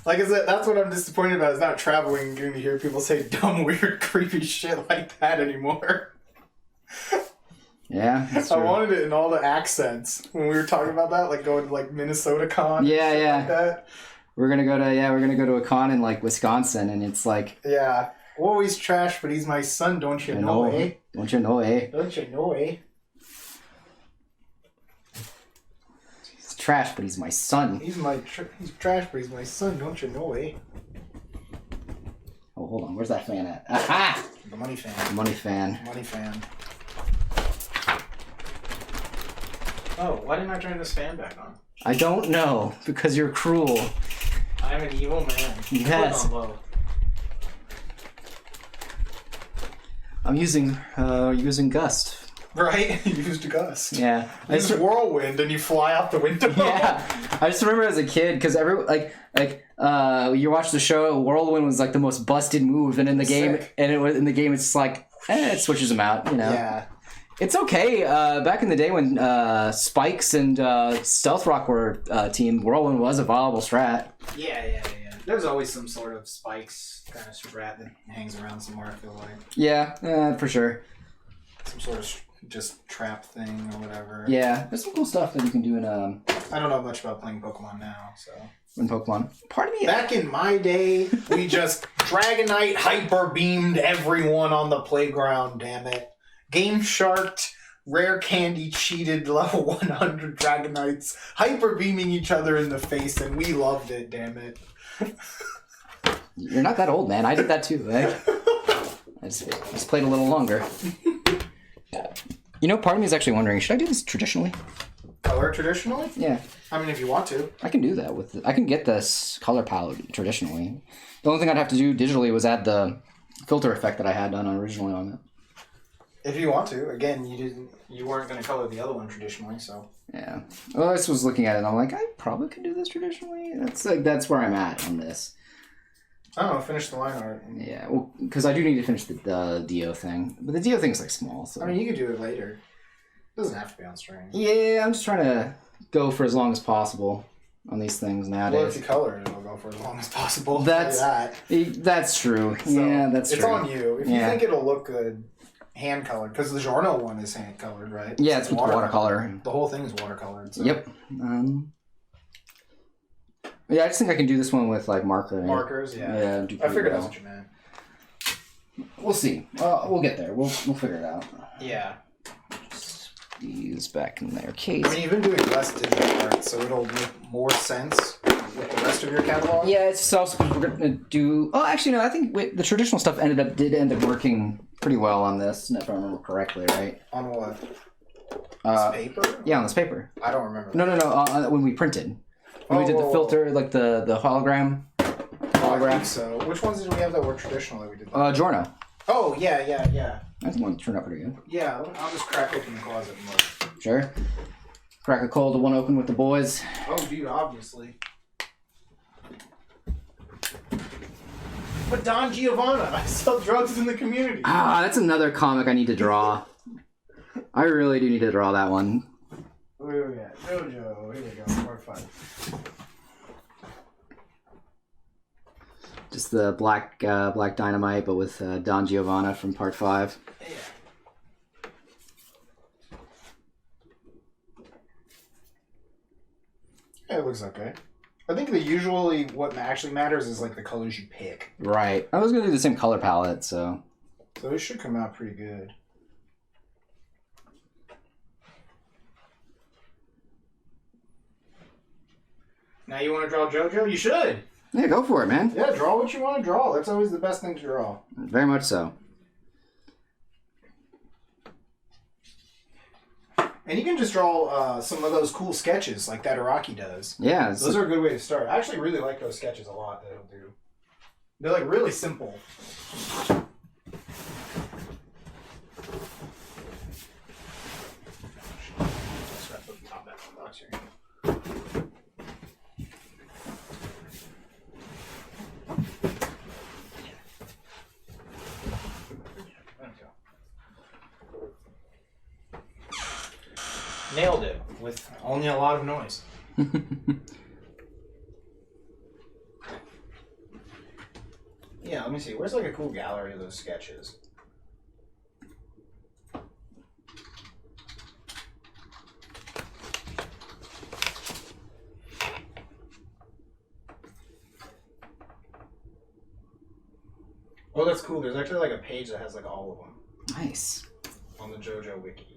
S2: Like I said, that's what I'm disappointed about, is not traveling and getting to hear people say dumb, weird, creepy shit like that anymore.
S1: Yeah, that's
S2: I
S1: true.
S2: wanted it in all the accents when we were talking about that, like going to like Minnesota Con.
S1: Yeah,
S2: and shit
S1: yeah.
S2: Like that.
S1: We're gonna go to a con in like Wisconsin, and it's like,
S2: Yeah. Oh, he's trash, but he's my son. Don't you know, eh?
S1: Don't you know, eh?
S2: Don't you know, eh?
S1: He's trash, but he's my son.
S2: He's trash, but he's my son. Don't you know, eh?
S1: Oh, hold on. Where's that fan at? Aha!
S2: The money fan.
S1: The money fan.
S2: Money fan.
S3: Oh, why didn't I turn this fan back on?
S1: I don't know, because you're cruel.
S3: I'm an evil man.
S1: Yes.
S3: Put it on low.
S1: I'm using Gust.
S2: Right? You used a gust.
S1: Yeah.
S2: You use whirlwind and you fly out the window.
S1: Yeah. I just remember as a kid, because you watch the show, Whirlwind was like the most busted move, and in the game,
S2: Sick.
S1: it's just like, it switches them out, you know.
S2: Yeah.
S1: It's okay. Back in the day when Spikes and Stealth Rock were teamed, Whirlwind was a viable strat.
S3: Yeah. There's always some sort of spikes kind of strat that hangs around somewhere, I feel like.
S1: Yeah, for sure.
S2: Some sort of just trap thing or whatever.
S1: Yeah, there's some cool stuff that you can do in
S2: I don't know much about playing Pokemon now, so.
S1: in Pokemon. Part of me,
S2: Back in my day, we just Dragonite hyper beamed everyone on the playground, damn it. Game Sharked, Rare Candy cheated level 100 Dragonites, hyper beaming each other in the face, and we loved it, damn it.
S1: you're not that old, man. I did that too. I just played a little longer. You know, part of me is actually wondering, should I do this traditionally?
S2: Color traditionally?
S1: Yeah.
S2: I mean, if you want to.
S1: I can do that I can get this color palette traditionally. The only thing I'd have to do digitally was add the filter effect that I had done originally on it.
S2: If you want to. Again, you weren't going to color the other one traditionally, so.
S1: Yeah. Well, I just was looking at it and I'm like, I probably could do this traditionally. That's where I'm at on this.
S2: I don't know, finish the line art.
S1: Yeah, well, because I do need to finish the Dio thing. But the Dio thing's like small, so.
S2: I mean, you could do it later. It doesn't have to be on stream.
S1: Yeah, I'm just trying to go for as long as possible on these things nowadays.
S2: Well, if you color it, it'll go for as long as possible.
S1: That's true.
S2: So,
S1: Yeah, that's true.
S2: It's on you. If you
S1: Yeah.
S2: think it'll look good, hand colored, because the Giorno one is hand colored, right?
S1: Yeah, it's with watercolor.
S2: The whole thing is watercolored. So.
S1: Yep. Yeah, I just think I can do this one with like marker.
S2: Markers, yeah.
S1: Yeah, do
S2: I figured
S1: well.
S2: that's what you meant.
S1: We'll see. We'll get there. We'll figure it out.
S2: Yeah.
S1: These back in their
S2: I
S1: case.
S2: mean, you've been doing less digital art, so it'll make more sense with the rest of your catalog.
S1: Yeah, it's also because we're gonna do. Oh, actually, no. I think the traditional stuff did end up working pretty well on this, if I remember correctly, right?
S2: On what? This paper?
S1: Yeah, on this paper.
S2: I don't remember.
S1: No. When we printed, when we did the filter, like the hologram.
S2: I think so. Which ones did we have that were traditional that we did?
S1: Giorno.
S2: Oh, yeah.
S1: I think one turned out pretty good.
S2: Yeah, I'll just crack open the closet and look.
S1: Sure. Crack a cold one open with the boys.
S2: Oh, dude, obviously. But Don Giovanna, I sell drugs in the community.
S1: Ah, that's another comic I need to draw. I really do need to draw that one.
S2: Where are we at? JoJo. Here we go. Part 5.
S1: Just the black dynamite, but with Don Giovanna from Part 5.
S2: Yeah. Yeah, it looks okay. I think what actually matters is like the colors you pick.
S1: Right. I was gonna do the same color palette, so.
S2: So it should come out pretty good. Now you want to draw JoJo? You should.
S1: Yeah, go for it, man.
S2: Yeah, draw what you want to draw. That's always the best thing to draw.
S1: Very much so.
S2: And you can just draw some of those cool sketches like that Araki does.
S1: Yeah.
S2: Those are a good way to start. I actually really like those sketches a lot that he'll do. They're like really simple. Nailed it. with only a lot of noise. Yeah, let me see. Where's like a cool gallery of those sketches? Oh, that's cool. There's actually like a page that has like all of them
S1: Nice.
S2: on the JoJo wiki.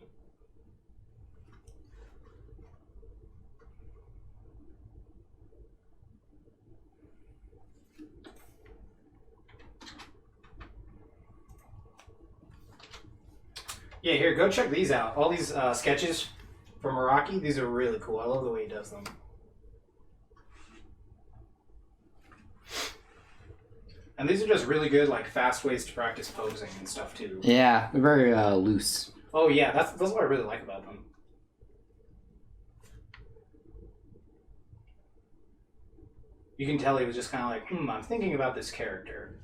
S2: Yeah, here, go check these out. All these sketches from Araki, these are really cool. I love the way he does them. And these are just really good, like, fast ways to practice posing and stuff, too.
S1: Yeah, they're very loose.
S2: Oh, yeah, that's what I really like about them. You can tell he was just kind of like, I'm thinking about this character.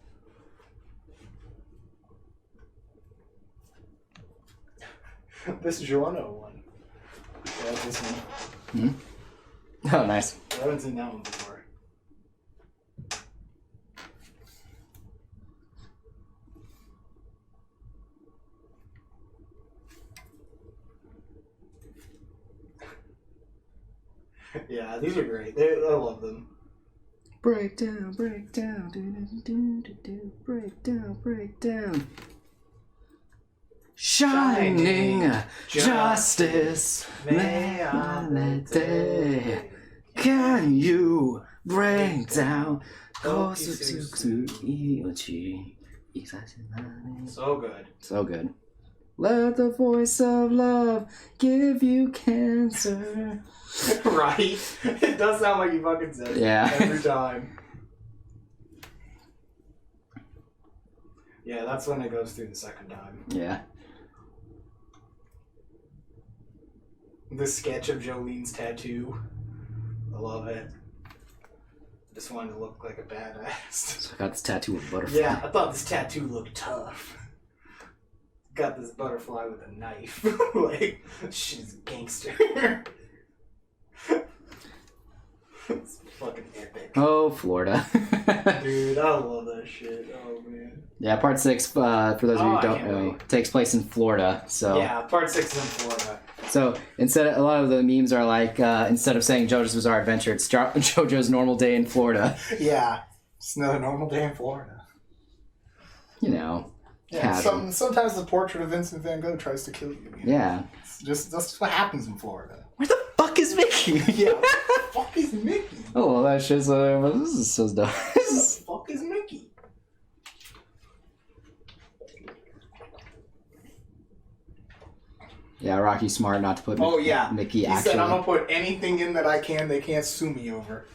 S2: This Giorno one. Yeah, that's this one.
S1: Hmm? Oh, nice.
S2: I haven't seen that one before. Yeah, these are great. I love them.
S1: Break down, break down, break down, break down. Shining justice, melody. Can you break down?
S2: So good.
S1: So good. Let the voice of love give you cancer.
S2: Right? It does sound like he fucking says
S1: Yeah.
S2: it every time. Yeah, that's when it goes through the second time.
S1: Yeah.
S2: The sketch of Jolene's tattoo. I love it. Just wanted to look like a badass.
S1: So I got this tattoo with a butterfly.
S2: Yeah, I thought this tattoo looked tough. Got this butterfly with a knife. Like, she's a gangster. It's fucking epic.
S1: Oh, Florida.
S2: Dude, I love that shit. Oh, man.
S1: Yeah, part 6, for those of you who
S2: I
S1: don't
S2: can't
S1: know,
S2: wait.
S1: takes place in Florida. So
S2: Yeah, part 6 is in Florida.
S1: So a lot of the memes are like, instead of saying JoJo's Bizarre Adventure, it's JoJo's Normal Day in Florida.
S2: Yeah. It's another normal day in Florida.
S1: You know.
S2: Yeah,
S1: casual.
S2: sometimes the portrait of Vincent van Gogh tries to kill you.
S1: Yeah.
S2: That's just what happens in Florida.
S1: Where the fuck is Mickey?
S2: Yeah, what the fuck is Mickey?
S1: Oh, well, that's just, this is so dumb.
S2: What the fuck is Mickey?
S1: Yeah, Rocky's smart not to put
S2: Oh, yeah.
S1: Mickey
S2: He
S1: actually.
S2: said, I'm gonna put anything in that I can they can't sue me over.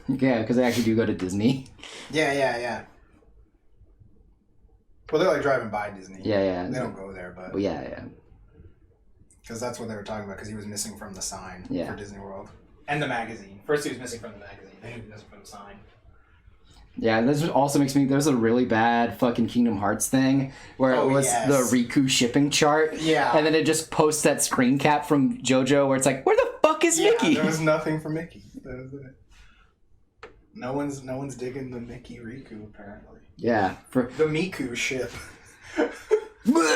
S1: Yeah, because they actually do go to Disney.
S2: Yeah. Well, they're like driving by Disney.
S1: Yeah.
S2: They don't go there, but...
S1: Well, yeah.
S2: Because that's what they were talking about, because he was missing from the sign
S1: Yeah.
S2: for Disney World. And the magazine. First he was missing from the magazine, then he was missing from the sign.
S1: Yeah, this also makes me... There's a really bad fucking Kingdom Hearts thing where it was
S2: yes.
S1: the Riku shipping chart.
S2: Yeah.
S1: And then it just posts that screen cap from JoJo where it's like, where the fuck is Mickey?
S2: There was nothing for Mickey. That was it. No one's digging the Mickey Riku, apparently.
S1: Yeah. For...
S2: The Miku ship.
S1: Whew,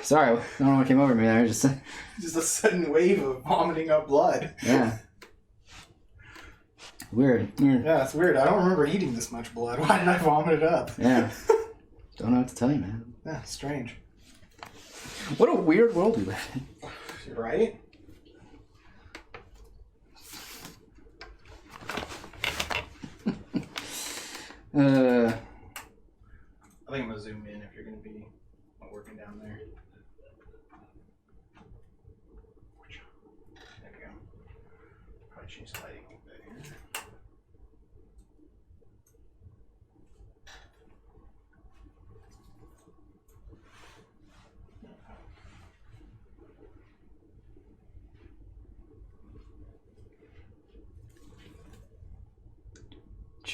S1: sorry, I don't know what came over me there. Just
S2: a sudden wave of vomiting up blood.
S1: Yeah. Weird.
S2: Yeah, it's weird. I don't remember eating this much blood. Why did I vomit it up?
S1: Yeah. Don't know what to tell you, man.
S2: Yeah, strange.
S1: What a weird world we live in.
S2: Right? I think I'm gonna zoom in if you're gonna be working down there. There we go. Probably change the lighting a little bit here.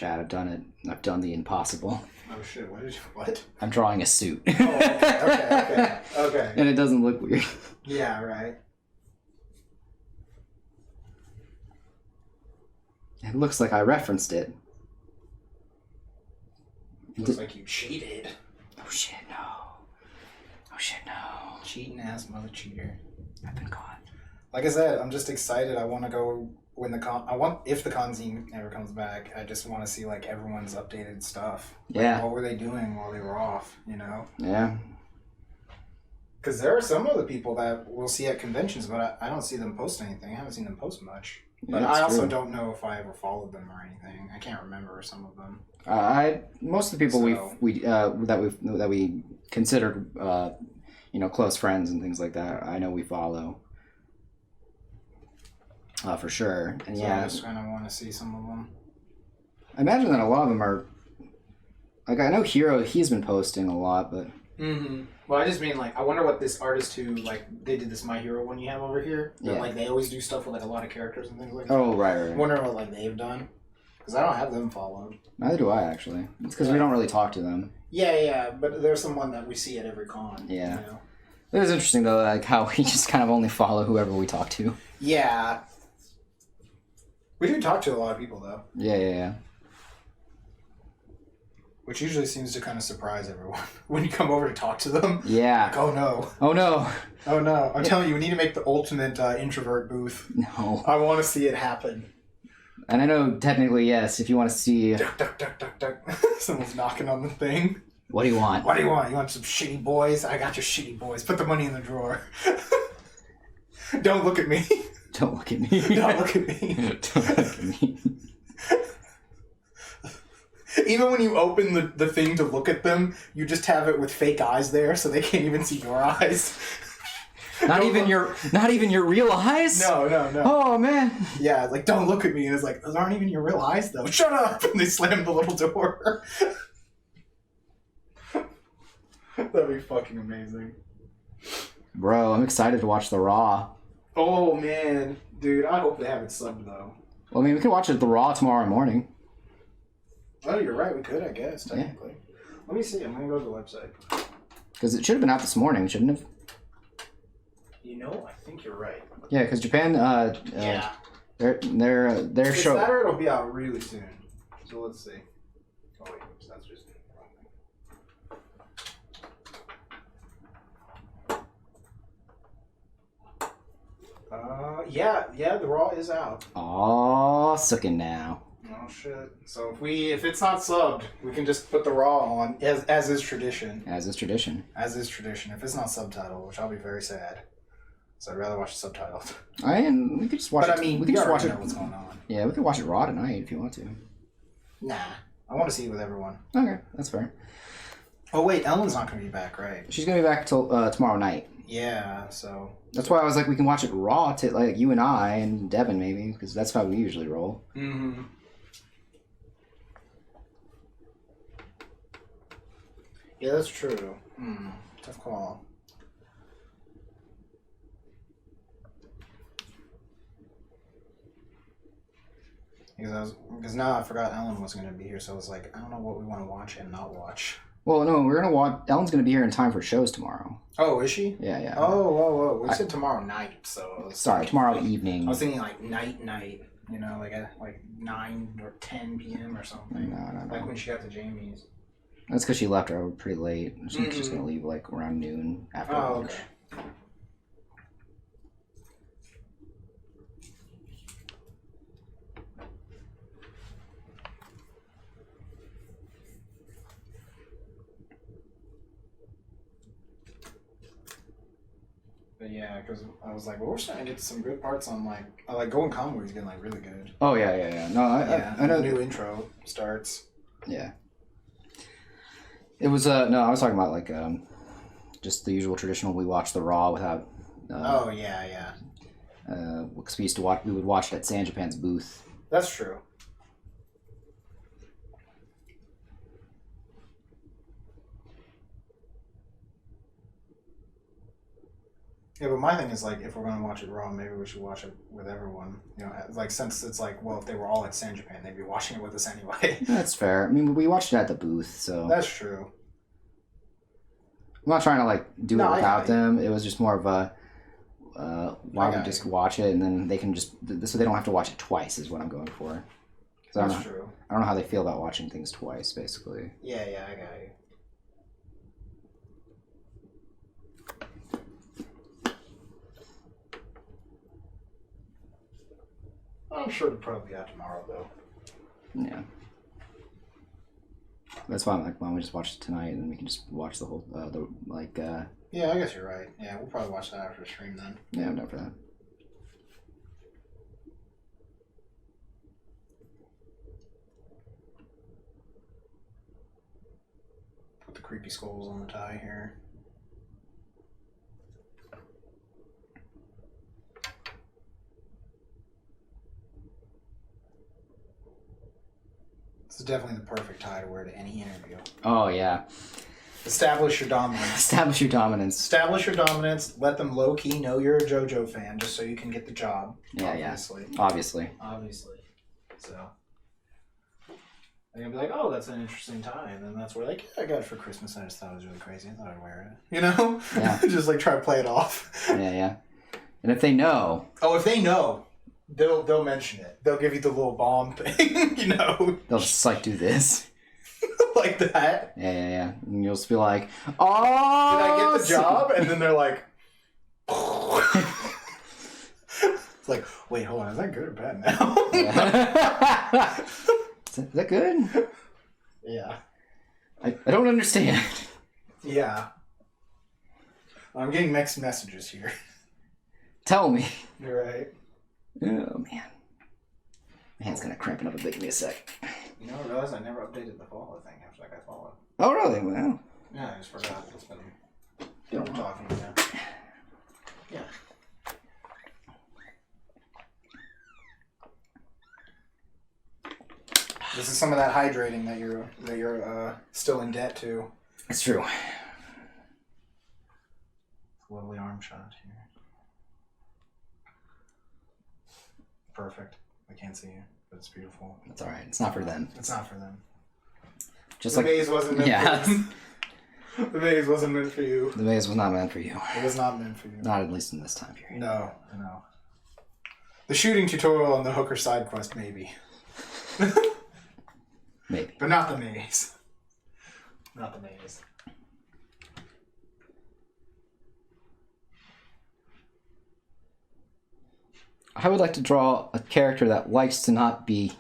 S1: chat. I've done it. I've done the impossible.
S2: Oh shit! What?
S1: I'm drawing a suit.
S2: Oh, okay.
S1: And it doesn't look weird.
S2: Yeah, right.
S1: It looks like I referenced it.
S2: Looks like you cheated.
S1: Oh shit, no. Oh shit, no.
S2: Cheating ass mother cheater.
S1: I've been caught.
S2: Like I said, I'm just excited. I want to go when if the Conzine ever comes back. I just want to see like everyone's updated stuff.
S1: Yeah.
S2: Like, what were they doing while they were off? You know.
S1: Yeah.
S2: Because there are some other people that we'll see at conventions, but I don't see them post anything. I haven't seen them post much. But
S1: Yeah,
S2: I also
S1: true.
S2: don't know if I ever followed them or anything. I can't remember some of them.
S1: Most of the people
S2: So-
S1: that we considered close friends and things like that, I know we follow. For sure. And
S2: So
S1: yeah,
S2: I just kind of want to see some of them.
S1: I imagine that a lot of them are like, I know Hero, he's been posting a lot, but
S2: Mm-hmm. Well, I just mean like I wonder what this artist who like they did this My Hero one you have over here. That,
S1: Yeah.
S2: Like they always do stuff with like a lot of characters and things like that.
S1: oh right,
S2: I
S1: right.
S2: wonder what like they've done. Because I don't have them followed.
S1: Neither do I actually. It's because we don't really talk to them.
S2: Yeah, but there's someone that we see at every con.
S1: Yeah.
S2: You know?
S1: It is interesting though, like how we just kind of only follow whoever we talk to.
S2: Yeah. We do talk to a lot of people though,
S1: Yeah.
S2: which usually seems to kind of surprise everyone when you come over to talk to them.
S1: Yeah.
S2: Like, oh no,
S1: Oh no.
S2: oh no! I'm telling you, we need to make the ultimate introvert booth.
S1: No.
S2: I want to see it happen.
S1: And I know technically yes, if you want to see
S2: Duck, duck, duck, duck, duck. Someone's knocking on the thing.
S1: what do you want?
S2: What do you want? You want some shitty boys? I got your shitty boys. Put the money in the drawer. Don't look at me.
S1: Don't look at me.
S2: Don't look at me.
S1: Don't look at me.
S2: Even when you open the thing to look at them, you just have it with fake eyes there, so they can't even see your eyes.
S1: Not even your real eyes?
S2: No.
S1: Oh man.
S2: Yeah, like don't look at me. And it's like those aren't even your real eyes, though. Shut up! And they slam the little door. That'd be fucking amazing.
S1: Bro, I'm excited to watch the Raw.
S2: Oh man, dude, I hope they have it subbed though.
S1: Well, I mean, we could watch it the Raw tomorrow morning.
S2: Oh, you're right. We could, I guess, technically. Let me see. I'm gonna go to the website.
S1: Because it should have been out this morning, shouldn't it?
S2: You know, I think you're right.
S1: Yeah, because Japan,
S2: Yeah.
S1: their
S2: It's
S1: show.
S2: that or it'll be out really soon. So let's see. Oh wait, that's just the wrong thing. Yeah, the Raw is out.
S1: Aw, sucking now.
S2: Oh shit. So if it's not subbed, we can just put the Raw on as is tradition.
S1: As is tradition.
S2: As is tradition. If it's not subtitled, which I'll be very sad. So I'd rather watch it subtitled.
S1: And we could just watch
S2: But
S1: it.
S2: I mean,
S1: we could just watch
S2: know
S1: it.
S2: what's going on.
S1: Yeah, we could watch it Raw tonight if you want to.
S2: Nah. I want to see it with everyone.
S1: Okay, that's fair.
S2: Oh wait, Ellen's not gonna be back, right?
S1: She's gonna be back till tomorrow night.
S2: Yeah, so
S1: That's why I was like, we can watch it Raw to like you and I and Devin maybe, because that's how we usually roll.
S2: mm-hmm. Yeah, that's true. Tough call. Because now I forgot Ellen was going to be here, so I was like, I don't know what we want to watch and not watch.
S1: Well, no, we're gonna watch. Ellen's gonna be here in time for shows tomorrow.
S2: Oh, is she?
S1: Yeah.
S2: Oh. We said tomorrow night, so. I was
S1: Sorry,
S2: thinking,
S1: tomorrow
S2: like,
S1: evening.
S2: I was thinking like night, you know, like 9 or 10 p.m. or something.
S1: No.
S2: Like when she got to Jamie's.
S1: That's because she left her pretty late. She's
S2: Mm-hmm.
S1: just gonna leave like around noon after
S2: Oh,
S1: lunch.
S2: okay. But yeah, because I was like, well, we're starting to get some good parts on like Golden Convoy's getting like really good.
S1: Oh yeah. No, I know.
S2: The new intro starts.
S1: Yeah. It was no, I was talking about like just the usual traditional. We watch the Raw without.
S2: Oh yeah.
S1: Because we used to watch. We would watch it at San Japan's booth.
S2: That's true. Yeah, but my thing is, like, if we're going to watch it raw, maybe we should watch it with everyone. You know, like, since it's like, well, if they were all at San Japan, they'd be watching it with us anyway.
S1: That's fair. I mean, we watched it at the booth, so...
S2: That's true.
S1: I'm not trying to, like, do
S2: No,
S1: it
S2: I
S1: without
S2: got you.
S1: them. It was just more of a... why don't we
S2: got
S1: just
S2: you.
S1: watch it, and then they can just... So they don't have to watch it twice, is what I'm going for. 'Cause I
S2: That's
S1: don't know,
S2: true.
S1: I don't know how they feel about watching things twice, basically.
S2: Yeah, I got you. I'm sure it'll probably be out tomorrow, though.
S1: Yeah. That's why I'm like, why don't we just watch it tonight, and then we can just watch the whole...
S2: Yeah, I guess you're right. Yeah, we'll probably watch that after the stream then.
S1: Yeah, I'm down for that.
S2: Put the creepy skulls on the tie here. This is definitely the perfect tie to wear to any interview.
S1: Oh, yeah.
S2: Establish your dominance.
S1: Establish your dominance.
S2: Establish your dominance. Let them low-key know you're a JoJo fan just so you can get the job.
S1: Yeah,
S2: obviously.
S1: Obviously.
S2: Obviously. So. They're going to be like, oh, that's an interesting tie. And then that's where, like, yeah, I got it for Christmas. I just thought it was really crazy. I thought I'd wear it. You know?
S1: Yeah.
S2: Just, like, try to play it off.
S1: Yeah. And if they know...
S2: Oh, if they know, they'll mention it. They'll give you the little bomb thing, you know?
S1: They'll just, like, do this.
S2: Like that.
S1: Yeah. And you'll just be like, oh!
S2: Did I get the job? And then they're like... It's like, wait, hold on. Is that good or bad now?
S1: Yeah. Is that good?
S2: Yeah.
S1: I don't understand.
S2: Yeah. I'm getting mixed messages here.
S1: Tell me.
S2: You're right.
S1: Oh, man. My hand's kind of cramping up a bit. Give me a sec.
S3: You know, I realized I never updated the follow thing after I got followed.
S1: Oh, really? Wow.
S3: Yeah, I just forgot. It's been...
S2: We're talking now.
S3: Yeah.
S2: This is some of that hydrating that you're still in debt to.
S1: It's true.
S2: Lovely arm shot here. Perfect. I can't see you, but it's beautiful.
S1: That's all right. It's not for them.
S2: It's not for them.
S1: Just
S2: The
S1: like
S2: maze wasn't meant
S1: yeah.
S2: for you. The maze wasn't meant for you.
S1: The maze was not meant for you.
S2: It was not meant for you.
S1: Not at least in this time period.
S2: No. The shooting tutorial on the hooker side quest, maybe.
S1: Maybe.
S2: But not the maze. Not the maze.
S1: I would like to draw a character that likes to not be,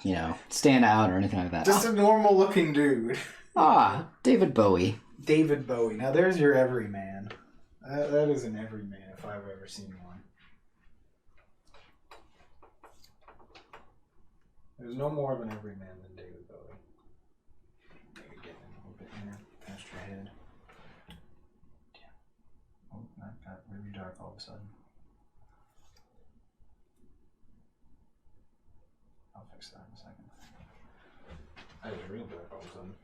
S1: stand out or anything like that.
S2: Just a normal looking dude.
S1: David Bowie.
S2: David Bowie. Now there's your everyman. That is an everyman if I've ever seen one. There's no more of an everyman than David Bowie. Maybe get him a little bit here, past your head. Damn. Oh, that got really dark all of a sudden. I'll fix that in a second. That is real dark all of a sudden.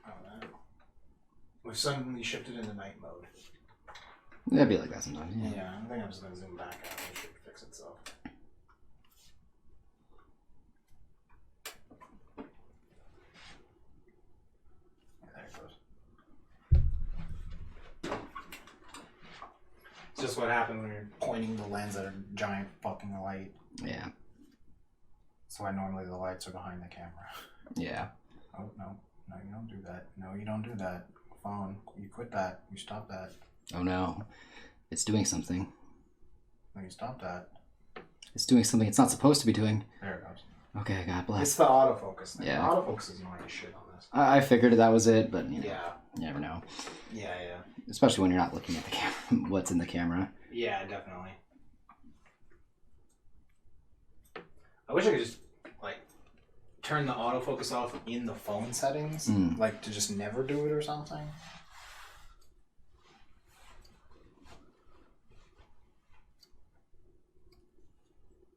S2: Oh no. We've suddenly shifted into night mode.
S1: It'd be like that sometimes. Yeah.
S2: Yeah, I think I'm just gonna zoom back out and it should fix itself. Yeah, there it goes. It's just what happens when you're pointing the lens at a giant fucking light.
S1: Yeah.
S2: That's why normally the lights are behind the camera.
S1: Yeah.
S2: Oh, no. No, you don't do that. No, you don't do that. Phone. You quit that. You stop that.
S1: Oh no. It's doing something.
S2: No, you stop that.
S1: It's doing something it's not supposed to be doing.
S2: There it goes.
S1: Okay, God bless.
S2: It's the autofocus thing.
S1: Yeah.
S2: Autofocus is annoying as shit on this.
S1: I figured that was it, but
S2: Yeah.
S1: you never know.
S2: Yeah.
S1: Especially when you're not looking at the camera, what's in the camera.
S2: Yeah, definitely. I wish I could just, turn the autofocus off in the phone settings. To just never do it or something.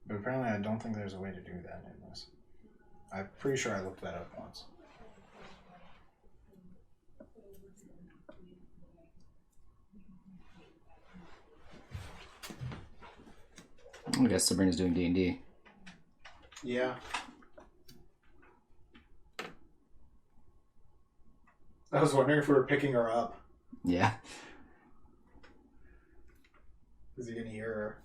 S2: But apparently I don't think there's a way to do that in this. I'm pretty sure I looked that up once.
S1: I guess Sabrina's doing D&D.
S2: Yeah. I was wondering if we were picking her up.
S1: Yeah.
S2: Is he gonna hear her?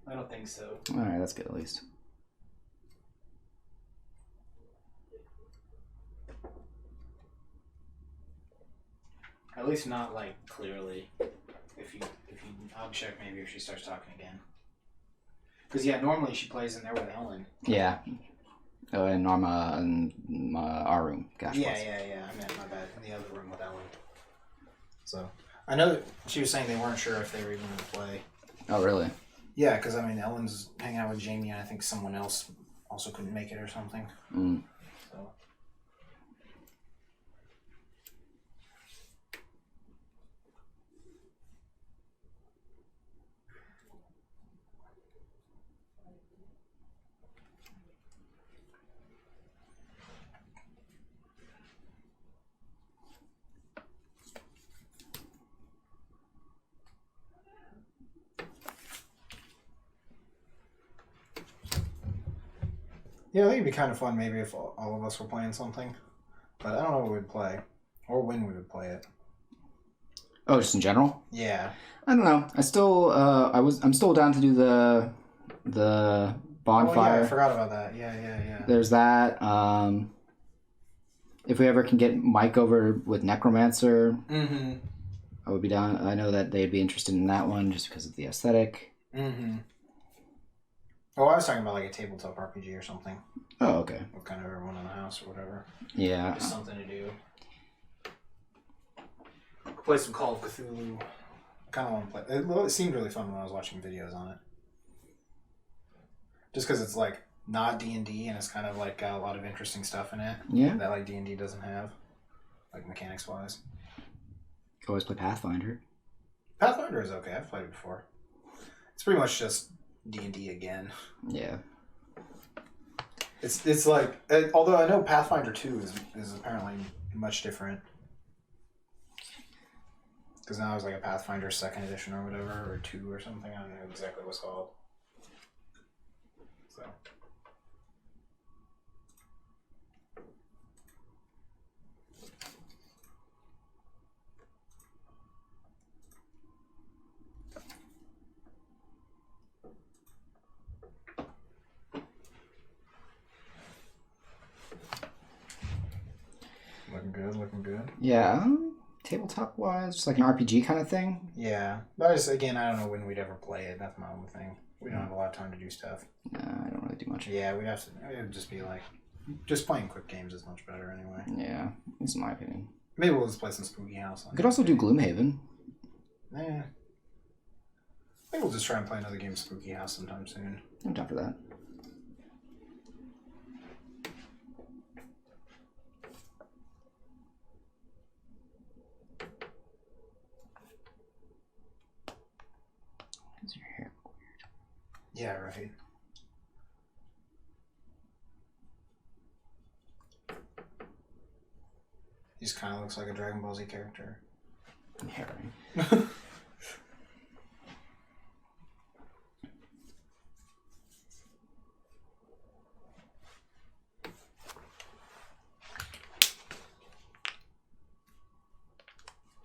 S3: I don't think so.
S1: All right, that's good at least.
S3: At least not like clearly. I'll check maybe if she starts talking again. Because yeah, normally she plays in there with Ellen.
S1: Yeah. Oh, and Norma in our room. Gosh.
S2: Yeah. I meant my bad. In the other room with Ellen. So I know that she was saying they weren't sure if they were even going to play.
S1: Oh, really?
S2: Yeah, because I mean Ellen's hanging out with Jamie, and I think someone else also couldn't make it or something.
S1: Mm.
S2: So. Yeah, I think it'd be kind of fun maybe if all of us were playing something. But I don't know what we'd play. Or when we would play it.
S1: Oh, just in general?
S2: Yeah.
S1: I don't know. I'm still down to do the bonfire.
S2: Oh, yeah, I forgot about that. Yeah.
S1: There's that. If we ever can get Mike over with Necromancer, I would be down. I know that they'd be interested in that one just because of the aesthetic.
S2: Oh, I was talking about like a tabletop RPG or something.
S1: Oh, okay.
S2: With kind of everyone in the house or whatever.
S1: Yeah.
S3: Just something to do. Play some Call of Cthulhu.
S2: Kind of want to play. It seemed really fun when I was watching videos on it. Just because it's like not D&D and it's kind of like got a lot of interesting stuff in it.
S1: Yeah.
S2: That like D&D doesn't have. Like mechanics wise.
S1: You can always play Pathfinder.
S2: Pathfinder is okay. I've played it before. It's pretty much just D&D again.
S1: Yeah.
S2: It's like, although I know Pathfinder 2 is apparently much different. Because now it's like a Pathfinder 2nd edition or whatever, or 2 or something. I don't know exactly what's called. So. Looking good.
S1: Yeah. Tabletop wise, just like an RPG kind of thing.
S2: Yeah. But I don't know when we'd ever play it. That's my only thing. We don't have a lot of time to do stuff.
S1: I don't really do much.
S2: Yeah, it would just be like, just playing quick games is much better anyway.
S1: Yeah, that's my opinion.
S2: Maybe we'll just play some Spooky House.
S1: We could also do Gloomhaven.
S2: Yeah. I think we'll just try and play another game of Spooky House sometime soon.
S1: I'm down for that. Is your hair weird?
S2: Yeah, right. He just kind of looks like a Dragon Ball Z character.
S1: Hairy.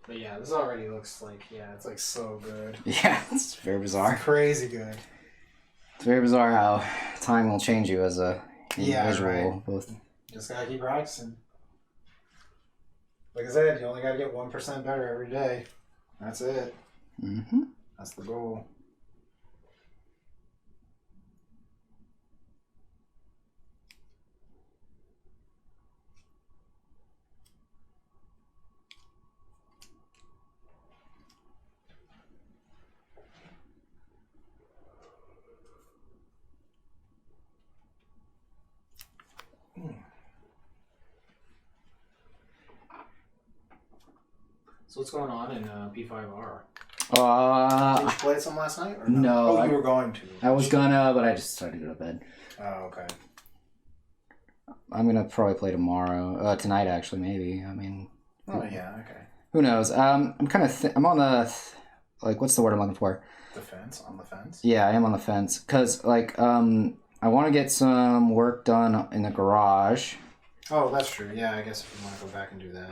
S2: But yeah, this already looks like, it's like so good.
S1: Yeah, it's very bizarre.
S2: It's crazy good.
S1: It's very bizarre how time will change you as a individual.
S2: Right.
S1: Both.
S2: Just gotta keep practicing. Like I said, you only gotta get 1% better every day. That's it.
S1: Mm-hmm.
S2: That's the goal.
S3: So what's going on in P5R?
S2: Did you play some last night? Or no?
S1: No,
S2: Oh, you were going to.
S1: I was gonna, but I just decided to go to bed.
S2: Oh, okay.
S1: I'm gonna probably play tomorrow. Tonight, actually, maybe. I mean...
S2: Oh, yeah, okay.
S1: Who knows? I'm kind of... I'm on the... Like, what's the word I'm looking for?
S2: The fence? On the fence?
S1: Yeah, I am on the fence. Because, like, I want to get some work done in the garage.
S2: Oh, that's true. Yeah, I guess if you want to go back and do that.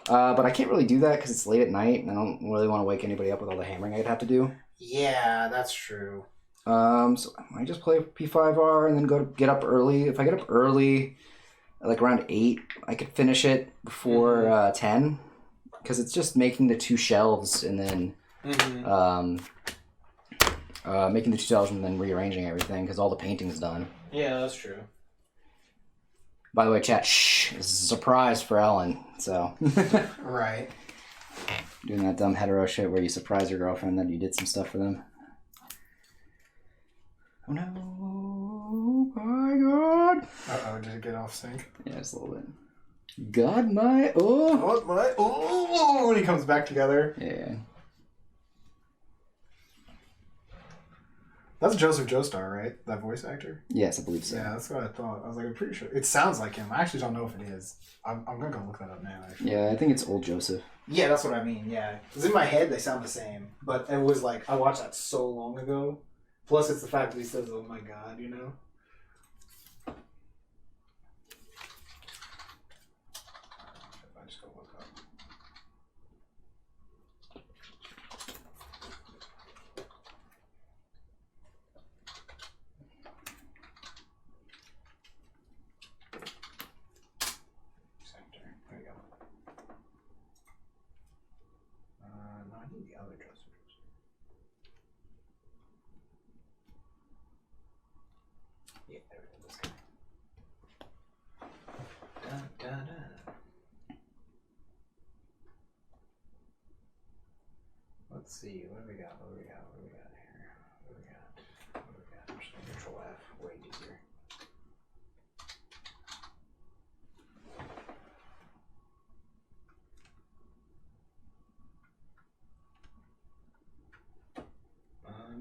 S1: But I can't really do that because it's late at night, and I don't really want to wake anybody up with all the hammering I'd have to do.
S2: Yeah, that's true.
S1: So I just play P5R and then get up early. If I get up early, like around 8, I could finish it before 10. Because it's just making the 2 shelves and then... making the 2 shelves and then rearranging everything because all the painting's done.
S2: Yeah, that's true.
S1: By the way, chat, shh, this is a surprise for Ellen, so.
S2: Right.
S1: Doing that dumb hetero shit where you surprise your girlfriend that you did some stuff for them. Oh no, my God.
S2: Uh-oh, did it get off sync?
S1: Yeah, just a little bit. God, my, oh.
S2: What, my, oh, when he comes back together.
S1: Yeah.
S2: That's Joseph Joestar, right? That voice actor?
S1: Yes, I believe so.
S2: Yeah, that's what I thought. I was like, I'm pretty sure. It sounds like him. I actually don't know if it is. I'm going to go look that up now, actually.
S1: Yeah, I think it's old Joseph.
S2: Yeah, that's what I mean, yeah. Because in my head, they sound the same. But it was like, I watched that so long ago. Plus, it's the fact that he says, oh my God, you know? If I just go look up. There you go. No, I need the other Joseph. Yeah, there it is. This guy. Dun, dun, dun. Let's see. What do we got? What do we got? What do we got here? What do we got? What do we got? I'm just gonna Control F. Way easier.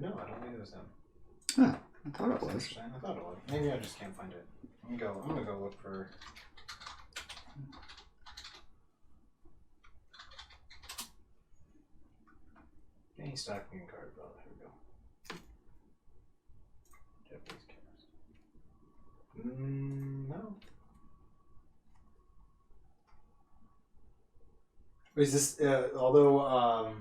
S2: No, I don't think it was them.
S1: Huh, I thought it was.
S2: Interesting. I thought it was. Maybe I just can't find it. I'm gonna go look for. Any stocking card, brother. Here we go. Japanese cast. No. Is this although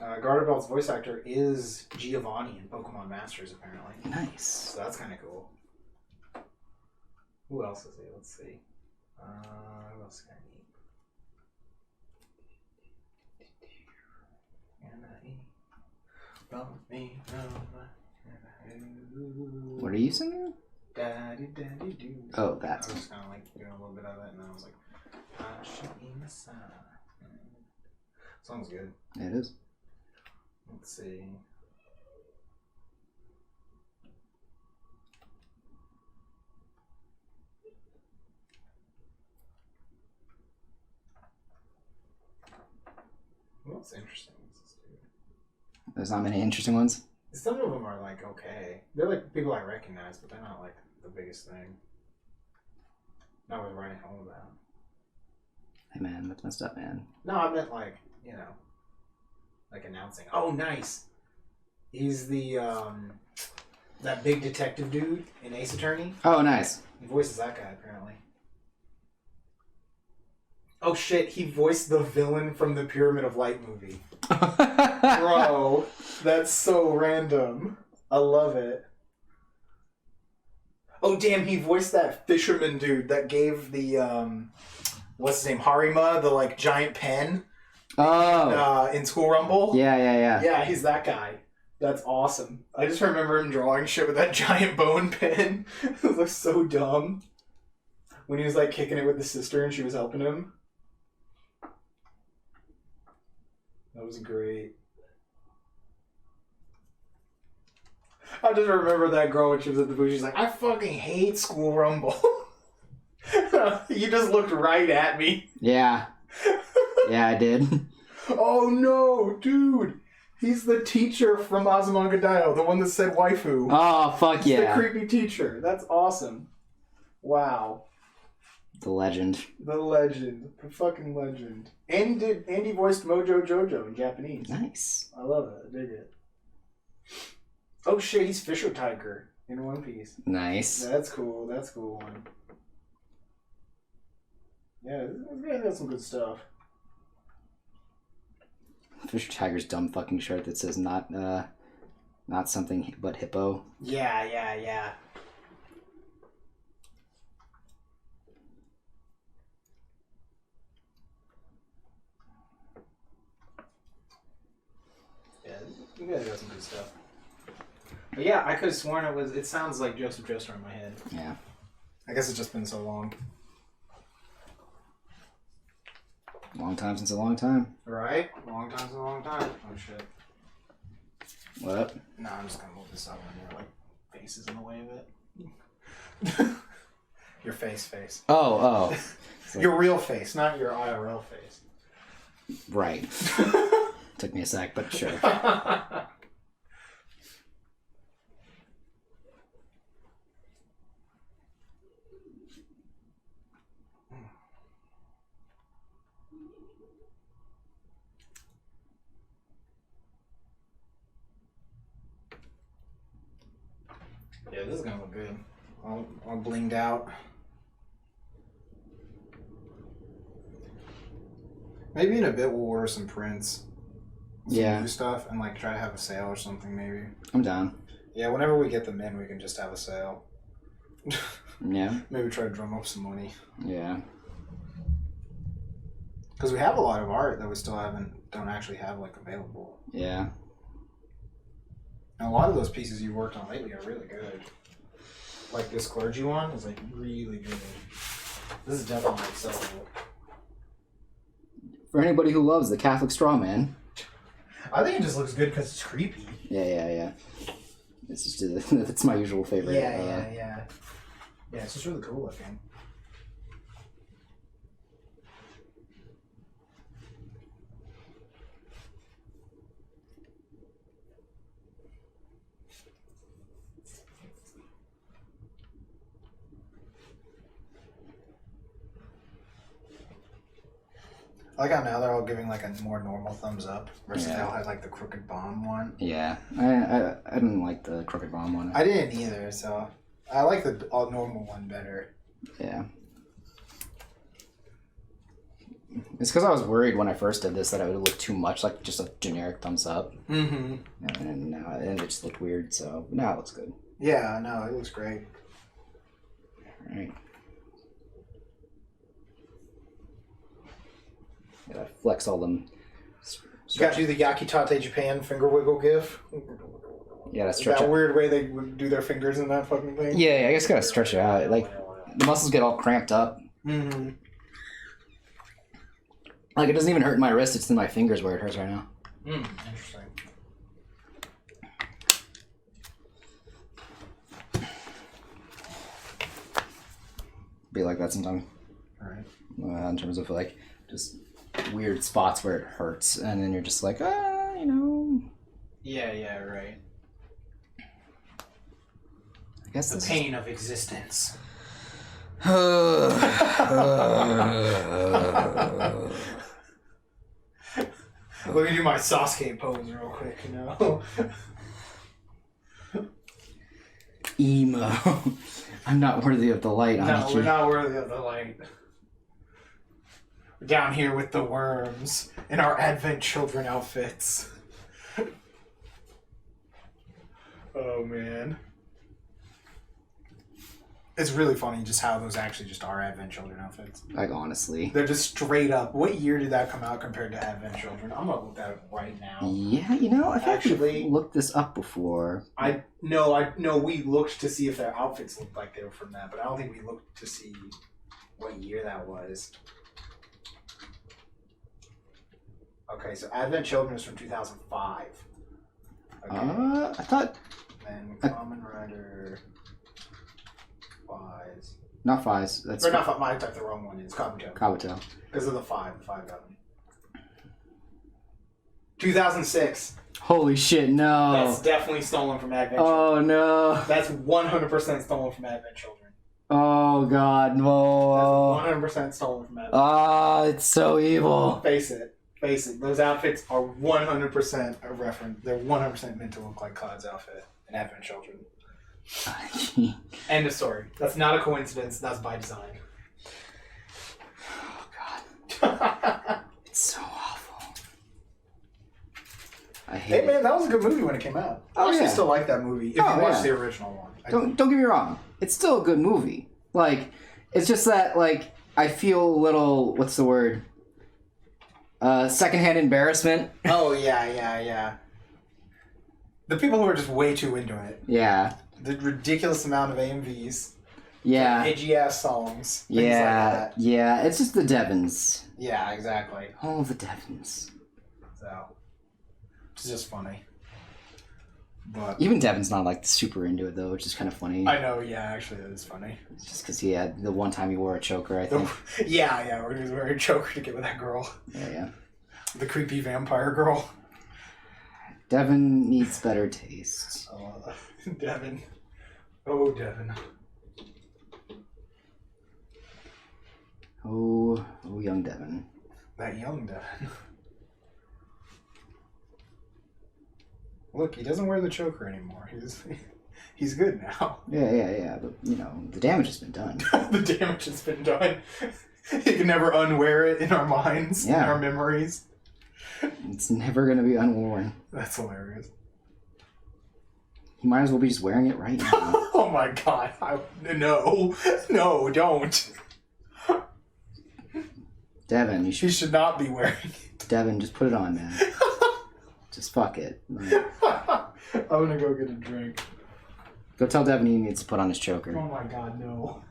S2: Garderbelt's voice actor is Giovanni in Pokemon Masters, apparently.
S1: Nice.
S2: So that's kind of cool. Who else is he? Let's see. Who else can I need?
S1: What are you singing? Oh, that's
S2: I was just kind of like doing a little bit of it, and I was like, sounds good.
S1: It is.
S2: Let's see. What's interesting?
S1: There's not many interesting ones.
S2: Some of them are like okay. They're like people I recognize, but they're not like the biggest thing. Not worth writing home about.
S1: Hey man, that's messed up, man.
S2: No, I meant like, you know, like announcing. Oh, nice. He's the that big detective dude in Ace Attorney.
S1: Oh, nice.
S2: He voices that guy apparently. Oh shit, he voiced the villain from the Pyramid of Light movie. Bro, that's so random. I love it. Oh damn, he voiced that fisherman dude that gave the what's his name, Harima, the like giant pen.
S1: Oh.
S2: In School Rumble.
S1: Yeah.
S2: Yeah, he's that guy. That's awesome. I just remember him drawing shit with that giant bone pen. It looks so dumb. When he was like kicking it with his sister and she was helping him. That was great. I just remember that girl when she was at the booth. She's like, I fucking hate School Rumble. You just looked right at me.
S1: Yeah. Yeah, I did.
S2: Oh no, dude. He's the teacher from Azumanga Daioh, the one that said waifu.
S1: Oh, fuck
S2: He's
S1: yeah.
S2: the creepy teacher. That's awesome. Wow.
S1: The legend.
S2: The legend. The fucking legend. Andy voiced Mojo Jojo in Japanese.
S1: Nice.
S2: I love it. I dig it. Oh shit, he's Fisher Tiger in One Piece.
S1: Nice.
S2: That's cool. That's a cool one. Yeah, this guy got some good stuff.
S1: Fisher Tiger's dumb fucking shirt that says not something but hippo.
S2: Yeah. Yeah, you guys got some good stuff. But yeah, I could have sworn it sounds like Joseph Joestar in my head.
S1: Yeah.
S2: I guess it's just been so long.
S1: Long time since a long time.
S2: Right? Long time's a long time. Oh shit.
S1: What?
S2: No, I'm just gonna move this up when your face is in the way of it. Your face.
S1: Oh.
S2: Your real face, not your IRL face.
S1: Right. Took me a sec, but sure.
S2: Yeah, this is gonna look good. All blinged out. Maybe in a bit we'll order some prints. Some new stuff and try to have a sale or something maybe.
S1: I'm down.
S2: Yeah, whenever we get them in, we can just have a sale.
S1: Yeah.
S2: Maybe try to drum up some money.
S1: Yeah.
S2: Because we have a lot of art that we still don't actually have available.
S1: Yeah.
S2: And a lot of those pieces you worked on lately are really good. Like this clergy one is really good. This is definitely sellable.
S1: For anybody who loves the Catholic straw man.
S2: I think it just looks good because it's creepy.
S1: Yeah. It's just it's my usual favorite.
S2: Yeah. Yeah, it's just really cool looking. I like how now they're all giving a more normal thumbs up versus they all had the crooked bomb one.
S1: Yeah, I didn't like the crooked bomb one.
S2: I didn't either, so I like the all normal one better.
S1: Yeah. It's because I was worried when I first did this that it would look too much like just a generic thumbs up.
S2: Mm-hmm.
S1: And now it just looked weird, so now it looks good.
S2: Yeah, no, it looks great.
S1: All right. Yeah, flex all them.
S2: Got to do the Yakitate Japan finger wiggle gif.
S1: Yeah, that's stretch
S2: that
S1: it.
S2: weird way they would do their fingers in that fucking thing.
S1: Yeah, I guess gotta stretch it out. The muscles get all cramped up.
S2: Mm-hmm.
S1: It doesn't even hurt my wrist; it's in my fingers where it hurts right now.
S2: Interesting.
S1: Be like that sometimes.
S2: All right.
S1: In terms of just weird spots where it hurts, and then you're just like,
S2: Yeah, right.
S1: I guess
S2: The pain of existence.
S1: Look
S2: Let me do my Sasuke pose real quick,
S1: Emo. I'm not worthy of the light.
S2: No, we're not worthy of the light. We're down here with the worms in our Advent Children outfits. Oh, man. It's really funny just how those actually just are Advent Children outfits.
S1: Honestly.
S2: They're just straight up. What year did that come out compared to Advent Children? I'm gonna look that up right now.
S1: Yeah, I actually looked this up before.
S2: No, we looked to see if their outfits looked like they were from that, but I don't think we looked to see what year that was. Okay, so Advent Children is from 2005. Okay.
S1: I thought...
S2: Then Kamen Rider... Fies.
S1: Not Fies. That's
S2: Or not Fies, I typed the wrong one. It's Kabuto.
S1: Kabuto.
S2: Because of the 5 got me. 2006.
S1: Holy shit, no.
S2: That's definitely stolen from Advent Children.
S1: Oh, no.
S2: That's 100% stolen from Advent Children.
S1: Oh God, no!
S2: 100% stolen from Advent.
S1: Ah, it's so evil.
S2: Face it. Those outfits are 100% a reference. They're 100% meant to look like Cloud's outfit in Advent Children. End of story. That's not a coincidence. That's by design.
S1: Oh God, it's so awful. I hate
S2: Hey man, that was a good movie when it came out. I actually still like that movie. If you watch the original one.
S1: Don't get me wrong. It's still a good movie. Like, it's just that, like, I feel a little, what's the word? Secondhand embarrassment.
S2: Oh, yeah. The people who are just way too into it.
S1: Yeah.
S2: The ridiculous amount of AMVs.
S1: Yeah.
S2: Edgy-ass songs. Things
S1: Yeah.
S2: like that.
S1: Yeah. It's just the Devons.
S2: Yeah, exactly.
S1: All the Devons.
S2: So, it's just funny. But
S1: even Devon's not like super into it though, which is kind of funny.
S2: I know, yeah, actually that is funny.
S1: It's just because he had the one time he wore a choker, I think.
S2: Yeah, where he was wearing a choker to get with that girl.
S1: Yeah.
S2: The creepy vampire girl.
S1: Devon needs better taste.
S2: Devon. Oh, Devon.
S1: Oh, young Devon.
S2: That young Devon. Look, he doesn't wear the choker anymore. He's good now.
S1: Yeah. But, you know, the damage has been done.
S2: The damage has been done. He can never unwear it in our minds, in our memories.
S1: It's never going to be unworn.
S2: That's hilarious.
S1: You might as well be just wearing it right now.
S2: Oh my God. No, don't.
S1: Devon,
S2: you should not be wearing it.
S1: Devon, just put it on, man. Just fuck it.
S2: I'm gonna go get a drink.
S1: Go tell Devon he needs to put on his choker.
S2: Oh my God, no.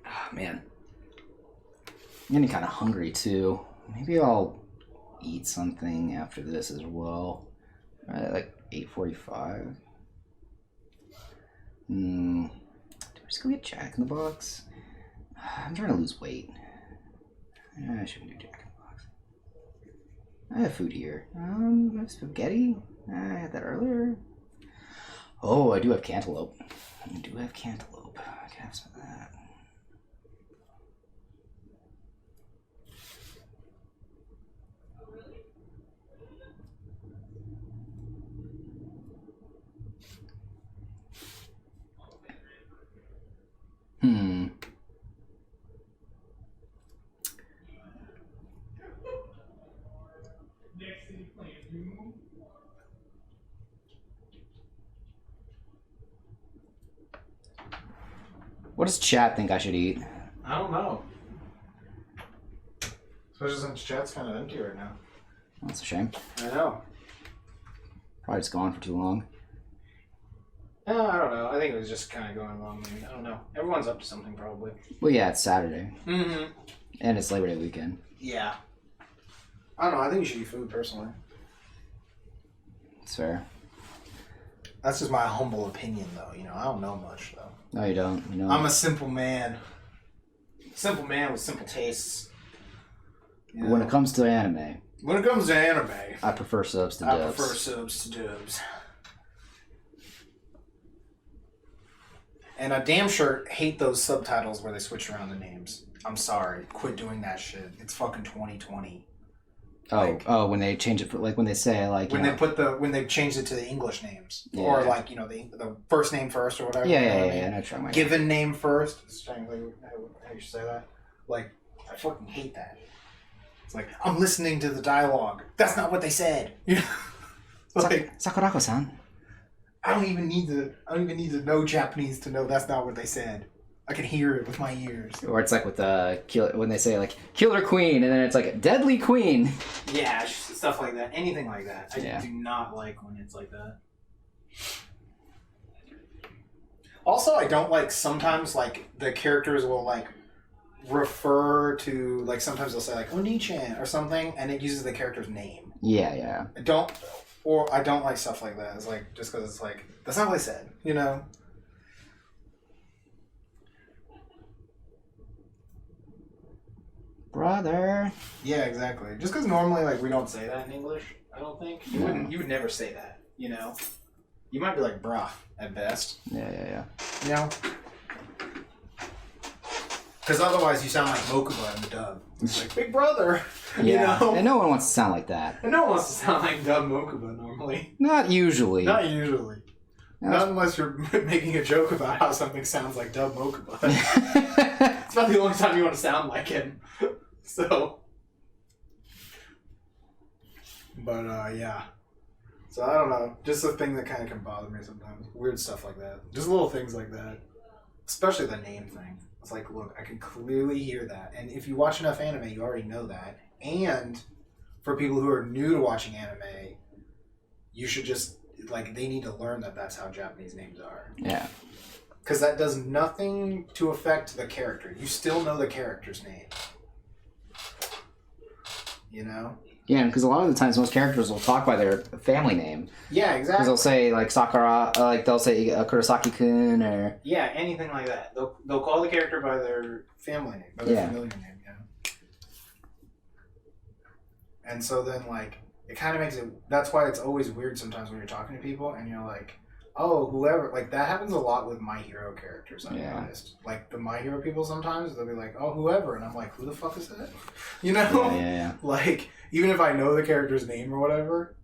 S1: Oh, man. I'm getting kind of hungry too. Maybe I'll eat something after this as well. Like 8:45. Do I just go get Jack in the Box? I'm trying to lose weight. I shouldn't do Jack in the Box. I have food here. I have spaghetti. I had that earlier. Oh, I do have cantaloupe. I can have some of that. What does chat think I should eat?
S2: I don't know. Especially since chat's kind of empty right now.
S1: That's a shame.
S2: I know.
S1: Probably just gone for too long.
S2: No, I don't know. I think it was just kind of going along. I don't know. Everyone's up to something probably.
S1: Well, yeah, it's Saturday.
S2: Mm-hmm.
S1: And it's Labor Day weekend.
S2: Yeah. I don't know. I think you should eat food personally.
S1: It's fair.
S2: That's just my humble opinion, though. You know, I don't know much, though.
S1: No, you don't. You know.
S2: I'm a simple man. Simple man with simple tastes. You know?
S1: When it comes to anime,
S2: I
S1: prefer subs to dubs.
S2: prefer subs to dubs. And I damn sure hate those subtitles where they switch around the names. I'm sorry. Quit doing that shit. It's fucking 2020.
S1: When they change it, when they say
S2: when they changed it to the English names, or the first name first or whatever.
S1: Yeah. No,
S2: given name first. It's technically how you should say that. Like, I fucking hate that. It's like, I'm listening to the dialogue. That's not what they said. Like,
S1: Sakurako-san.
S2: I don't even need to know Japanese to know that's not what they said. I can hear it with my ears.
S1: Or it's like with when they say like Killer Queen, and then it's like Deadly Queen.
S3: Yeah, stuff like that. Anything like that. I do not like when it's like that.
S2: Also, I don't like sometimes like the characters will like refer to like sometimes they'll say like Oni-chan or something, and it uses the character's name.
S1: Yeah.
S2: I don't like stuff like that. It's like just because it's like that's not what I said, you know.
S1: brother.
S3: Yeah, exactly. Just because normally, like, we don't say that in English, I don't think. You
S1: No.
S3: wouldn't. You would never say that, you know? You might be like, bruh, at best.
S1: Yeah.
S3: You know? Because otherwise you sound like Mokuba in the dub. It's like, big brother!
S1: Yeah,
S3: You know?
S1: and no one wants to sound like that.
S3: And no one wants to sound like dub Mokuba normally.
S1: Not usually.
S3: Not usually.
S1: No,
S3: Not unless you're making a joke about how something sounds like dub Mokuba. It's not the only time you want to sound like him. So. But, yeah. So, I don't know. Just a thing that kind of can bother me sometimes. Weird stuff like that. Just little things like that. Especially the name thing. It's like, look, I can clearly hear that. And if you watch enough anime, you already know that. And for people who are new to watching anime, you should just, like, they need to learn that that's how Japanese names are.
S1: Yeah.
S3: Because that does nothing to affect the character. You still know the character's name. You know?
S1: Yeah, because a lot of the times most characters will talk by their family name.
S3: Yeah,
S1: Because
S3: exactly.
S1: they'll say, like, Sakura, like, they'll say Kurosaki-kun, or...
S3: Yeah, anything like that. They'll call the character by their family name, by their familiar name, yeah. And so then, like, it kind of makes it... That's why it's always weird sometimes when you're talking to people, and you're like, oh, whoever... Like, that happens a lot with My Hero characters, I've noticed. Like, the My Hero people sometimes, they'll be like, oh, whoever, and I'm like, who the fuck is that? You know?
S1: Yeah.
S3: Like, even if I know the character's name or whatever,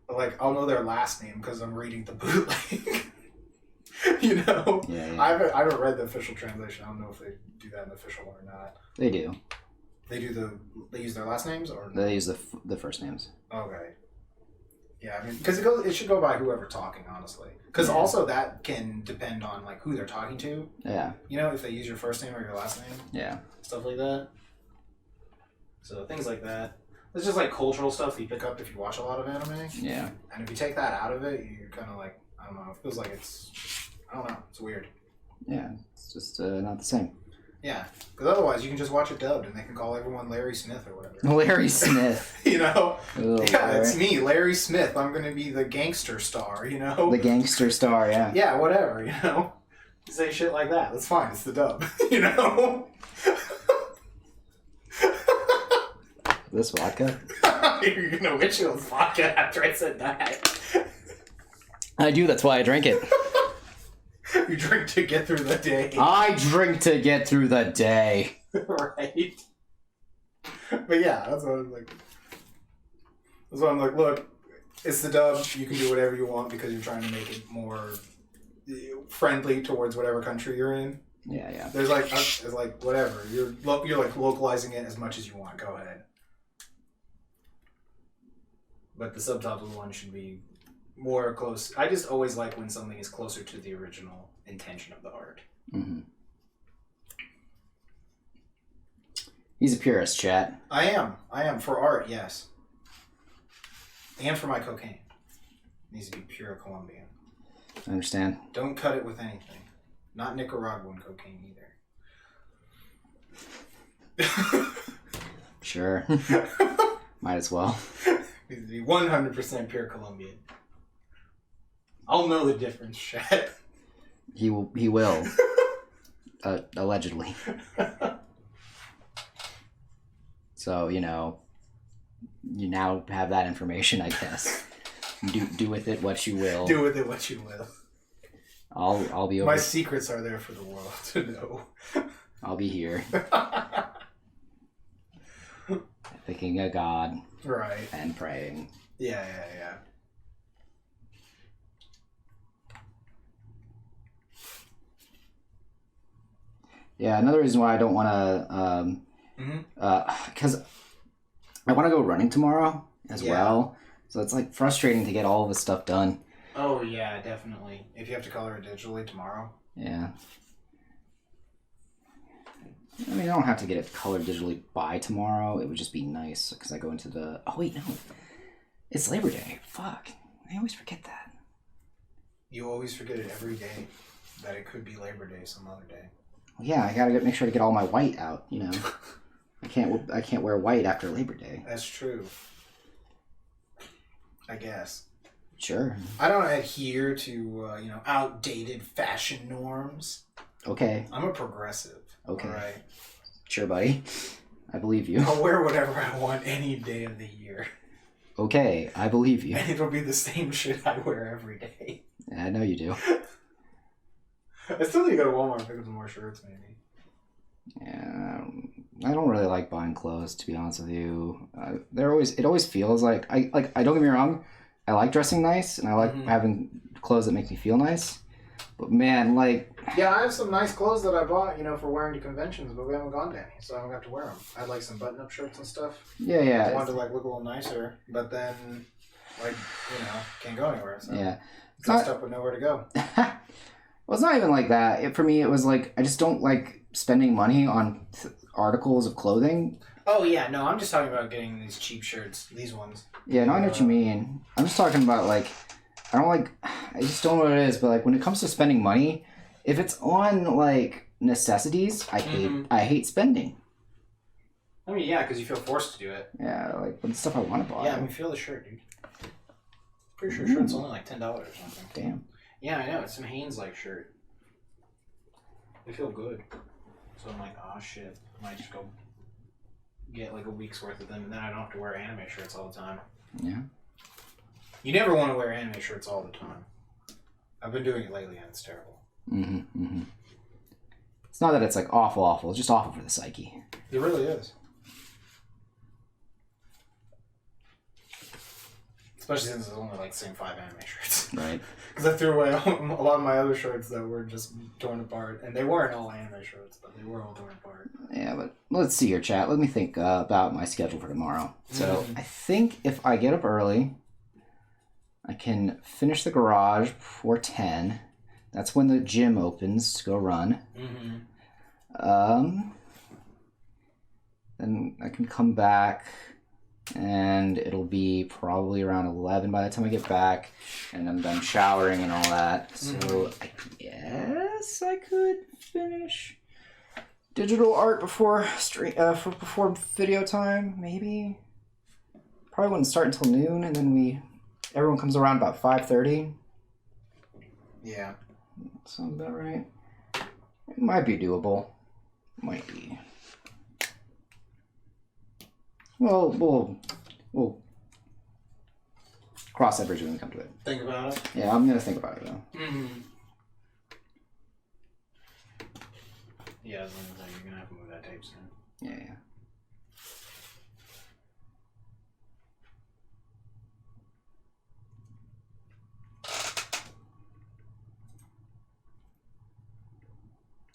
S3: like, I'll know their last name because I'm reading the bootleg. You know?
S1: Yeah.
S3: I haven't read the official translation. I don't know if they do that in the official one or not.
S1: They do.
S3: They use their last names or?
S1: They use the first names.
S3: Okay. Yeah, I mean, because it should go by whoever talking, honestly. Because also that can depend on, like, who they're talking to.
S1: Yeah.
S3: You know, if they use your first name or your last name.
S1: Yeah.
S3: Stuff like that. So things like that. It's just like cultural stuff that you pick up if you watch a lot of anime.
S1: Yeah.
S3: And if you take that out of it, you're kind of like, I don't know, it feels like it's, I don't know, it's weird.
S1: Yeah. It's just not the same.
S3: Yeah, because otherwise you can just watch it dubbed and they can call everyone Larry Smith or whatever.
S1: Larry Smith.
S3: You know?
S1: Oh,
S3: Yeah,
S1: Larry.
S3: it's me, Larry Smith. I'm going to be the gangster star, you know?
S1: The gangster star, yeah.
S3: Yeah, whatever, you know? Say shit like that. That's fine. It's the dub, you know?
S1: This vodka?
S3: You're going to wish it was vodka after I said that.
S1: I do, that's why I drink it.
S3: You drink to get through the day.
S1: I drink to get through the day.
S3: Right? But yeah, that's what I was like. That's why I'm like, look, it's the dub. You can do whatever you want because you're trying to make it more friendly towards whatever country you're in.
S1: Yeah.
S3: There's like, it's like whatever. You're like localizing it as much as you want. Go ahead. But the subtitled one should be more close. I just always like when something is closer to the original intention of the art.
S1: Mm-hmm. He's a purist, chat.
S3: I am. For art, yes. And for my cocaine. It needs to be pure Colombian.
S1: I understand.
S3: Don't cut it with anything. Not Nicaraguan cocaine either.
S1: Sure. Might as well.
S3: It needs to be 100% pure Colombian. I'll know the difference, Chad.
S1: He will. Allegedly. So, you know, you now have that information, I guess. Do with it what you will.
S3: Do with it what you will.
S1: I'll be over.
S3: My secrets are there for the world to know.
S1: I'll be here. Thinking of God.
S3: Right.
S1: And praying.
S3: Yeah.
S1: Yeah, another reason why I don't want to, because I want to go running tomorrow as well. So it's like frustrating to get all of this stuff done.
S3: Oh yeah, definitely. If you have to color it digitally tomorrow.
S1: Yeah. I mean, I don't have to get it colored digitally by tomorrow. It would just be nice because I go into the. Oh wait, no, it's Labor Day. Fuck, I always forget that.
S3: You always forget it every day that it could be Labor Day some other day.
S1: Well, yeah, I gotta make sure to get all my white out. You know, I can't wear white after Labor Day.
S3: That's true. I guess.
S1: Sure.
S3: I don't adhere to outdated fashion norms.
S1: Okay.
S3: I'm a progressive.
S1: Okay.
S3: All right.
S1: Sure, buddy. I believe you.
S3: I'll wear whatever I want any day of the year.
S1: Okay, I believe you.
S3: And it'll be the same shit I wear every day.
S1: Yeah, I know you do.
S3: I still need to go to Walmart and pick up some more shirts, maybe.
S1: Yeah, I don't really like buying clothes, to be honest with you. It always feels like I don't get me wrong, I like dressing nice and I like having clothes that make me feel nice. But man, like,
S3: yeah, I have some nice clothes that I bought, for wearing to conventions, but we haven't gone to any, so I don't have to wear them. I had like some button-up shirts and stuff.
S1: Yeah.
S3: I wanted to like look a little nicer, but then can't go anywhere. So
S1: Yeah,
S3: dressed up with nowhere to go.
S1: Well, it's not even like that. For me, it was like I just don't like spending money on articles of clothing.
S3: Oh yeah, no, I'm just talking about getting these cheap shirts, these ones.
S1: Yeah, no, I know what you mean. I'm just talking about like I just don't know what it is, but like when it comes to spending money, if it's on like necessities, I hate spending.
S3: I mean, yeah, because you feel forced to do it.
S1: Yeah, like when stuff I want to buy.
S3: Yeah, I mean, feel the shirt, dude. Pretty sure shirt's only like $10 or something.
S1: Damn.
S3: Yeah, I know. It's some Hanes-like shirt. They feel good. So I'm like, oh shit, I might just go get like a week's worth of them, and then I don't have to wear anime shirts all the time.
S1: Yeah.
S3: You never want to wear anime shirts all the time. I've been doing it lately, and it's terrible.
S1: It's not that it's like awful. It's just awful for the psyche.
S3: It really is. Especially since it's only like the same 5 anime shirts.
S1: Right.
S3: Because I threw away a lot of my other shirts that were just torn apart. And they weren't all anime shirts, but they were all torn apart.
S1: Yeah, but let's see your chat. Let me think about my schedule for tomorrow. So I think if I get up early, I can finish the garage before 10. That's when the gym opens to go run. Then I can come back, and it'll be probably around 11 by the time I get back, and I'm done showering and all that. So I guess I could finish digital art before before video time, maybe. Probably wouldn't start until noon, and then everyone comes around about 5:30.
S3: Yeah.
S1: Sounds about right. It might be doable. Might be. Well, we'll cross that bridge when we come to it.
S3: Think about it?
S1: Yeah, I'm gonna think about it though.
S3: Yeah, as long as you're gonna have to move that tape soon.
S1: Yeah.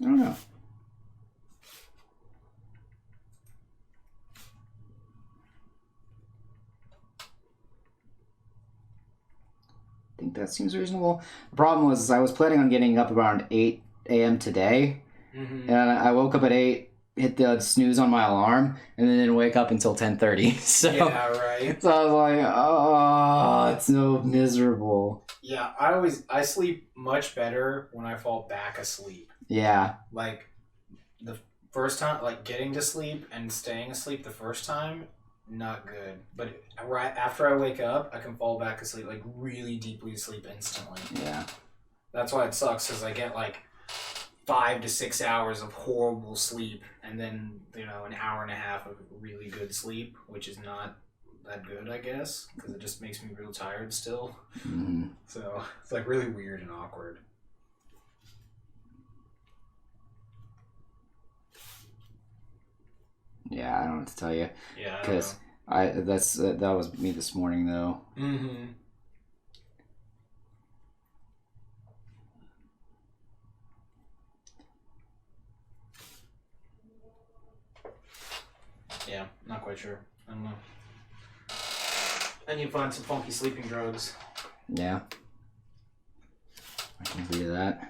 S1: I don't know. I think that seems reasonable. The problem was I was planning on getting up around 8 a.m. today, and I woke up at 8, hit the snooze on my alarm, and then didn't wake up until 10:30. So,
S3: yeah, right.
S1: So I was like, oh, it's so miserable.
S3: Yeah, I sleep much better when I fall back asleep.
S1: Yeah.
S3: Like, the first time, like, getting to sleep and staying asleep the first time, not good. But right after I wake up, I can fall back asleep, like, really deeply asleep instantly.
S1: Yeah.
S3: That's why it sucks, because I get, like, 5 to 6 hours of horrible sleep, and then, an hour and a half of really good sleep, which is not that good, I guess, because it just makes me real tired still. So, it's, like, really weird and awkward.
S1: Yeah, I don't know what to tell you.
S3: Yeah,
S1: because that was me this morning though.
S3: Yeah, not quite sure. I don't know. I need to find some funky sleeping drugs.
S1: Yeah, I can agree to that.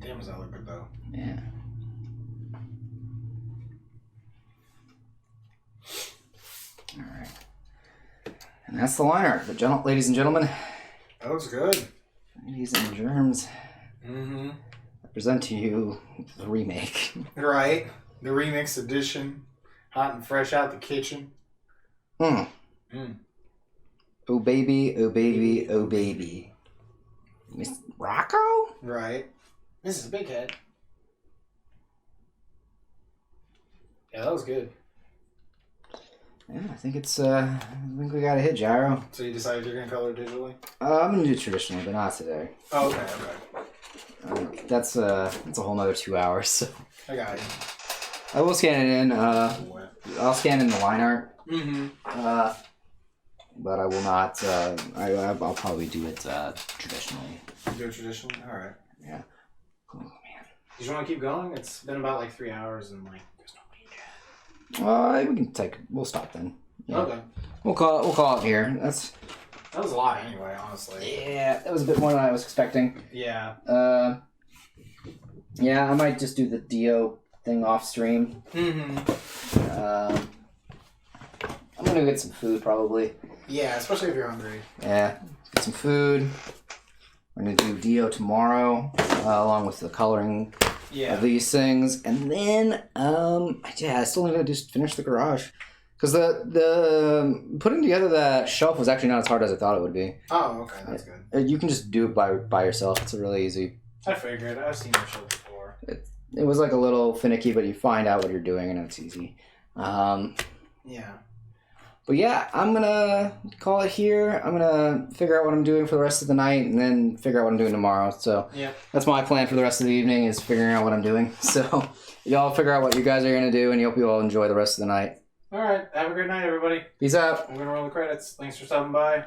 S3: Damn, does that look good though?
S1: Yeah. that's the line art. But ladies and gentlemen,
S2: That looks good.
S1: ladies and germs,
S2: Mm-hmm.
S1: I present to you the remake.
S2: Right. The remix edition. Hot and fresh out the kitchen.
S1: Mm.
S2: Mm.
S1: Oh baby, oh baby, oh baby. Miss Rocco?
S2: Right. This is a big head. Yeah, that was good.
S1: Yeah, I think it's I think we got a hit, Gyro.
S2: So you decided you're gonna color digitally?
S1: I'm gonna do it traditionally, but not today.
S2: Oh, okay.
S1: That's a whole nother 2 hours. So
S2: I got it.
S1: I will scan it in. I'll scan in the line art.
S2: Mm-hmm.
S1: But I will not. I'll probably do it traditionally.
S2: Do it traditionally? Alright.
S1: Yeah. Oh man.
S2: You just want to keep going? It's been about like 3 hours and like there's nobody yet.
S1: We can take. We'll stop then. Yeah.
S2: Okay.
S1: We'll call it here.
S2: That was a lot anyway, honestly.
S1: Yeah. That was a bit more than I was expecting.
S2: Yeah.
S1: Yeah. I might just do the Dio thing off stream.
S2: Mm-hmm.
S1: I'm gonna get some food probably.
S2: Yeah, especially if you're hungry.
S1: Yeah. Get some food. We're gonna do Dio tomorrow, along with the coloring of these things, and then I still need to just finish the garage, because the putting together that shelf was actually not as hard as I thought it would be.
S2: Oh, okay, that's good.
S1: You can just do it by yourself. It's really easy.
S2: I figured. I've seen your show before.
S1: It was like a little finicky, but you find out what you're doing and it's easy.
S2: Yeah.
S1: But yeah, I'm gonna call it here. I'm gonna figure out what I'm doing for the rest of the night, and then figure out what I'm doing tomorrow. So
S2: yeah,
S1: that's my plan for the rest of the evening, is figuring out what I'm doing. So y'all figure out what you guys are gonna do, and hope you all enjoy the rest of the night.
S2: All right. Have a great night, everybody.
S1: Peace out.
S2: I'm gonna roll the credits. Thanks for stopping by.